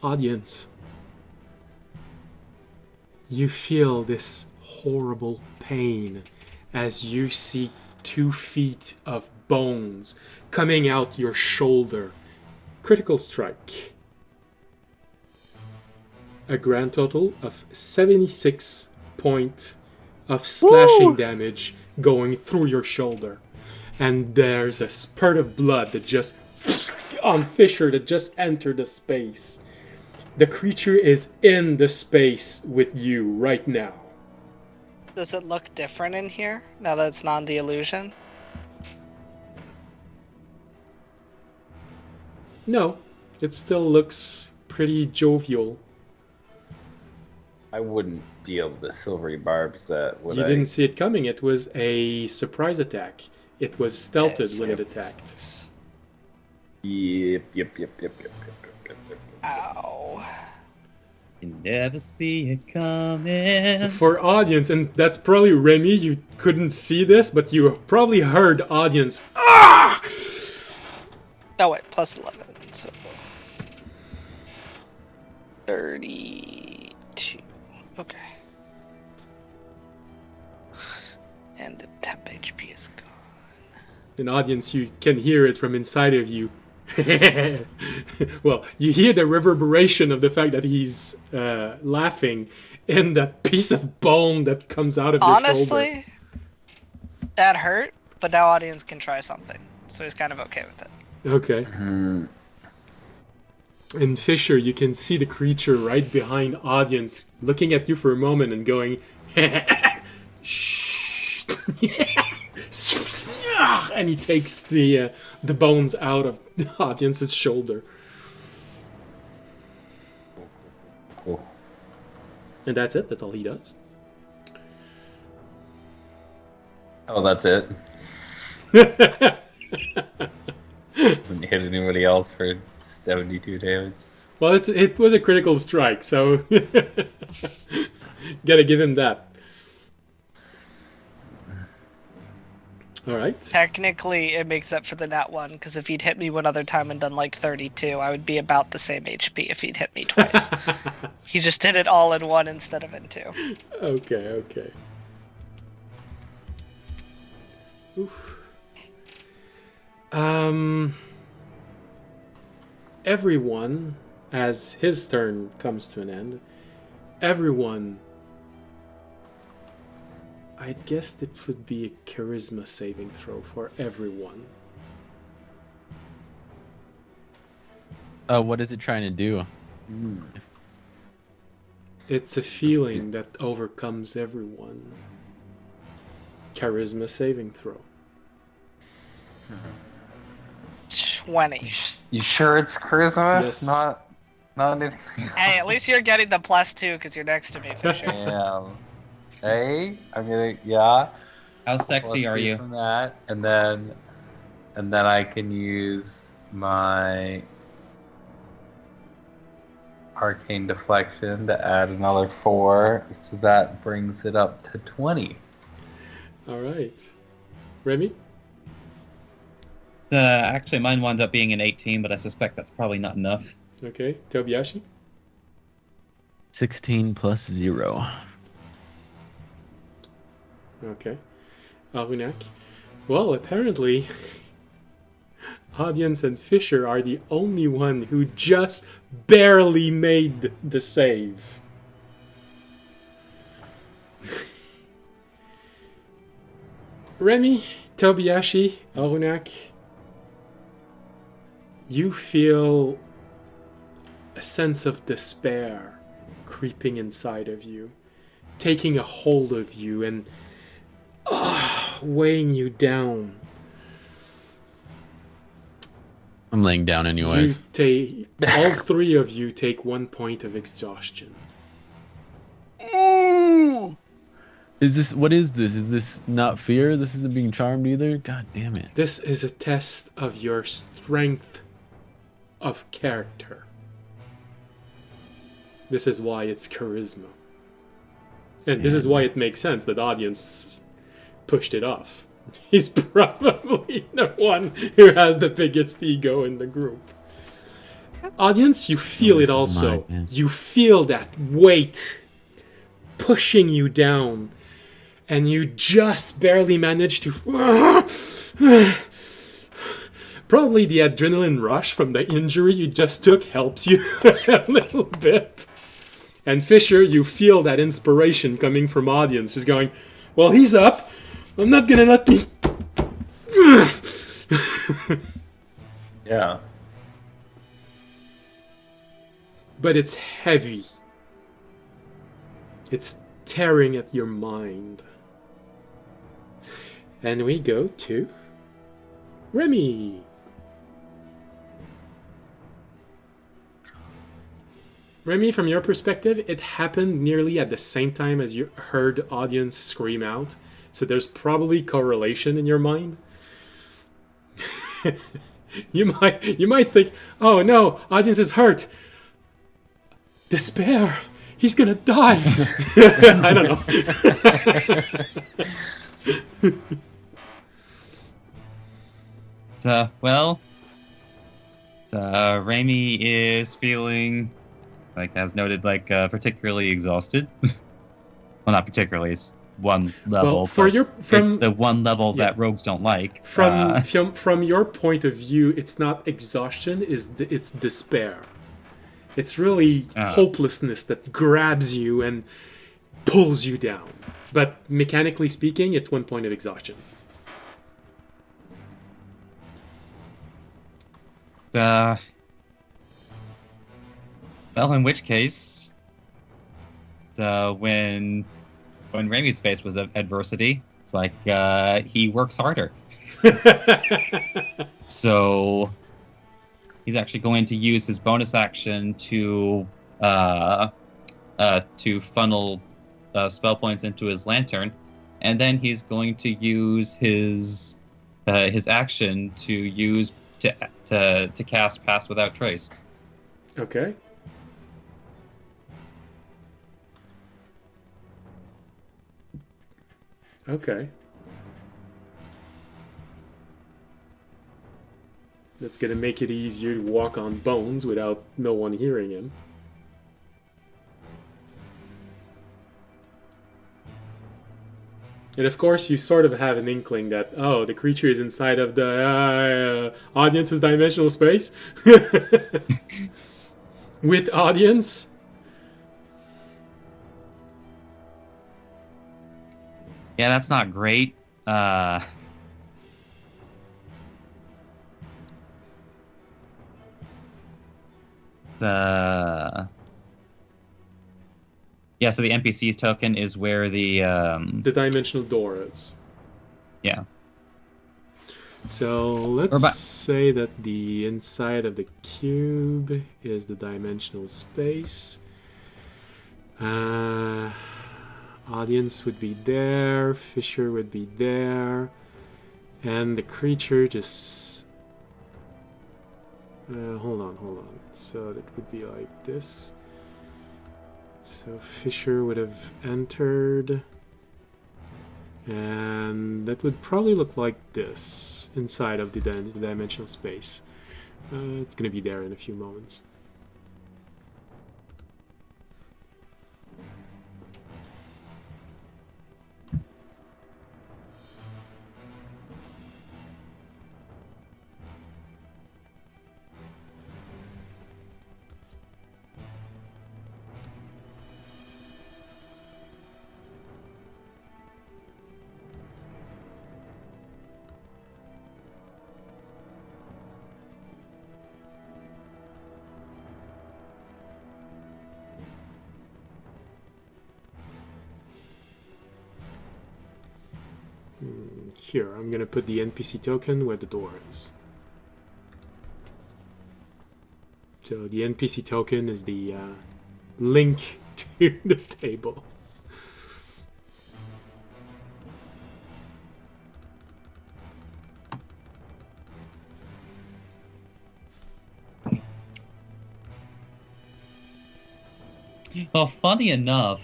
audience, you feel this horrible pain as you see 2 feet of bones coming out your shoulder. Critical strike. A grand total of 76 points of slashing damage going through your shoulder. And there's a spurt of blood that just on Fisher that just entered the space. The creature is in the space with you right now. Does it look different in here now that it's not the illusion? No, it still looks pretty jovial. I wouldn't deal the silvery barbs that would You I? didn't see it coming. It was a surprise attack. It was stealthed when it attacked. Yep. Ow. You never see it coming. So for audience, and that's probably Remy, you couldn't see this, but you probably heard audience. Ah! Oh wait, plus 11. So 32. Okay. And the temp HP is gone. In audience, you can hear it from inside of you. Well, you hear the reverberation of the fact that he's laughing in that piece of bone that comes out of your shoulder. Honestly, that hurt, but now audience can try something. So he's kind of okay with it. Okay. In Fisher, you can see the creature right behind audience looking at you for a moment and going, shh. And he takes the bones out of the audience's shoulder. Cool. And that's it. That's all he does. Oh, that's it. Doesn't hit anybody else for 72 damage. Well, it was a critical strike, so gotta give him that. All right. Technically, it makes up for the nat 1, because if he'd hit me one other time and done like 32, I would be about the same HP if he'd hit me twice. He just did it all in 1 instead of in 2. Okay. Oof. Everyone, as his turn comes to an end, everyone, I guess it would be a charisma saving throw for everyone. What is it trying to do? It's a feeling that overcomes everyone. Charisma saving throw. 20. You sure it's charisma? Yes. Not anything. Hey, at least you're getting the +2 because you're next to me, Fisher. Damn. Hey, I'm gonna yeah. How sexy Plus are 2 you? From that, and then I can use my arcane deflection to add another 4, so that brings it up to 20. All right. Remy? Actually, mine wound up being an 18, but I suspect that's probably not enough. Okay. Tobiyashi? 16 plus 0. Okay. Arunak? Well, apparently, Audience and Fisher are the only one who just barely made the save. Remy, Tobiyashi, Arunak, you feel a sense of despair creeping inside of you, taking a hold of you and weighing you down. I'm laying down anyways. All three of you take 1 point of exhaustion. What is this? Is this not fear? This isn't being charmed either? God damn it. This is a test of your strength of character. This is why it's charisma. And this is why it makes sense that Audience pushed it off. He's probably the one who has the biggest ego in the group. Audience, you feel it also. You feel that weight pushing you down. And you just barely manage to... Probably the adrenaline rush from the injury you just took helps you a little bit. And Fisher, you feel that inspiration coming from Audience. He's going, well, he's up. I'm not gonna let me... Yeah. But it's heavy. It's tearing at your mind. And we go to Remy. Remy, from your perspective, it happened nearly at the same time as you heard the audience scream out. So there's probably correlation in your mind. You might think, oh no, audience is hurt. Despair. He's gonna die. I don't know. Raimi is feeling, like as noted, particularly exhausted. Well, not particularly. It's one level. Well, it's the one level that rogues don't like. From your point of view, it's not exhaustion. It's despair. It's really hopelessness that grabs you and pulls you down. But mechanically speaking, it's 1 point of exhaustion. Well, in which case, when Raimi's faced with adversity, it's like he works harder. So he's actually going to use his bonus action to funnel spell points into his lantern, and then he's going to use his action to cast Pass Without Trace. Okay. Okay. That's gonna make it easier to walk on bones without no one hearing him. And of course, you sort of have an inkling that, oh, the creature is inside of the audience's dimensional space. With audience. Yeah, that's not great. So the NPC's token is where the dimensional door is. Yeah. So let's say that the inside of the cube is the dimensional space. Audience would be there, Fisher would be there, and the creature just... hold on. So that would be like this. So Fisher would have entered, and that would probably look like this inside of the dimensional space. It's going to be there in a few moments. Here, I'm going to put the NPC token where the door is. So the NPC token is the link to the table. Well, funny enough,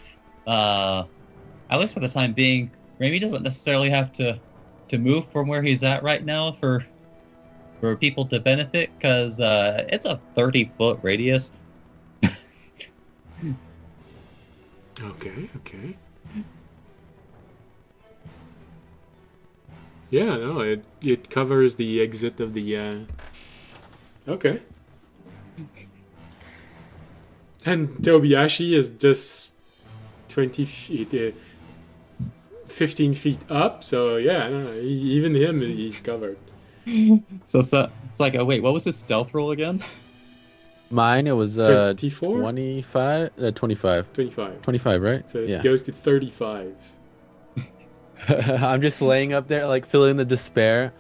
at least for the time being, Raimi doesn't necessarily have to move from where he's at right now for people to benefit, because it's a 30-foot radius. Okay. Yeah, no, it covers the exit of the... Okay. And Tobiyashi is just 20 feet... 15 feet up, so yeah, no, even him, he's covered. So it's like, oh wait, what was his stealth roll again? Mine, it was 24? 25? 25. 25. 25, right? So yeah. It goes to 35. I'm just laying up there, like, feeling the despair.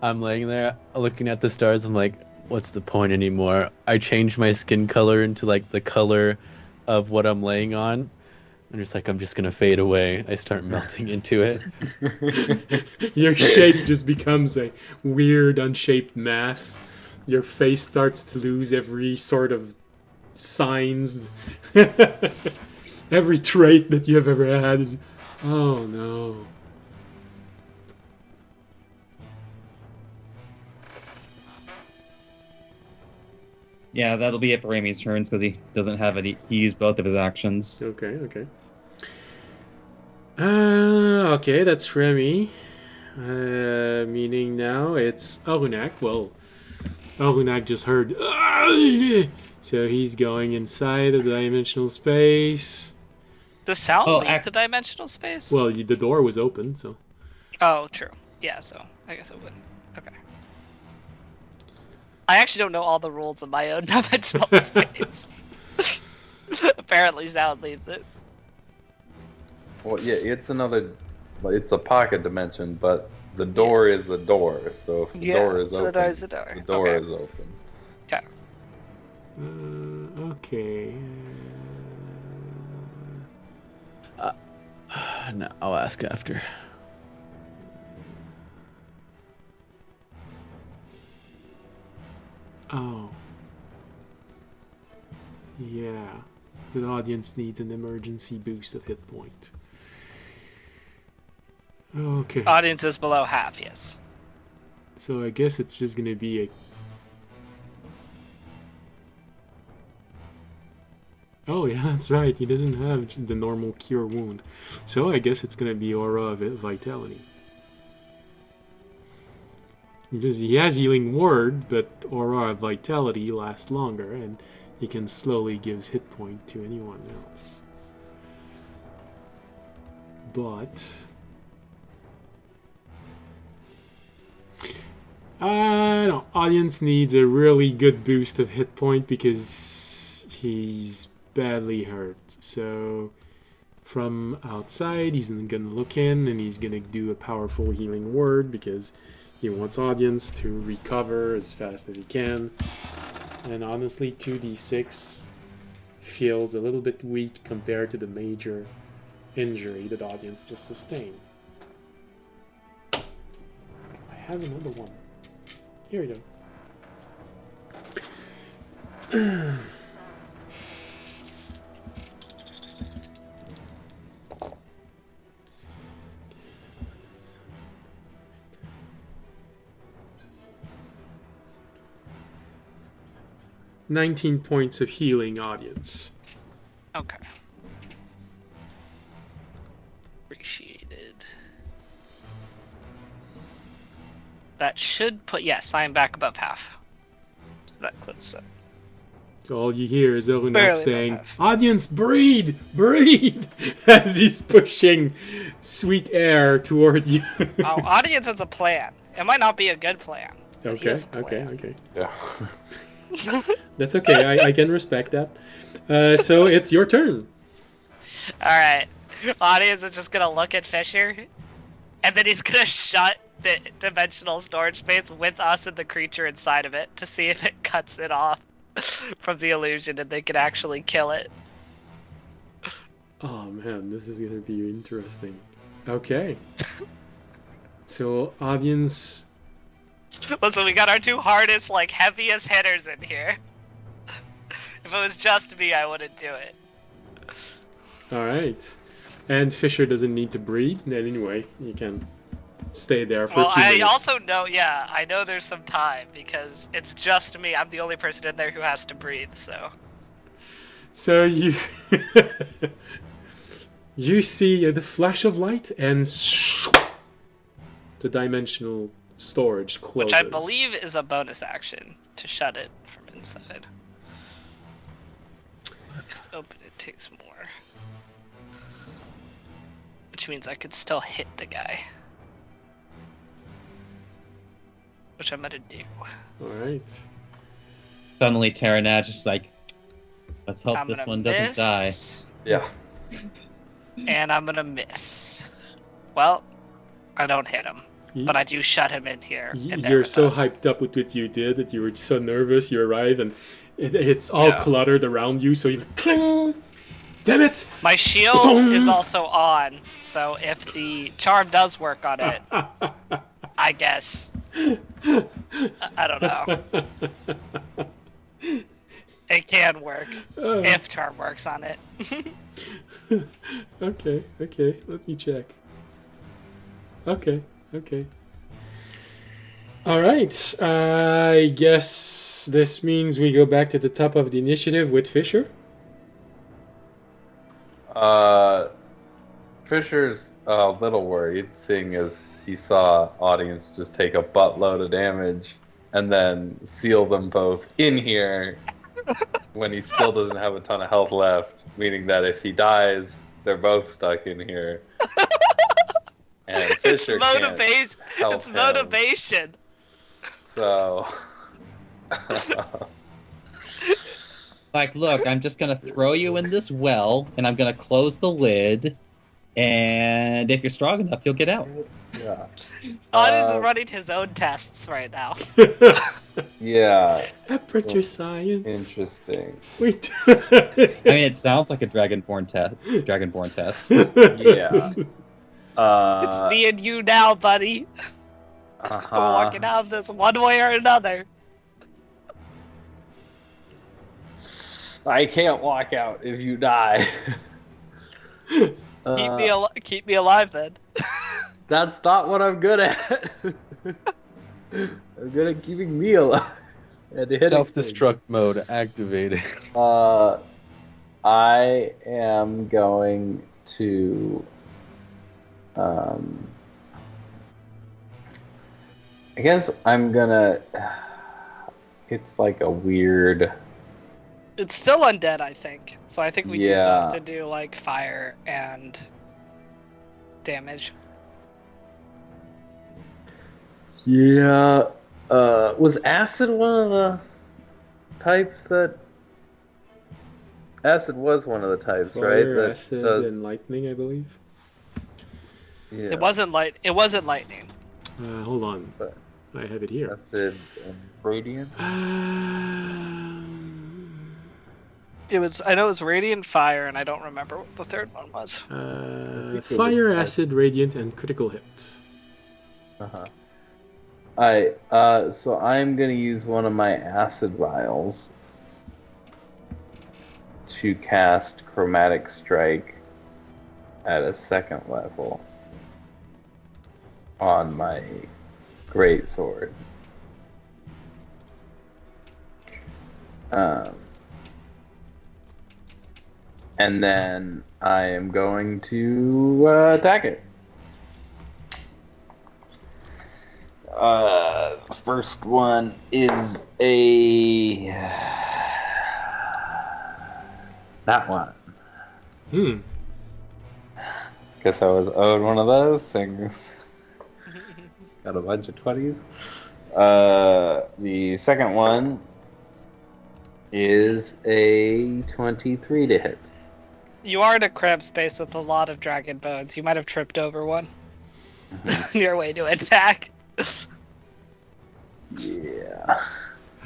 I'm laying there, looking at the stars. I'm like, what's the point anymore? I changed my skin color into, like, the color of what I'm laying on. I'm just gonna fade away. I start melting into it. Your shape just becomes a weird, unshaped mass. Your face starts to lose every sort of signs, every trait that you have ever had. Oh no. Yeah, that'll be it for Amy's turns because he doesn't have any. He used both of his actions. Okay. Okay, that's Remy. Meaning now it's Arunak. Well, Arunak just heard. So he's going inside of the dimensional space. Does sound Oh, lead to dimensional space? Well, the door was open, so. Oh, true. Yeah, so I guess it would. Okay. I actually don't know all the rules of my own dimensional space. Apparently, sound leaves it. Well, yeah, it's a pocket dimension, but the door is a door. So if the door is open, the door is a door. the door Okay. is open. Okay. Okay. No, I'll ask after. Oh. Yeah. The audience needs an emergency boost of hit point. Okay. Audience is below half, yes. So I guess it's just gonna be a... Oh yeah, that's right. He doesn't have the normal cure wound. So I guess it's gonna be Aura of Vitality. Because he has Healing Word, but Aura of Vitality lasts longer, and he can slowly give hit point to anyone else. But... no, audience needs a really good boost of hit point because he's badly hurt. So from outside, he's gonna look in and he's gonna do a powerful healing word because he wants audience to recover as fast as he can. And honestly, 2d6 feels a little bit weak compared to the major injury that audience just sustained. I have another one. Here we go. "19 points of healing, audience." Okay. Appreciated. That should put, yes, I am back above half. So that clips it. So all you hear is Orunak Barely saying, above. "Audience, breathe! Breathe!" as he's pushing sweet air toward you. Oh, audience has a plan. It might not be a good plan. but he Okay, has a plan. okay. Yeah. That's okay. I can respect that. So it's your turn. Alright. Audience is just gonna look at Fisher, and then he's gonna shut the dimensional storage space with us and the creature inside of it to see if it cuts it off from the illusion and they can actually kill it. Oh man, this is gonna be interesting. Okay. So audience... Listen, we got our two hardest, like, heaviest hitters in here. If it was just me, I wouldn't do it. Alright. And Fisher doesn't need to breathe. Anyway, you can stay there for Well, a few I minutes. also know, yeah, I know there's some time because it's just me. I'm the only person in there who has to breathe, so. So you... you see the flash of light and the dimensional storage closes. Which I believe is a bonus action to shut it from inside. Just open it takes more. Which means I could still hit the guy. Which I'm gonna do. Alright. Suddenly, Terranad just like, let's hope I'm this gonna one doesn't die. miss, Yeah. And I'm gonna miss. Well, I don't hit him. But I do shut him in here. in there You're with so us. hyped up with what you did that you were so nervous. You arrive and it's all Yeah. cluttered around you. So you Damn it! My shield Ba-dum! is also on, so if the charm does work on it, I guess. I don't know. It can work if charm works on it. Okay, let me check. Okay. Alright, I guess this means we go back to the top of the initiative with Fisher. Fisher's a little worried, seeing as he saw audience just take a buttload of damage and then seal them both in here when he still doesn't have a ton of health left, meaning that if he dies, they're both stuck in here. And Fisher It's motivation. can't help It's him. motivation. So, Like, look, I'm just gonna throw you in this well, and I'm gonna close the lid, and if you're strong enough, you'll get out. yeah. Audience is running his own tests right now. Yeah, Aperture science. interesting. Wait. I mean, it sounds like a Dragonborn test. Yeah. It's me and you now, buddy. We're walking out of this one way or another. I can't walk out if you die. Keep me alive then. That's not what I'm good at. I'm good at keeping me alive. And hitting Self-destruct mode activated. things. I am going to. I guess I'm gonna. It's like a weird. It's still undead, I think. So I think we do still Yeah. have to do like fire and damage. Yeah. Was acid one of the types that? Acid was one of the types, right? Fire, That acid, does- and lightning, I believe. Yeah. It wasn't lightning. Hold on. But- I have it here. Acid and radiant. I know it was radiant fire, and I don't remember what the third one was. Fire, acid, radiant, and critical hit. Uh-huh. So I'm gonna use one of my acid vials to cast Chromatic Strike at a second level on my great sword. And then I am going to attack it. First one is that one. Guess I was owed one of those things. Got a bunch of 20s. The second one is a 23 to hit. You are in a cramped space with a lot of dragon bones. You might have tripped over one on your way to attack. Yeah.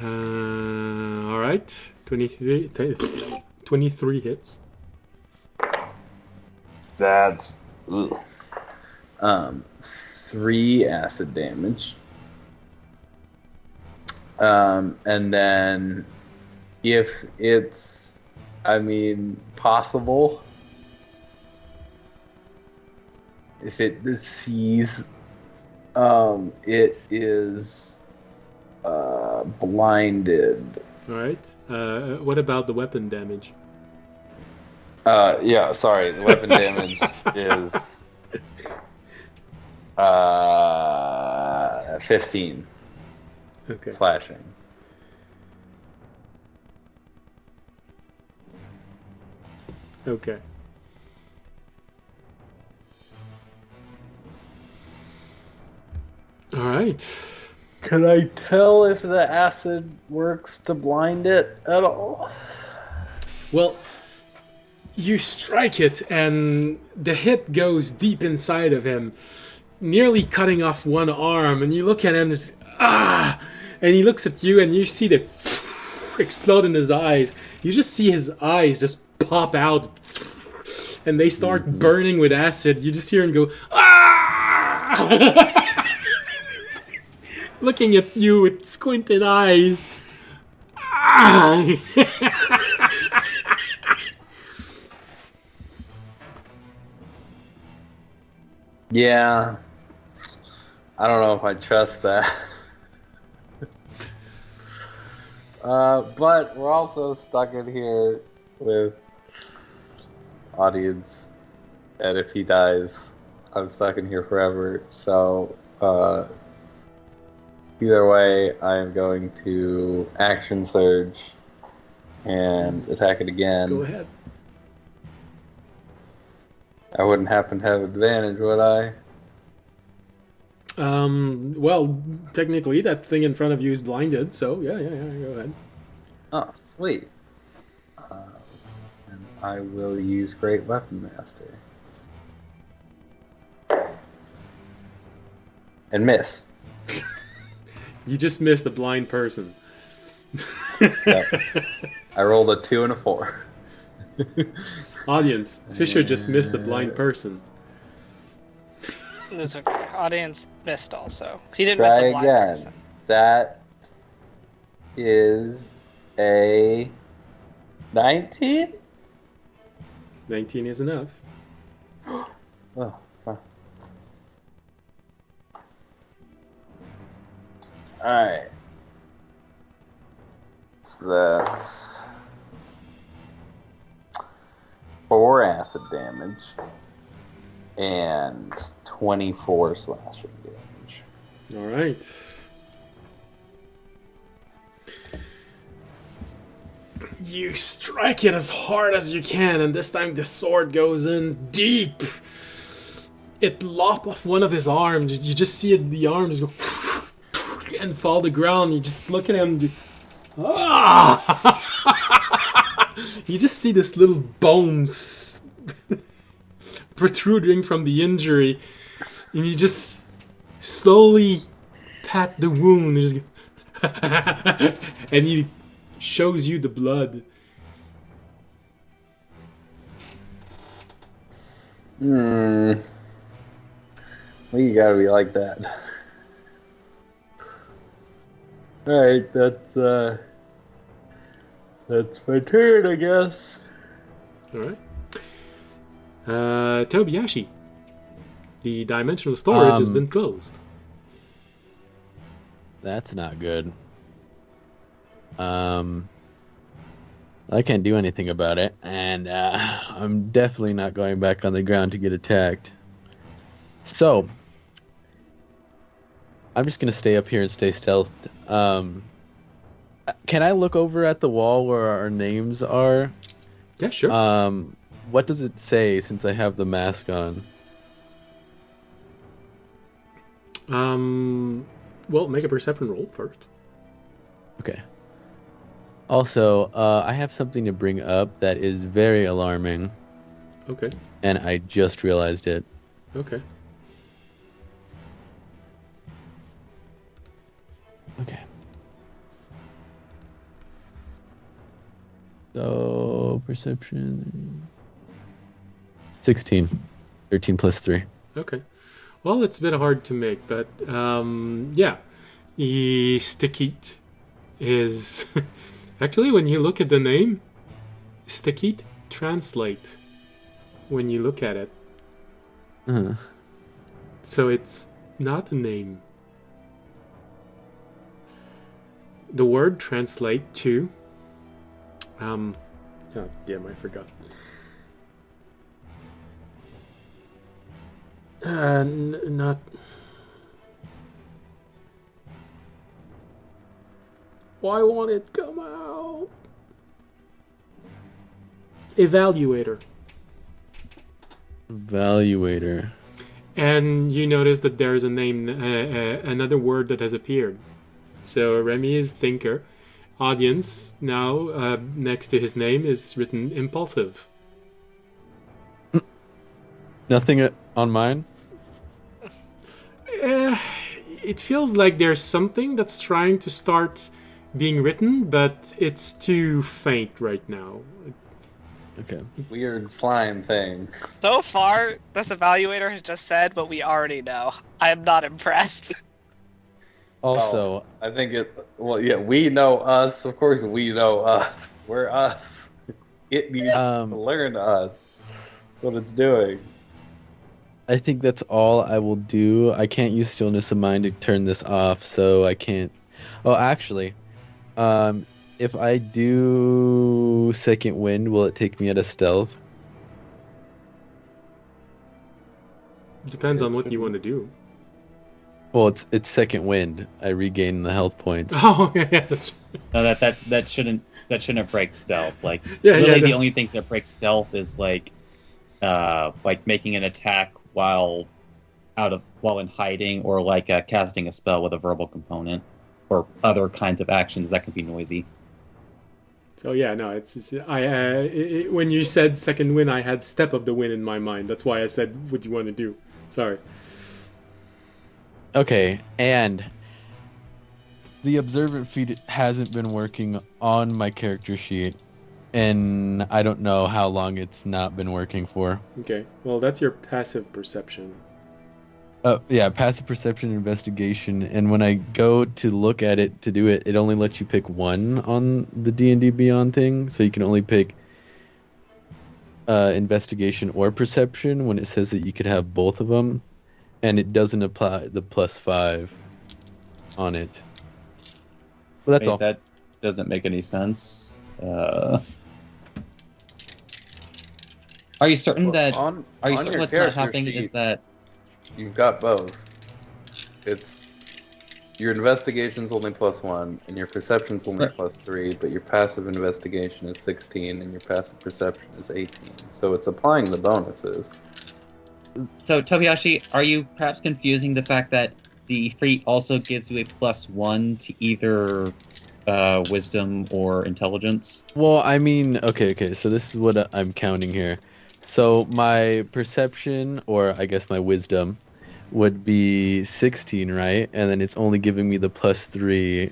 All right. 23 hits. That's 3 acid damage. And then if it's possible, if it sees it is blinded. All right. What about the weapon damage? Yeah, sorry. The weapon damage is 15 Okay. slashing. Okay. All right. Can I tell if the acid works to blind it at all? Well, you strike it, and the hit goes deep inside of him, nearly cutting off one arm. And you look at him, and he looks at you, and you see the explode in his eyes. You just see his eyes just pop out and they start burning with acid, you just hear him go, ah! Looking at you with squinted eyes. Ah! Yeah. I don't know if I trust that. But we're also stuck in here with audience, and if he dies, I'm stuck in here forever. So, either way, I am going to action surge and attack it again. Go ahead. I wouldn't happen to have advantage, would I? Well, technically, that thing in front of you is blinded, so yeah, go ahead. Oh, sweet. And I will use Great Weapon Master. And miss. You just missed a blind person. Yep. I rolled a 2 and a 4. Audience, Fisher just missed a blind person. It's okay. Audience missed also. He didn't Try miss a blind again. person. That is a 19? 19 is enough. Oh, fine. Alright. So that's 4 acid damage and 24 slashing damage. Alright. You strike it as hard as you can, and this time the sword goes in deep. It lop off one of his arms. You just see it, the arms go and fall to the ground. You just look at him. Ah! You just see this little bones protruding from the injury, and you just slowly pat the wound. You just go and he shows you the blood. Well, you gotta be like that. Alright, that's my turn, I guess. Alright. Tobiyashi. The dimensional storage has been closed. That's not good. I can't do anything about it, and I'm definitely not going back on the ground to get attacked. So, I'm just gonna stay up here and stay stealthed. Can I look over at the wall where our names are? Yeah, sure. What does it say since I have the mask on? Well, make a perception roll first. Okay. Also, I have something to bring up that is very alarming, Okay. and I just realized it. Okay. Okay. So, perception... 16. 13 plus 3. Okay. Well, it's a bit hard to make, but yeah. Stikit is... Actually, when you look at the name, Stikit translate when you look at it. Uh-huh. So it's not a name. The word translate to... God damn, I forgot. Not... Why won't it come out? Evaluator. Evaluator. And you notice that there's a name, another word that has appeared. So Remy is thinker. Audience, now next to his name is written impulsive. Nothing on mine? It feels like there's something that's trying to start being written, but it's too faint right now. Okay. Weird slime thing. So far, this evaluator has just said what we already know. I am not impressed. Also, I think well, yeah, we know us. Of course, we know us. We're us. It needs to learn us. That's what it's doing. I think that's all I will do. I can't use stillness of mind to turn this off, so I can't. Oh, actually, if I do second wind, will it take me out of stealth? Depends on what you want to do. Well, it's second wind. I regain the health points. Oh, yeah, that's No, that shouldn't break stealth. Like Yeah, really, the yeah. only things that break stealth is like making an attack while in hiding, or like casting a spell with a verbal component, or other kinds of actions that can be noisy. So yeah, no, when you said second win, I had step of the win in my mind. That's why I said what you want to do. Sorry. Okay, and the observant feat hasn't been working on my character sheet, and I don't know how long it's not been working for. Okay, well that's your passive perception. Yeah, passive perception investigation, and when I go to look at it to do it, it only lets you pick one on the D&D Beyond thing, so you can only pick investigation or perception when it says that you could have both of them, and it doesn't apply the +5 on it. Well, that's Wait, all. that doesn't make any sense. Are you certain that? Are you on certain your what's not character happening sheet, is that? You've got both. It's your investigation's only +1, and your perception's only Right. +3, but your passive investigation is 16, and your passive perception is 18. So it's applying the bonuses. So Tobiyashi, are you perhaps confusing the fact that the feat also gives you a +1 to either wisdom or intelligence? Well, I mean, okay, so this is what I'm counting here. So my perception, or I guess my wisdom, would be 16, right? And then it's only giving me the +3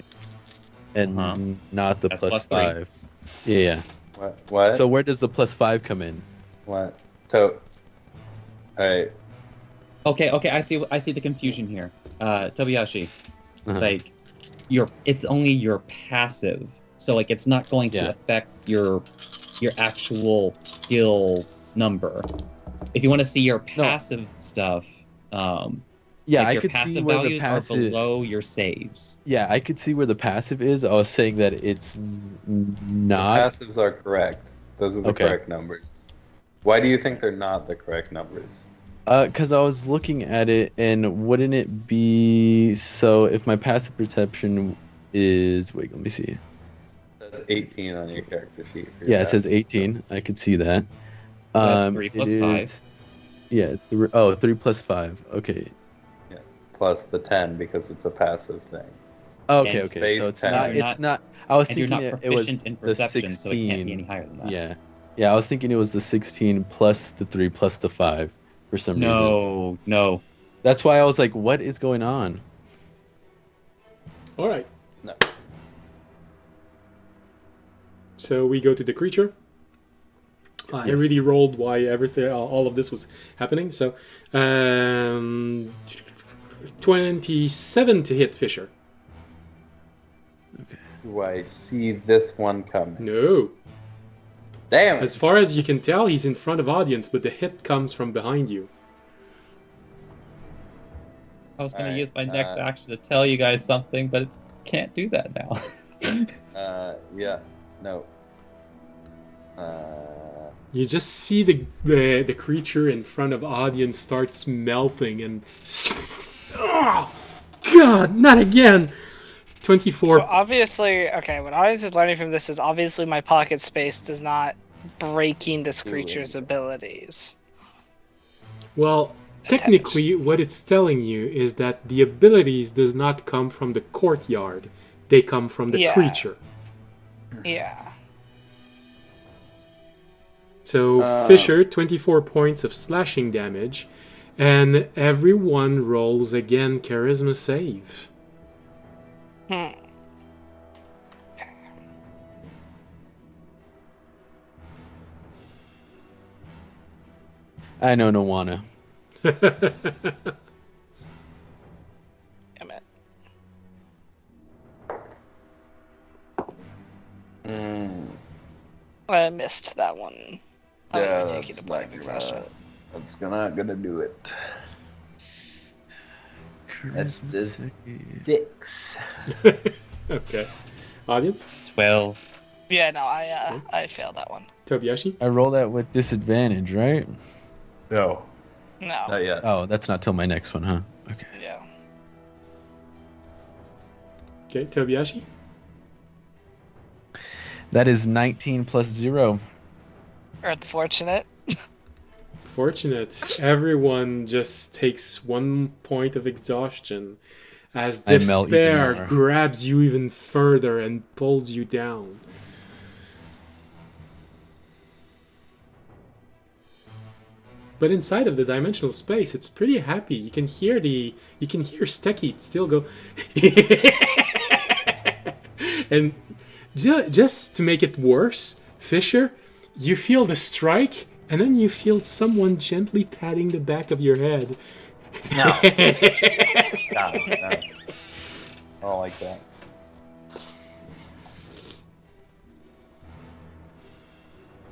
and not the That's +5. Yeah. What? So where does the +5 come in? What? Alright. Okay, I see the confusion here. Tobiyashi, Uh-huh. like it's only your passive, so like it's not going to affect your actual skill number. If you want to see your passive stuff, Yeah, like I your could see passive where the values are passive. below your saves. Yeah, I could see where the passive is. I was saying that it's not. Passives are correct. Those are the Okay. correct numbers. Why do you think they're not the correct numbers? Because I was looking at it, and wouldn't it be so if my passive perception is let me see. That's 18 on your character sheet. for your Yeah, it says passive. 18. I could see that. That's 3 it plus is- 5. Yeah, 3 plus 5. Okay. Yeah. Plus the 10 because it's a passive thing. Okay, And okay. So it's space not. 10. It's not. I was And you're thinking not it was proficient in the perception, so it can't 16. be any higher than that. Yeah. I was thinking it was the 16 plus the 3 plus the 5 for some reason. No. That's why I was like, what is going on? All right. No. So we go to the creature. I Yes. really rolled why everything, all of this was happening. So, 27 to hit Fisher. Do I see this one coming? No. Damn it! As far as you can tell, he's in front of audience, but the hit comes from behind you. I was going to Alright, use my next action to tell you guys something, but can't do that now. Yeah. No. You just see the creature in front of audience starts melting and... Oh, God, not again! 24. So obviously, okay, what audience is learning from this is obviously my pocket space does not breaking this creature's abilities. Well, technically, what it's telling you is that the abilities does not come from the courtyard. They come from the creature. Yeah. So, Fisher, 24 points of slashing damage, and everyone rolls again charisma save. I know no wanna. Damn it. I missed that one. I'm Yeah, gonna take you to that's point not of exhaustion. not gonna do it. That's Christmas a Eve. 6. Okay. Audience? 12. Yeah, no, I failed that one. Tobiyashi? I roll that with disadvantage, right? No, No. not yet. Oh, that's not till my next one, huh? Okay. Yeah. Okay, Tobiyashi? That is 19 plus 0. Unfortunate. Fortunate. Everyone just takes 1 point of exhaustion as I melt even despair more. grabs you even further and pulls you down. But inside of the dimensional space, it's pretty happy. You can hear Stecky still go. And just to make it worse, Fisher, you feel the strike, and then you feel someone gently patting the back of your head. No. Stop. No. I don't like that.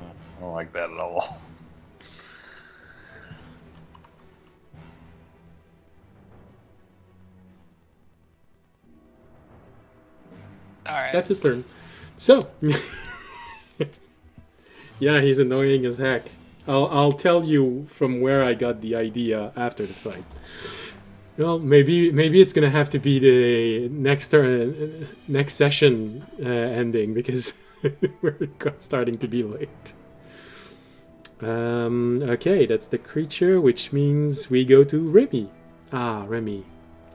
I don't like that at all. All right. That's his turn. So, yeah, he's annoying as heck. I'll tell you from where I got the idea after the fight. Well, maybe it's gonna have to be the next turn, next session ending because we're starting to be late. Okay, that's the creature, which means we go to Remy. Ah, Remy.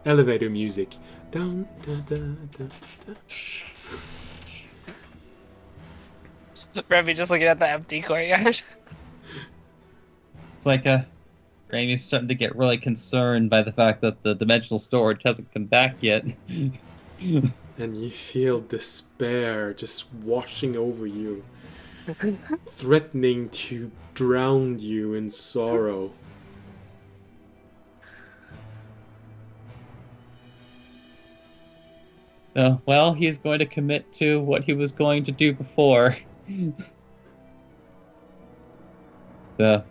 Elevator music. Dun, dun, dun, dun, dun. Remy just looking at the empty courtyard. It's like Raimi's starting to get really concerned by the fact that the dimensional storage hasn't come back yet. And you feel despair just washing over you, threatening to drown you in sorrow. Well, he's going to commit to what he was going to do before.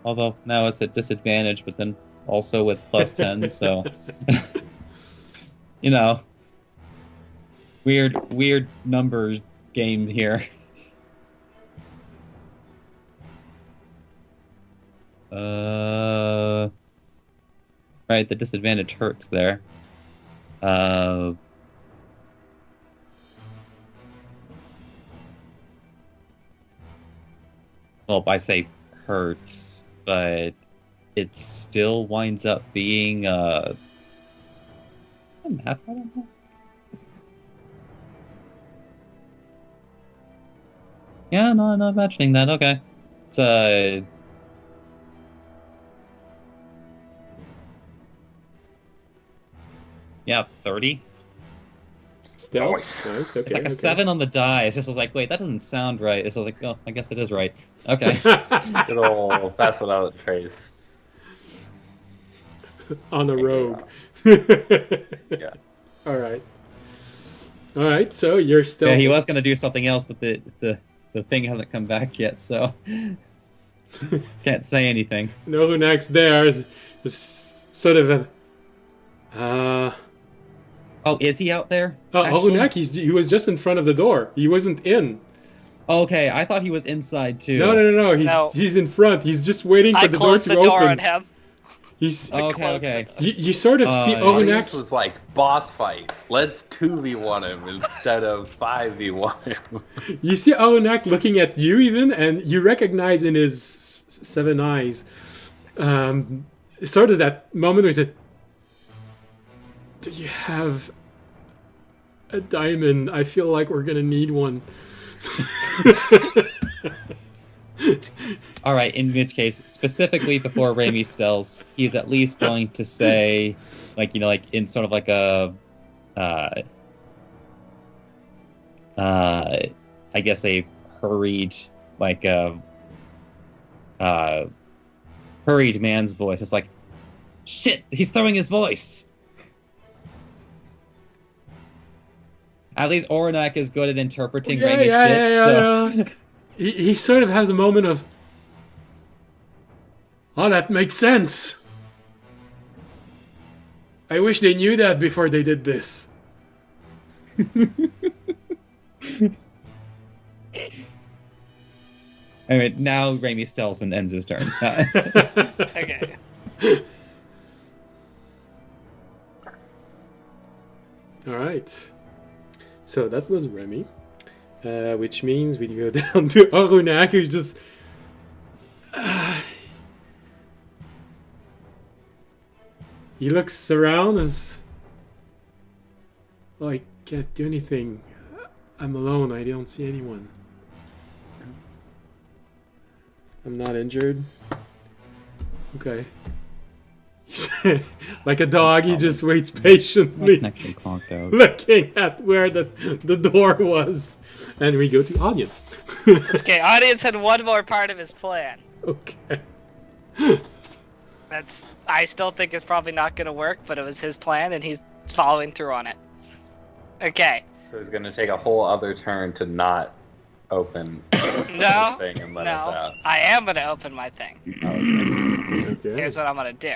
Although now it's at disadvantage, but then also with plus 10, so you know, weird number game here. Right, the disadvantage hurts there. Well, I say hurts, but it still winds up being math, I don't know. Yeah, no, I'm not imagining that. Okay, it's yeah, 30. Stealth? Nice. Nice, okay. It's like a okay. 7 on the die. It's just I was like, wait, that doesn't sound right. It's like, oh, I guess it is right. Okay. Good old pass without a trace. On a rogue. Yeah. Alright. Alright, so you're still. Yeah, he was gonna do something else, but the thing hasn't come back yet, so can't say anything. know who next there is sort of a. Oh, is he out there? Oh, actually? Olunak, he was just in front of the door. He wasn't in. Okay, I thought he was inside too. No. No. He's in front. He's just waiting for I the door closed to the door open. on him. He's. Okay, closed okay. the door. You sort of see Yeah. Olunak. This was like boss fight. Let's 2v1 him instead of 5v1 him. You see Olunak looking at you even, and you recognize in his seven eyes, sort of that moment where he said, "Do you have a diamond? I feel like we're gonna need one." All right. In which case, specifically before Raimi stells, he's at least going to say, like in sort of like a, I guess a hurried, like hurried man's voice. It's like, shit, he's throwing his voice. At least Oranak is good at interpreting Raimi's shit. So He sort of has the moment of, oh, that makes sense. I wish they knew that before they did this. Anyway, now Raimi stalls and ends his turn. Okay. All right. So that was Remy, which means we go down to Arunak, who's just. He looks around as. Oh, I can't do anything. I'm alone. I don't see anyone. I'm not injured. Okay. Like a dog, he just waits patiently, Connection clocked out. looking at where the door was. And we go to audience. Okay, audience had one more part of his plan. Okay. That's I still think it's probably not gonna work, but it was his plan and he's following through on it. Okay. So he's gonna take a whole other turn to not open No, the thing and let us no. out. I am gonna open my thing. Okay. Here's what I'm gonna do.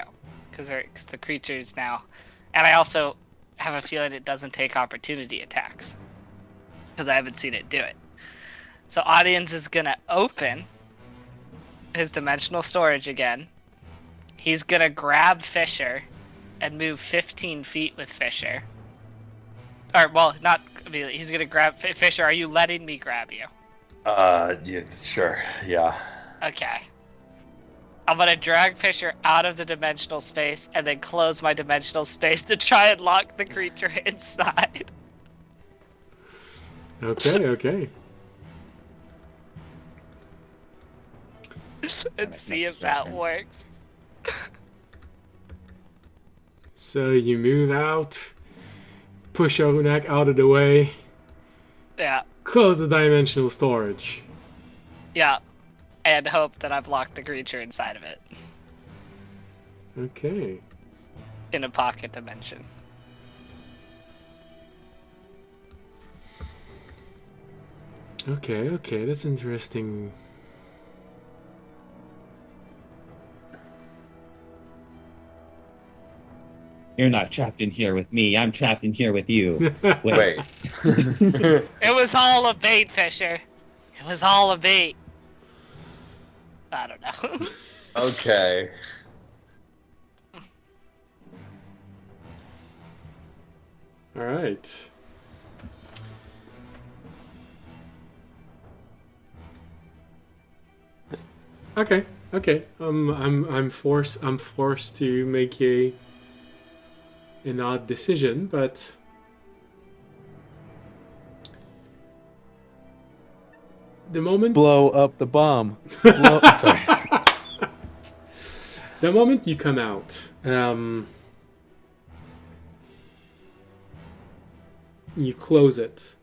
Because the creature's now... And I also have a feeling it doesn't take opportunity attacks. Because I haven't seen it do it. So audience is gonna open his dimensional storage again. He's gonna grab Fisher and move 15 feet with Fisher. Or, well, not immediately. He's gonna grab... Fisher, are you letting me grab you? Yeah, sure, yeah. Okay. I'm gonna drag Fisher out of the dimensional space and then close my dimensional space to try and lock the creature inside. Okay. And see if that works. So you move out, push Arunak out of the way, Yeah, close the dimensional storage. yeah. And hope that I've locked the creature inside of it. Okay. In a pocket dimension. Okay, that's interesting. You're not trapped in here with me. I'm trapped in here with you. Wait. It was all a bait, Fisher. It was all a bait. I don't know. Okay. All right. Okay. I'm forced to make an odd decision, but the moment Blow up the bomb. Sorry. the moment you come out, you close it.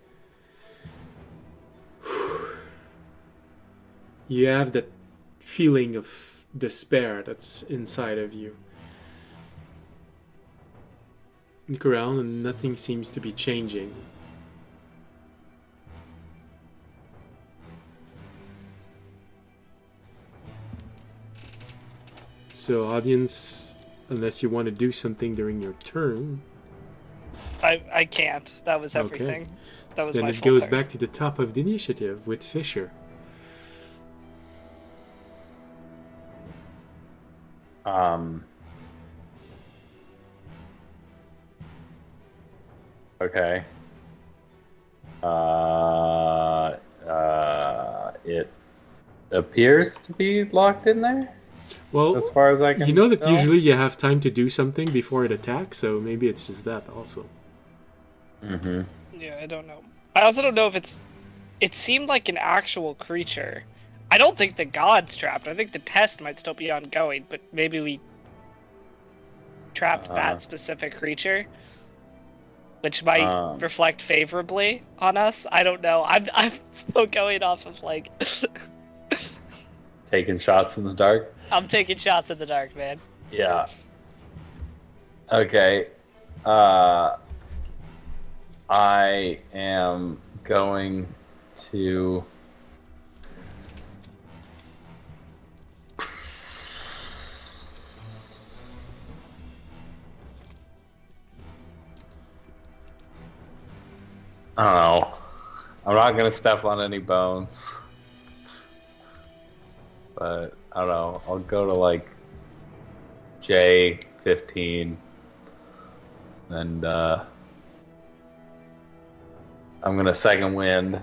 You have that feeling of despair that's inside of you. Look around and nothing seems to be changing. So audience, unless you want to do something during your turn, I can't. That was everything. Okay. That was then my it full goes turn. back to the top of the initiative with Fisher. Okay. It appears to be locked in there, Well, as far as I can you know that tell. usually you have time to do something before it attacks, so maybe it's just that also. Mm-hmm. Yeah, I don't know. I also don't know if it's... It seemed like an actual creature. I don't think the god's trapped. I think the test might still be ongoing, but maybe we trapped that specific creature, which might reflect favorably on us. I don't know. I'm still going off of like taking shots in the dark? I'm taking shots in the dark, man. Yeah. Okay. I am going to. I don't know. I'm not gonna step on any bones. But I don't know. I'll go to like J15 and I'm gonna second wind.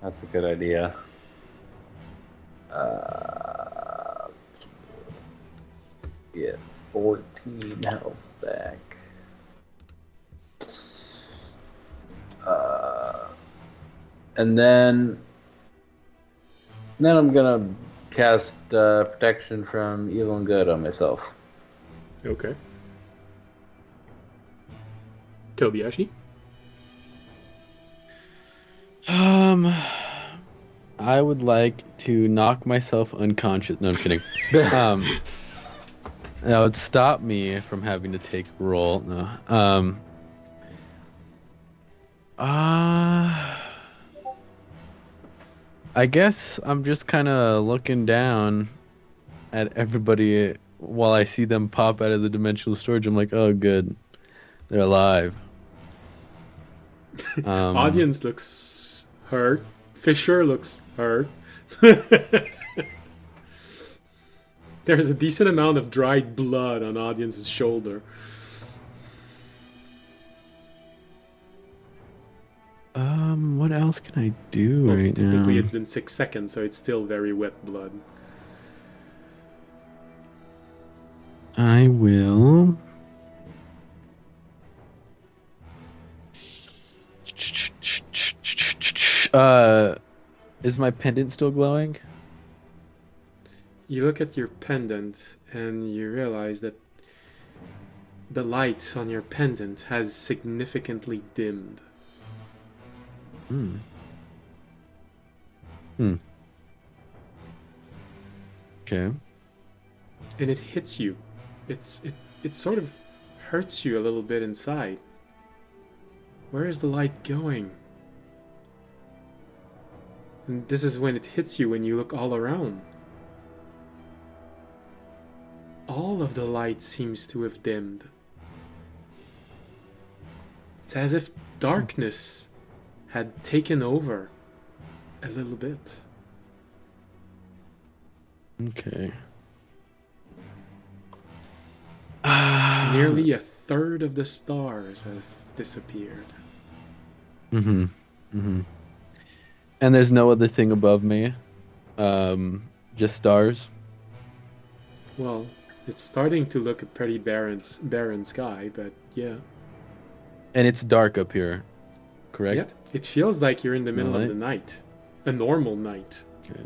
That's a good idea. Get 14 health back. And then I'm gonna cast protection from evil and good on myself. Okay. Kobayashi? I would like to knock myself unconscious. No, I'm kidding. That would stop me from having to take a roll. No. I guess I'm just kind of looking down at everybody while I see them pop out of the dimensional storage. I'm like, oh, good. They're alive. Audience looks hurt. Fisher looks hurt. There's a decent amount of dried blood on Audience's shoulder. What else can I do Well, right technically now? it's been 6 seconds, so it's still very wet blood. I will. Is my pendant still glowing? You look at your pendant and you realize that the light on your pendant has significantly dimmed. Okay. And it hits you. It sort of hurts you a little bit inside. Where is the light going? And this is when it hits you when you look all around. All of the light seems to have dimmed. It's as if darkness had taken over a little bit. Okay. Nearly a third of the stars have disappeared. And there's no other thing above me. Just stars. Well, it's starting to look a pretty barren sky, but yeah. And it's dark up here, correct? Yep. It feels like you're in the middle of Alright. the night. A normal night. Okay.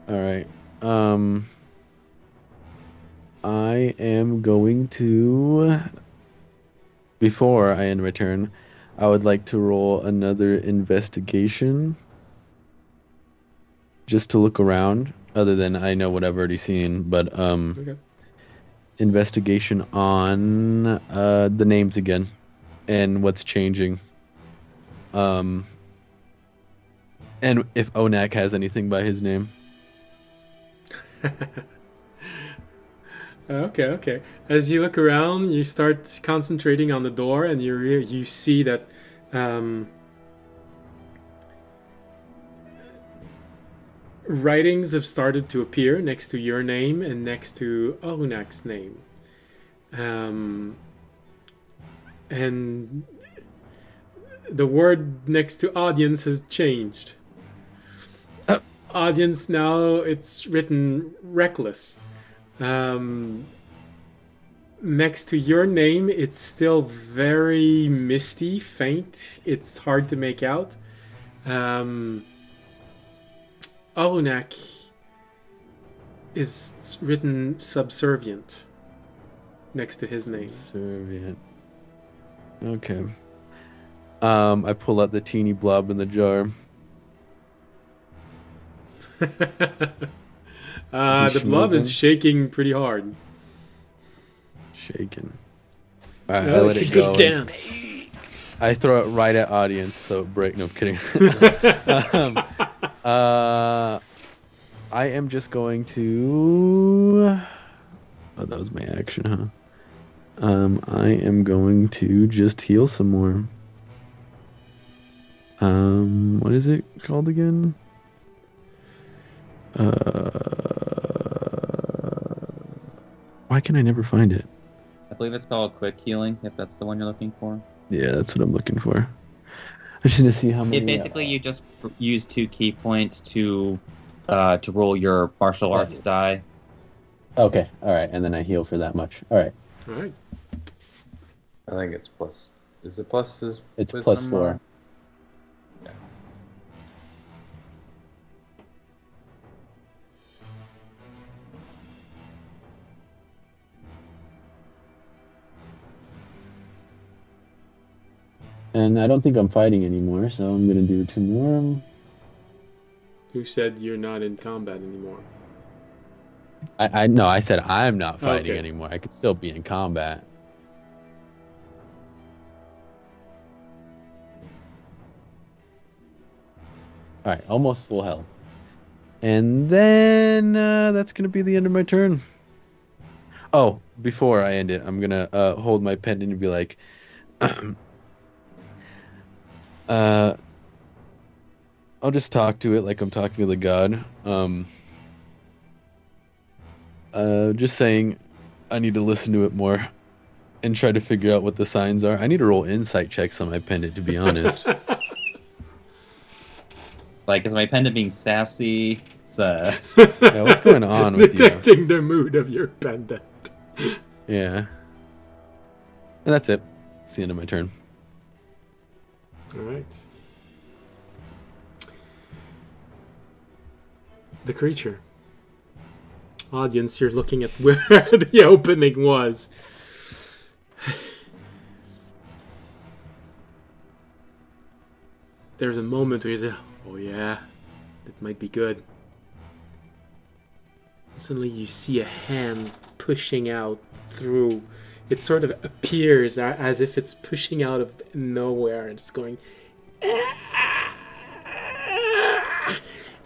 All right. I am going to. Before I end my turn, I would like to roll another investigation. Just to look around, other than I know what I've already seen, but Okay. investigation on the names again and what's changing. And if Onak has anything by his name. Okay. As you look around, you start concentrating on the door, and you see that writings have started to appear next to your name and next to Onak's name. And the word next to audience has changed. Audience now, it's written reckless. Next to your name, it's still very misty, faint. It's hard to make out. Onak is written subservient next to his name. Subservient. Okay. I pull out the teeny blob in the jar. Is he The blob is schmoozing? shaking pretty hard. Shaking. All right, I No, let it's it a go. good and dance. I throw it right at audience, so it break. No, I'm kidding. I am just going to. Oh, that was my action, huh? I am going to just heal some more. What is it called again? Why can I never find it? I believe it's called quick healing, if that's the one you're looking for. Yeah, that's what I'm looking for. I just need to see how many. Basically, you just use 2 key points to roll your martial arts die. Okay, all right, and then I heal for that much. All right, All right. I think it's plus. Is it plus his it's wisdom +4. or- And I don't think I'm fighting anymore, so I'm gonna do 2 more. Who said you're not in combat anymore? I no, I said I'm not fighting Okay. anymore. I could still be in combat. All right, almost full health. And then that's gonna be the end of my turn. Oh, before I end it, I'm gonna hold my pendant and be like, I'll just talk to it like I'm talking to the god. Just saying, I need to listen to it more and try to figure out what the signs are. I need to roll insight checks on my pendant, to be honest. Like, is my pendant being sassy? It's, Yeah, what's going on with you? Detecting the mood of your pendant. Yeah. And that's it. It's the end of my turn. All right. The creature. Audience, you're looking at where the opening was. There's a moment where you say, oh yeah, that might be good. Suddenly you see a hand pushing out through. It sort of appears as if it's pushing out of nowhere and it's going,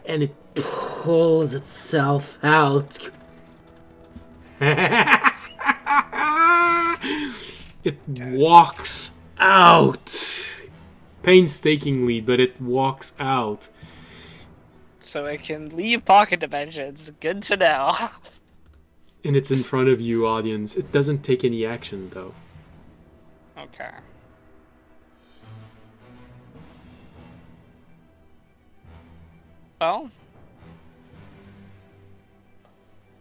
and it pulls itself out. It walks out painstakingly, but it walks out. So it can leave pocket dimensions. Good to know. And it's in front of you, audience. It doesn't take any action, though. Okay. Well,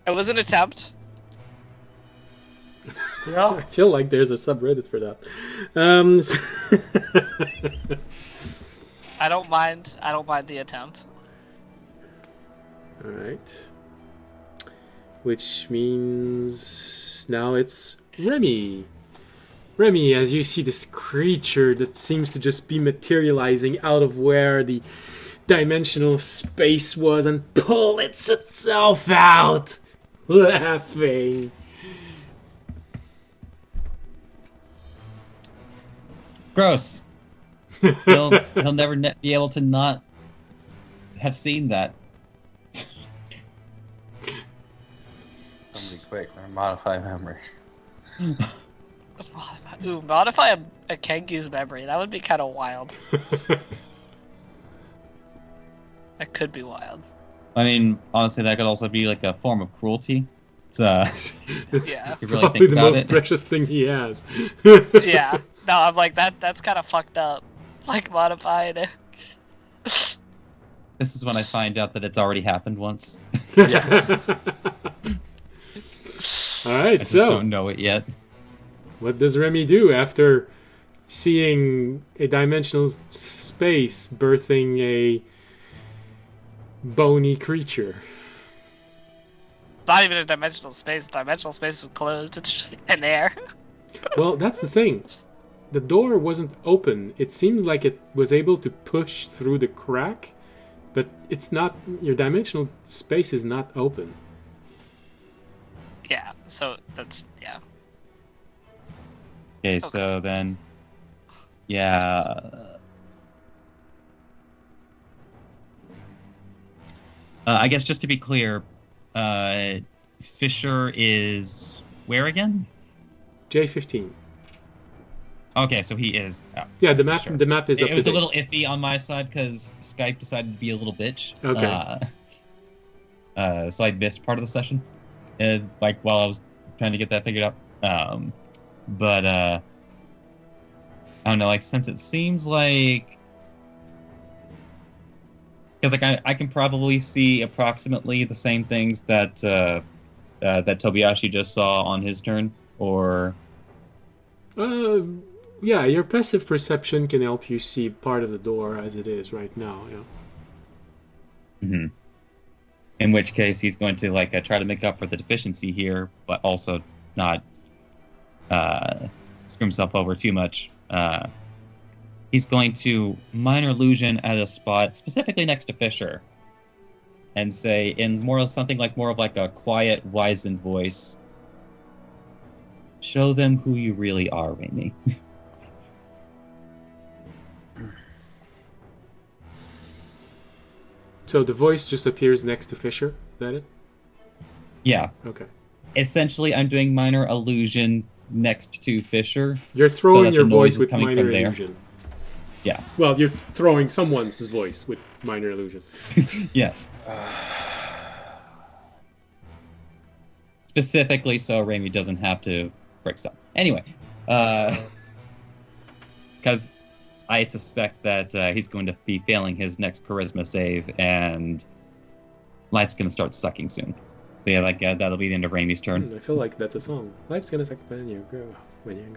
it was an attempt. I feel like there's a subreddit for that. I don't mind. I don't mind the attempt. Alright. Which means now it's Remy. Remy, as you see this creature that seems to just be materializing out of where the dimensional space was and pull itself out, laughing. gross. He'll never be able to not have seen that. Somebody quick, or modify memory. Ooh, modify a Kengu's memory. That would be kind of wild. That could be wild. I mean, honestly, that could also be like a form of cruelty. It's It's Yeah. you really probably think the about most it. precious thing he has. Yeah. No, I'm like that's kind of fucked up. Like modifying it. This is when I find out that it's already happened once. Yeah. All I right, just so don't know it yet. what does Remy do after seeing a dimensional space birthing a bony creature? Not even a dimensional space. Dimensional space was closed. It's just in air. Well, that's the thing. The door wasn't open. It seems like it was able to push through the crack, but it's not. Your dimensional space is not open. Yeah, so that's, yeah. Okay, so then, yeah. I guess just to be clear, Fisher is where again? J15. Okay, so he is out. Yeah, the map. Sure. The map is up It was to a date. little iffy on my side because Skype decided to be a little bitch. Okay. So I missed part of the session, like while I was trying to get that figured out. But I don't know. Like, since it seems like, because like I can probably see approximately the same things that that Tobiyashi just saw on his turn, or Yeah, your passive perception can help you see part of the door as it is right now. Yeah. Mhm. In which case he's going to like try to make up for the deficiency here, but also not screw himself over too much. He's going to minor illusion at a spot specifically next to Fisher, and say in more of a quiet, wizened voice, "Show them who you really are, Raimi." So the voice just appears next to Fisher. Is that it? Yeah. Okay. Essentially, I'm doing minor illusion next to Fisher. You're So throwing that your the noise voice is with coming minor from there. illusion. Yeah. Well, you're throwing someone's voice with minor illusion. Yes. Specifically so Raimi doesn't have to break stuff. Anyway, because I suspect that he's going to be failing his next charisma save, and life's going to start sucking soon. So yeah, like that'll be the end of Raimi's turn. I feel like that's a song. Life's gonna suck when you go. When you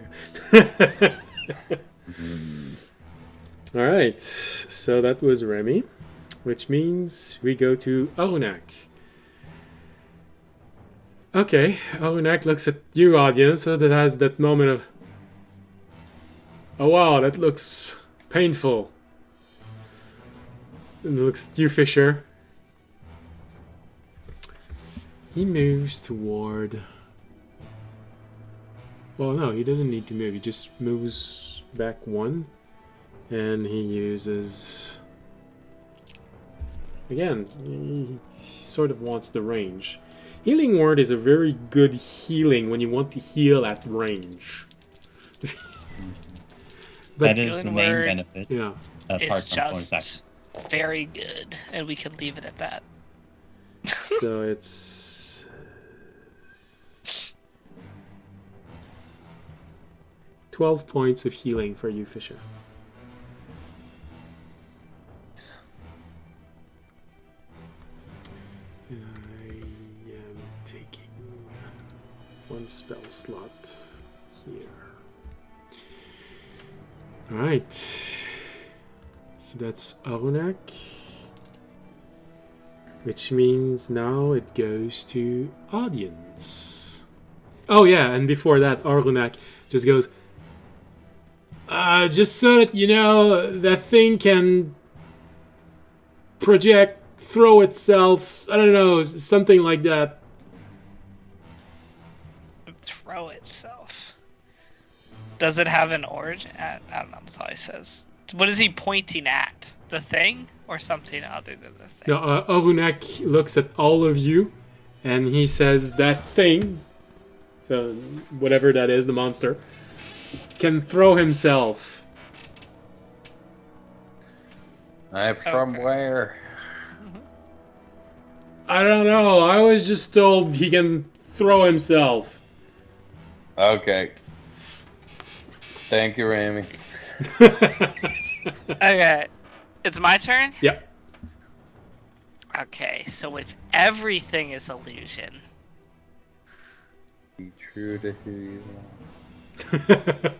go. All right. So that was Remy, which means we go to Arunak. Okay, Arunak looks at you, audience, so that has that moment of, oh wow, that looks painful. And looks at you, Fisher. He moves toward... Well, no, he doesn't need to move. He just moves back one. And he uses... Again, he sort of wants the range. Healing Word is a very good healing when you want to heal at range. That is the Healing main Word benefit. Yeah. Apart It's from bonus action. just very good, and we can leave it at that. So it's... 12 points of healing for you, Fisher. I am taking one spell slot here. Alright. So that's Arunak. Which means now it goes to audience. Oh yeah, and before that, Arunak just goes, just so that you know, that thing can project, throw itself, I don't know, something like that. Throw itself. Does it have an origin? I don't know. That's all he says. What is he pointing at? The thing or something other than the thing? Now, Arunak looks at all of you, and he says that thing, so whatever that is, the monster, can throw himself. From where? I don't know. I was just told he can throw himself. Okay. Thank you, Ramy. Okay. It's my turn? Yeah. Okay, so if everything is illusion, Be true to who you are.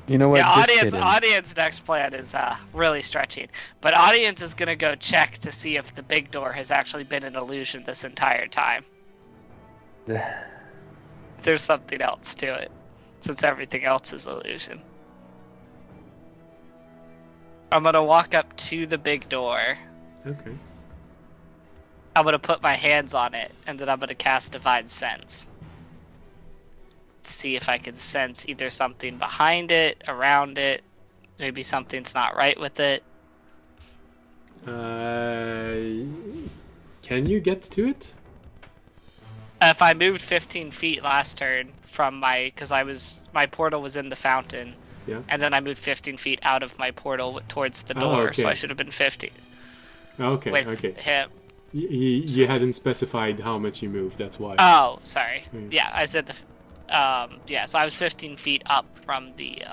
You know what? the Just audience kidding. audience next plan is really stretching. But audience is gonna go check to see if the big door has actually been an illusion this entire time. There's something else to it, since everything else is illusion. I'm gonna walk up to the big door Okay. I'm gonna put my hands on it, and then I'm gonna cast Divine Sense. See if I can sense either something behind it, around it, maybe something's not right with it. Can you get to it? If I moved 15 feet last turn from my portal was in the fountain, Yeah. and then I moved 15 feet out of my portal towards the Oh, door, so okay. I should have been 50 Okay, with okay. him. You hadn't specified how much you moved, that's why. Oh, sorry. Yeah. Yeah, I said so I was 15 feet up from the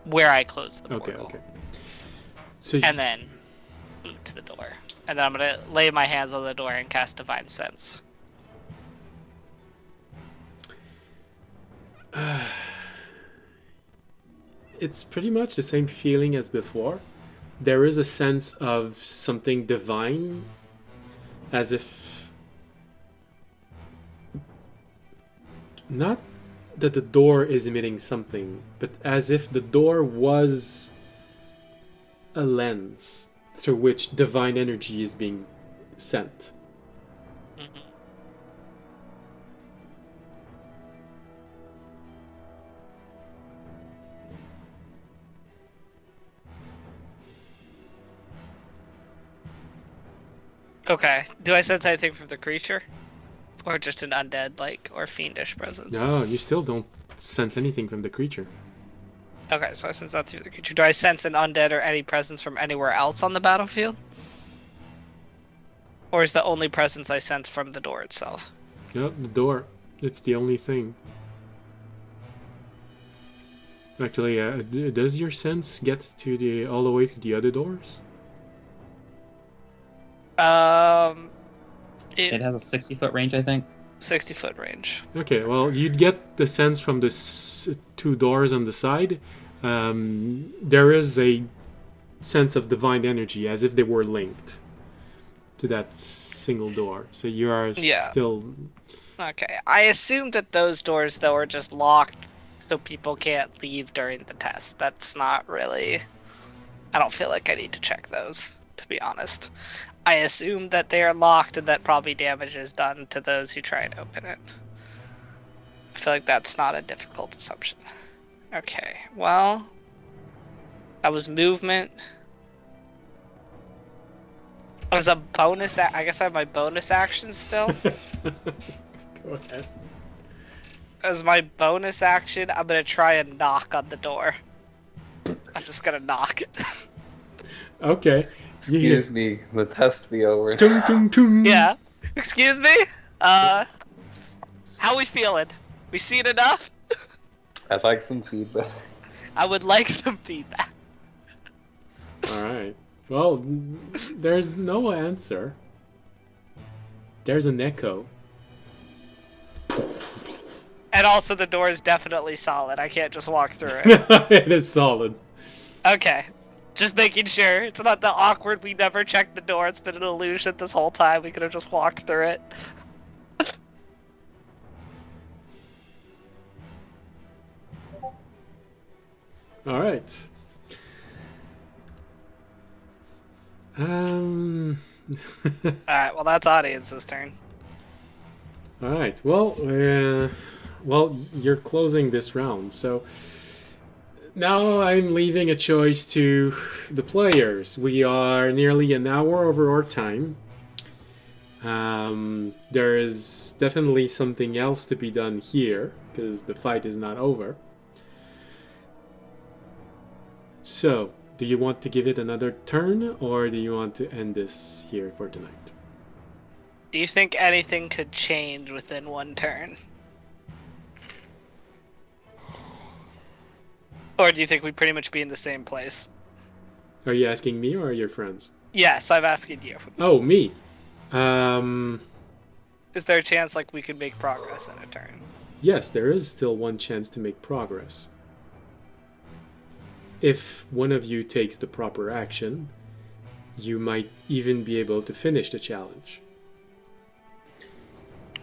where I closed the Okay, portal. okay. So And then move to the door. And then I'm gonna lay my hands on the door and cast Divine Sense. it's pretty much the same feeling as before. There is a sense of something divine, as if not that the door is emitting something, but as if the door was a lens through which divine energy is being sent. Mm-hmm. Okay. Do I sense anything from the creature? Or just an undead, or fiendish presence? No, you still don't sense anything from the creature. Okay, so I sense that through the creature. Do I sense an undead or any presence from anywhere else on the battlefield? Or is the only presence I sense from the door itself? No, the door. It's the only thing. Actually, does your sense get to all the way to the other doors? It has a 60-foot range, I think. 60-foot range. Okay, well, you'd get the sense from the two doors on the side. There is a sense of divine energy, as if they were linked to that single door. So you are still... Okay, I assume that those doors, though, are just locked so people can't leave during the test. That's not really... I don't feel like I need to check those, to be honest. I assume that they are locked and that probably damage is done to those who try and open it. I feel like that's not a difficult assumption. Okay, well... That was movement. As a bonus... I guess I have my bonus action still. Go ahead. As my bonus action, I'm gonna try and knock on the door. I'm just gonna knock. Okay. Excuse me, the test be over. Tung, tung, tung. Yeah. Excuse me? How we feeling? We seen enough? I'd like some feedback. I would like some feedback. Alright. Well, there's no answer. There's an echo. And also the door is definitely solid. I can't just walk through it. It is solid. Okay. Just making sure. It's not the awkward, we never checked the door, it's been an illusion this whole time, we could have just walked through it. Alright. Alright, well that's audience's turn. Alright, well, you're closing this round, so now I'm leaving a choice to the players. We are nearly an hour over our time. There is definitely something else to be done here, because the fight is not over. So, do you want to give it another turn, or do you want to end this here for tonight? Do you think anything could change within one turn? Or do you think we'd pretty much be in the same place? Are you asking me or your friends? Yes, I'm asking you. Oh, me. Is there a chance we could make progress in a turn? Yes, there is still one chance to make progress. If one of you takes the proper action, you might even be able to finish the challenge.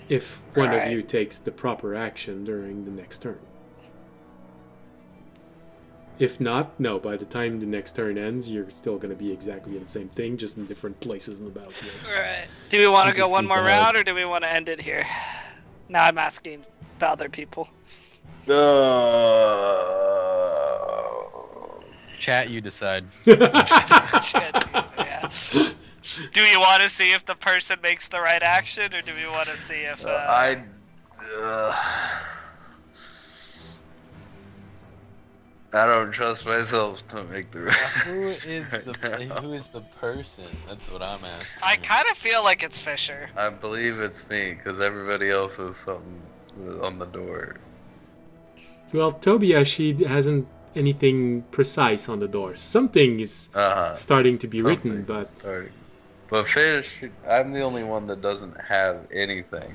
If one of you takes the proper action during the next turn. If not, no, by the time the next turn ends, you're still going to be exactly the same thing, just in different places in the battlefield. Alright. Do we want to You go just one need more to have- round, or do we want to end it here? Now I'm asking the other people. Chat, you decide. Shit, yeah. Do we want to see if the person makes the right action, or do we want to see if... I don't trust myself to make the Who is the person? That's what I'm asking. I kind of feel like it's Fisher. I believe it's me, because everybody else has something on the door. Well, Toby actually hasn't anything precise on the door. Something is starting to be written, but... Starting. But Fish, I'm the only one that doesn't have anything,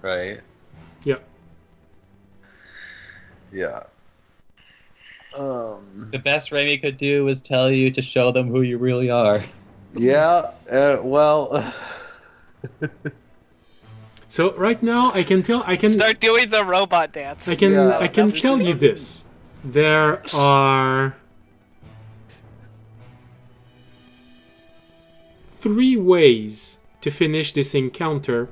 right? Yeah. Yeah. The best Remy could do is tell you to show them who you really are. Yeah, well... So right now, I can Start doing the robot dance. I can Yeah. tell you this. There are 3 ways to finish this encounter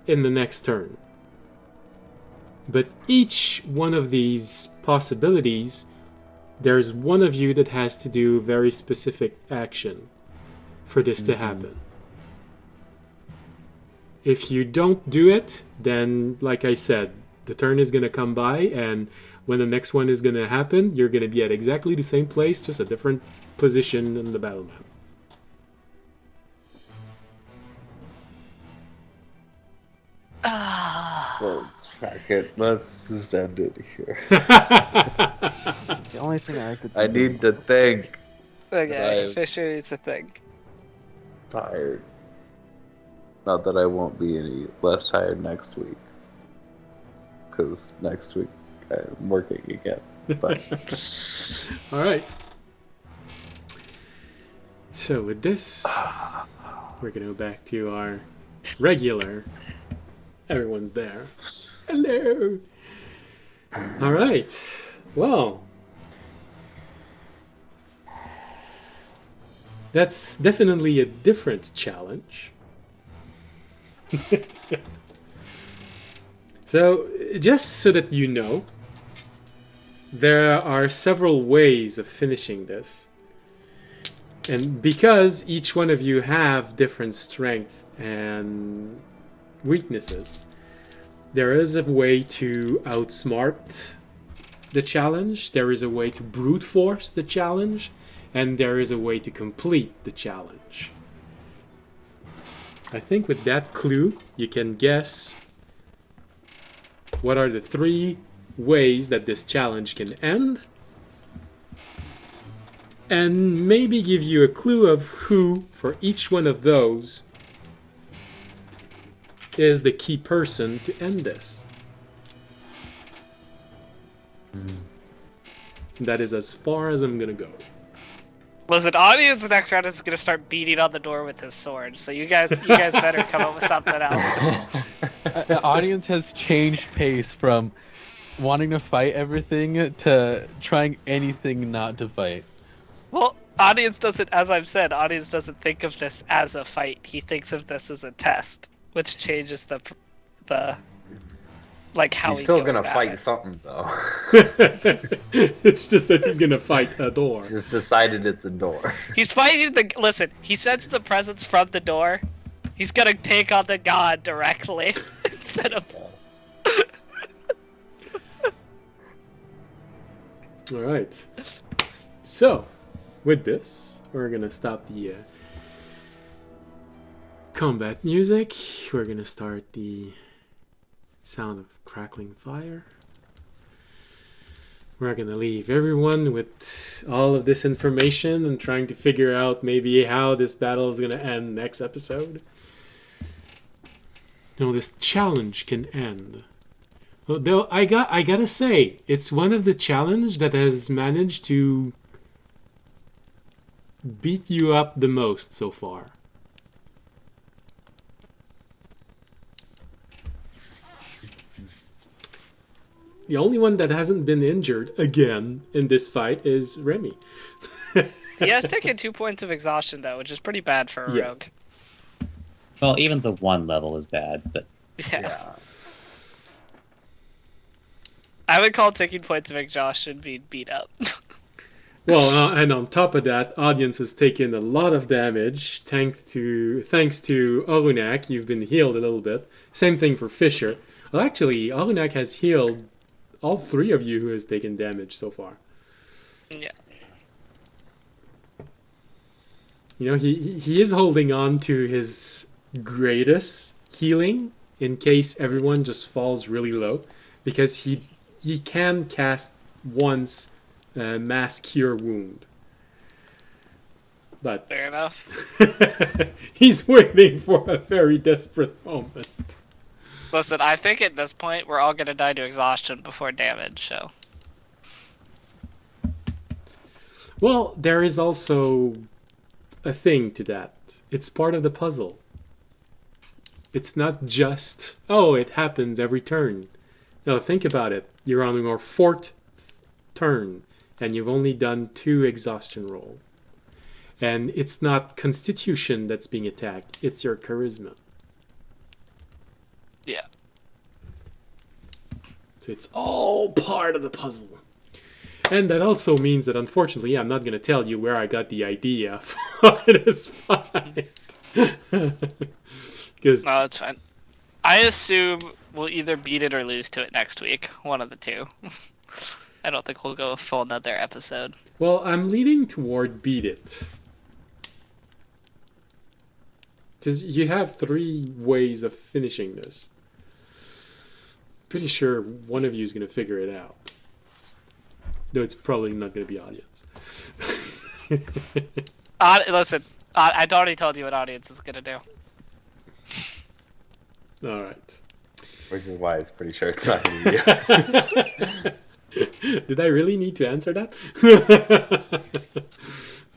in the next turn. But each one of these possibilities, there's one of you that has to do very specific action for this to happen. If you don't do it, then, like I said, the turn is going to come by, and when the next one is going to happen, you're going to be at exactly the same place, just a different position in the battle map. Well, fuck it. Let's just end it here. The only thing I could. I need to think. Okay, Right. Fisher needs to think. Tired. Not that I won't be any less tired next week. Because next week I'm working again. But All right. So with this, we're going to go back to our regular. Everyone's there. Hello. All right. Well, that's definitely a different challenge. So, just so that you know, there are several ways of finishing this. And because each one of you have different strength and weaknesses, there is a way to outsmart the challenge, there is a way to brute force the challenge, and there is a way to complete the challenge. I think with that clue, you can guess what are the 3 ways that this challenge can end, and maybe give you a clue of who, for each one of those, is the key person to end this. That is as far as I'm gonna go. Listen, audience next round is gonna start beating on the door with his sword, so you guys better come up with something else. The audience has changed pace from wanting to fight everything to trying anything not to fight. Well, audience doesn't, as I've said, audience doesn't think of this as a fight. He thinks of this as a test, which changes the like how He's still go gonna about fight it. something though. It's just that he's gonna fight a door. Just decided it's a door. He's fighting the. Listen, he sends the presence from the door. He's gonna take on the god directly instead of. All right. So, with this, we're gonna stop the combat music. We're gonna start the sound of crackling fire. We're gonna leave everyone with all of this information and trying to figure out maybe how this battle is gonna end next episode. No, this challenge can end. Well, though I gotta say, it's one of the challenge that has managed to beat you up the most so far. The only one that hasn't been injured again in this fight is Remy. He has taken 2 points of exhaustion though, which is pretty bad for a Yeah. rogue. Well, even the one level is bad, but Yeah. I would call taking points of exhaustion being beat up. Well, and on top of that, audience has taken a lot of damage. Thanks to Orunak, you've been healed a little bit. Same thing for Fisher. Well, actually, Orunak has healed all 3 of you who has taken damage so far. Yeah. You know, he is holding on to his greatest healing in case everyone just falls really low, because he can cast once mass cure wound. But Fair enough. he's waiting for a very desperate moment. Listen, I think at this point we're all gonna die to exhaustion before damage, so. Well, there is also a thing to that. It's part of the puzzle. It's not just, oh, it happens every turn. No, think about it. You're on your 4th turn, and you've only done 2 exhaustion rolls. And it's not Constitution that's being attacked, it's your Charisma. Yeah. So it's all part of the puzzle. And that also means that, unfortunately, I'm not going to tell you where I got the idea for this fight. Because No, it's fine. I assume we'll either beat it or lose to it next week. One of the two. I don't think we'll go a full another episode. well, I'm leaning toward beat it. Because you have 3 ways of finishing this. Pretty sure one of you is going to figure it out. No, it's probably not going to be audience. Listen, I'd already told you what audience is gonna do. All right. Which is why it's pretty sure it's not going to be you. Did I really need to answer that?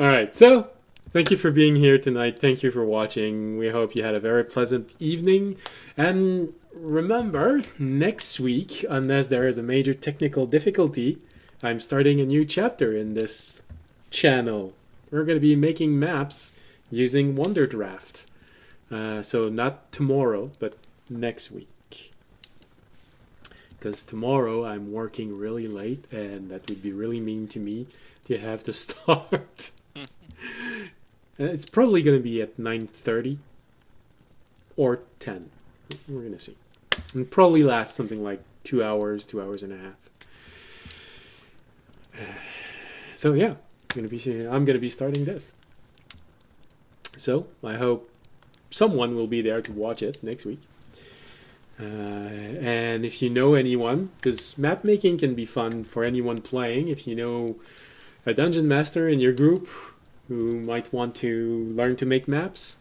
All right. So, thank you for being here tonight. Thank you for watching. We hope you had a very pleasant evening. And remember, next week, unless there is a major technical difficulty, I'm starting a new chapter in this channel. We're going to be making maps using Wonder Draft. So not tomorrow, but next week. Because tomorrow I'm working really late, and that would be really mean to me to have to start. It's probably going to be at 9:30 or 10. We're going to see. And probably last something like 2 hours, 2 hours and a half. So yeah, I'm going to be starting this. So I hope someone will be there to watch it next week. And if you know anyone, because map making can be fun for anyone playing, if you know a dungeon master in your group who might want to learn to make maps,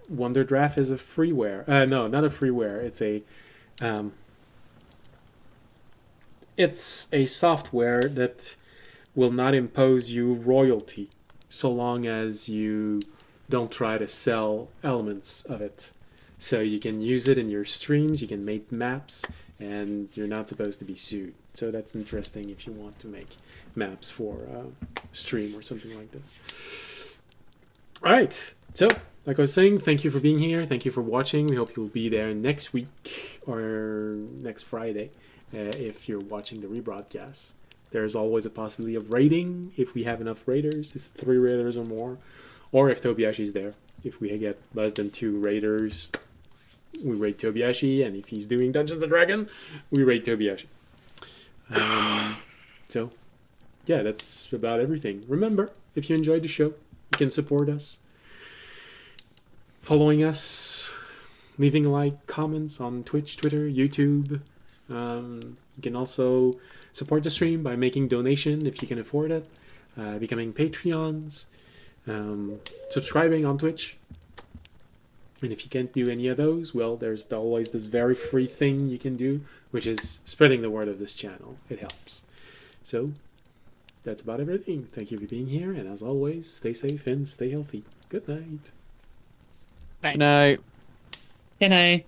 Wonder Draft is a freeware. No, not a freeware. It's a software that will not impose you royalty so long as you don't try to sell elements of it. So you can use it in your streams, you can make maps, and you're not supposed to be sued. So that's interesting if you want to make maps for stream or something like this. Alright, so like I was saying, thank you for being here, thank you for watching. We hope you'll be there next week or next Friday if you're watching the rebroadcast. There's always a possibility of raiding if we have enough raiders. It's 3 raiders or more. Or if Tobiashi's there. If we get less than 2 raiders, we raid Tobiashi, and if he's doing Dungeons & Dragons, we raid Tobiashi. So, yeah, that's about everything. Remember, if you enjoyed the show, you can support us. Following us, leaving a like, comments on Twitch, Twitter, YouTube. You can also support the stream by making donation if you can afford it, becoming Patreons, subscribing on Twitch. And if you can't do any of those, well, there's always this very free thing you can do, which is spreading the word of this channel. It helps. So, that's about everything. Thank you for being here, and as always, stay safe and stay healthy. Good night. Good night. Good night.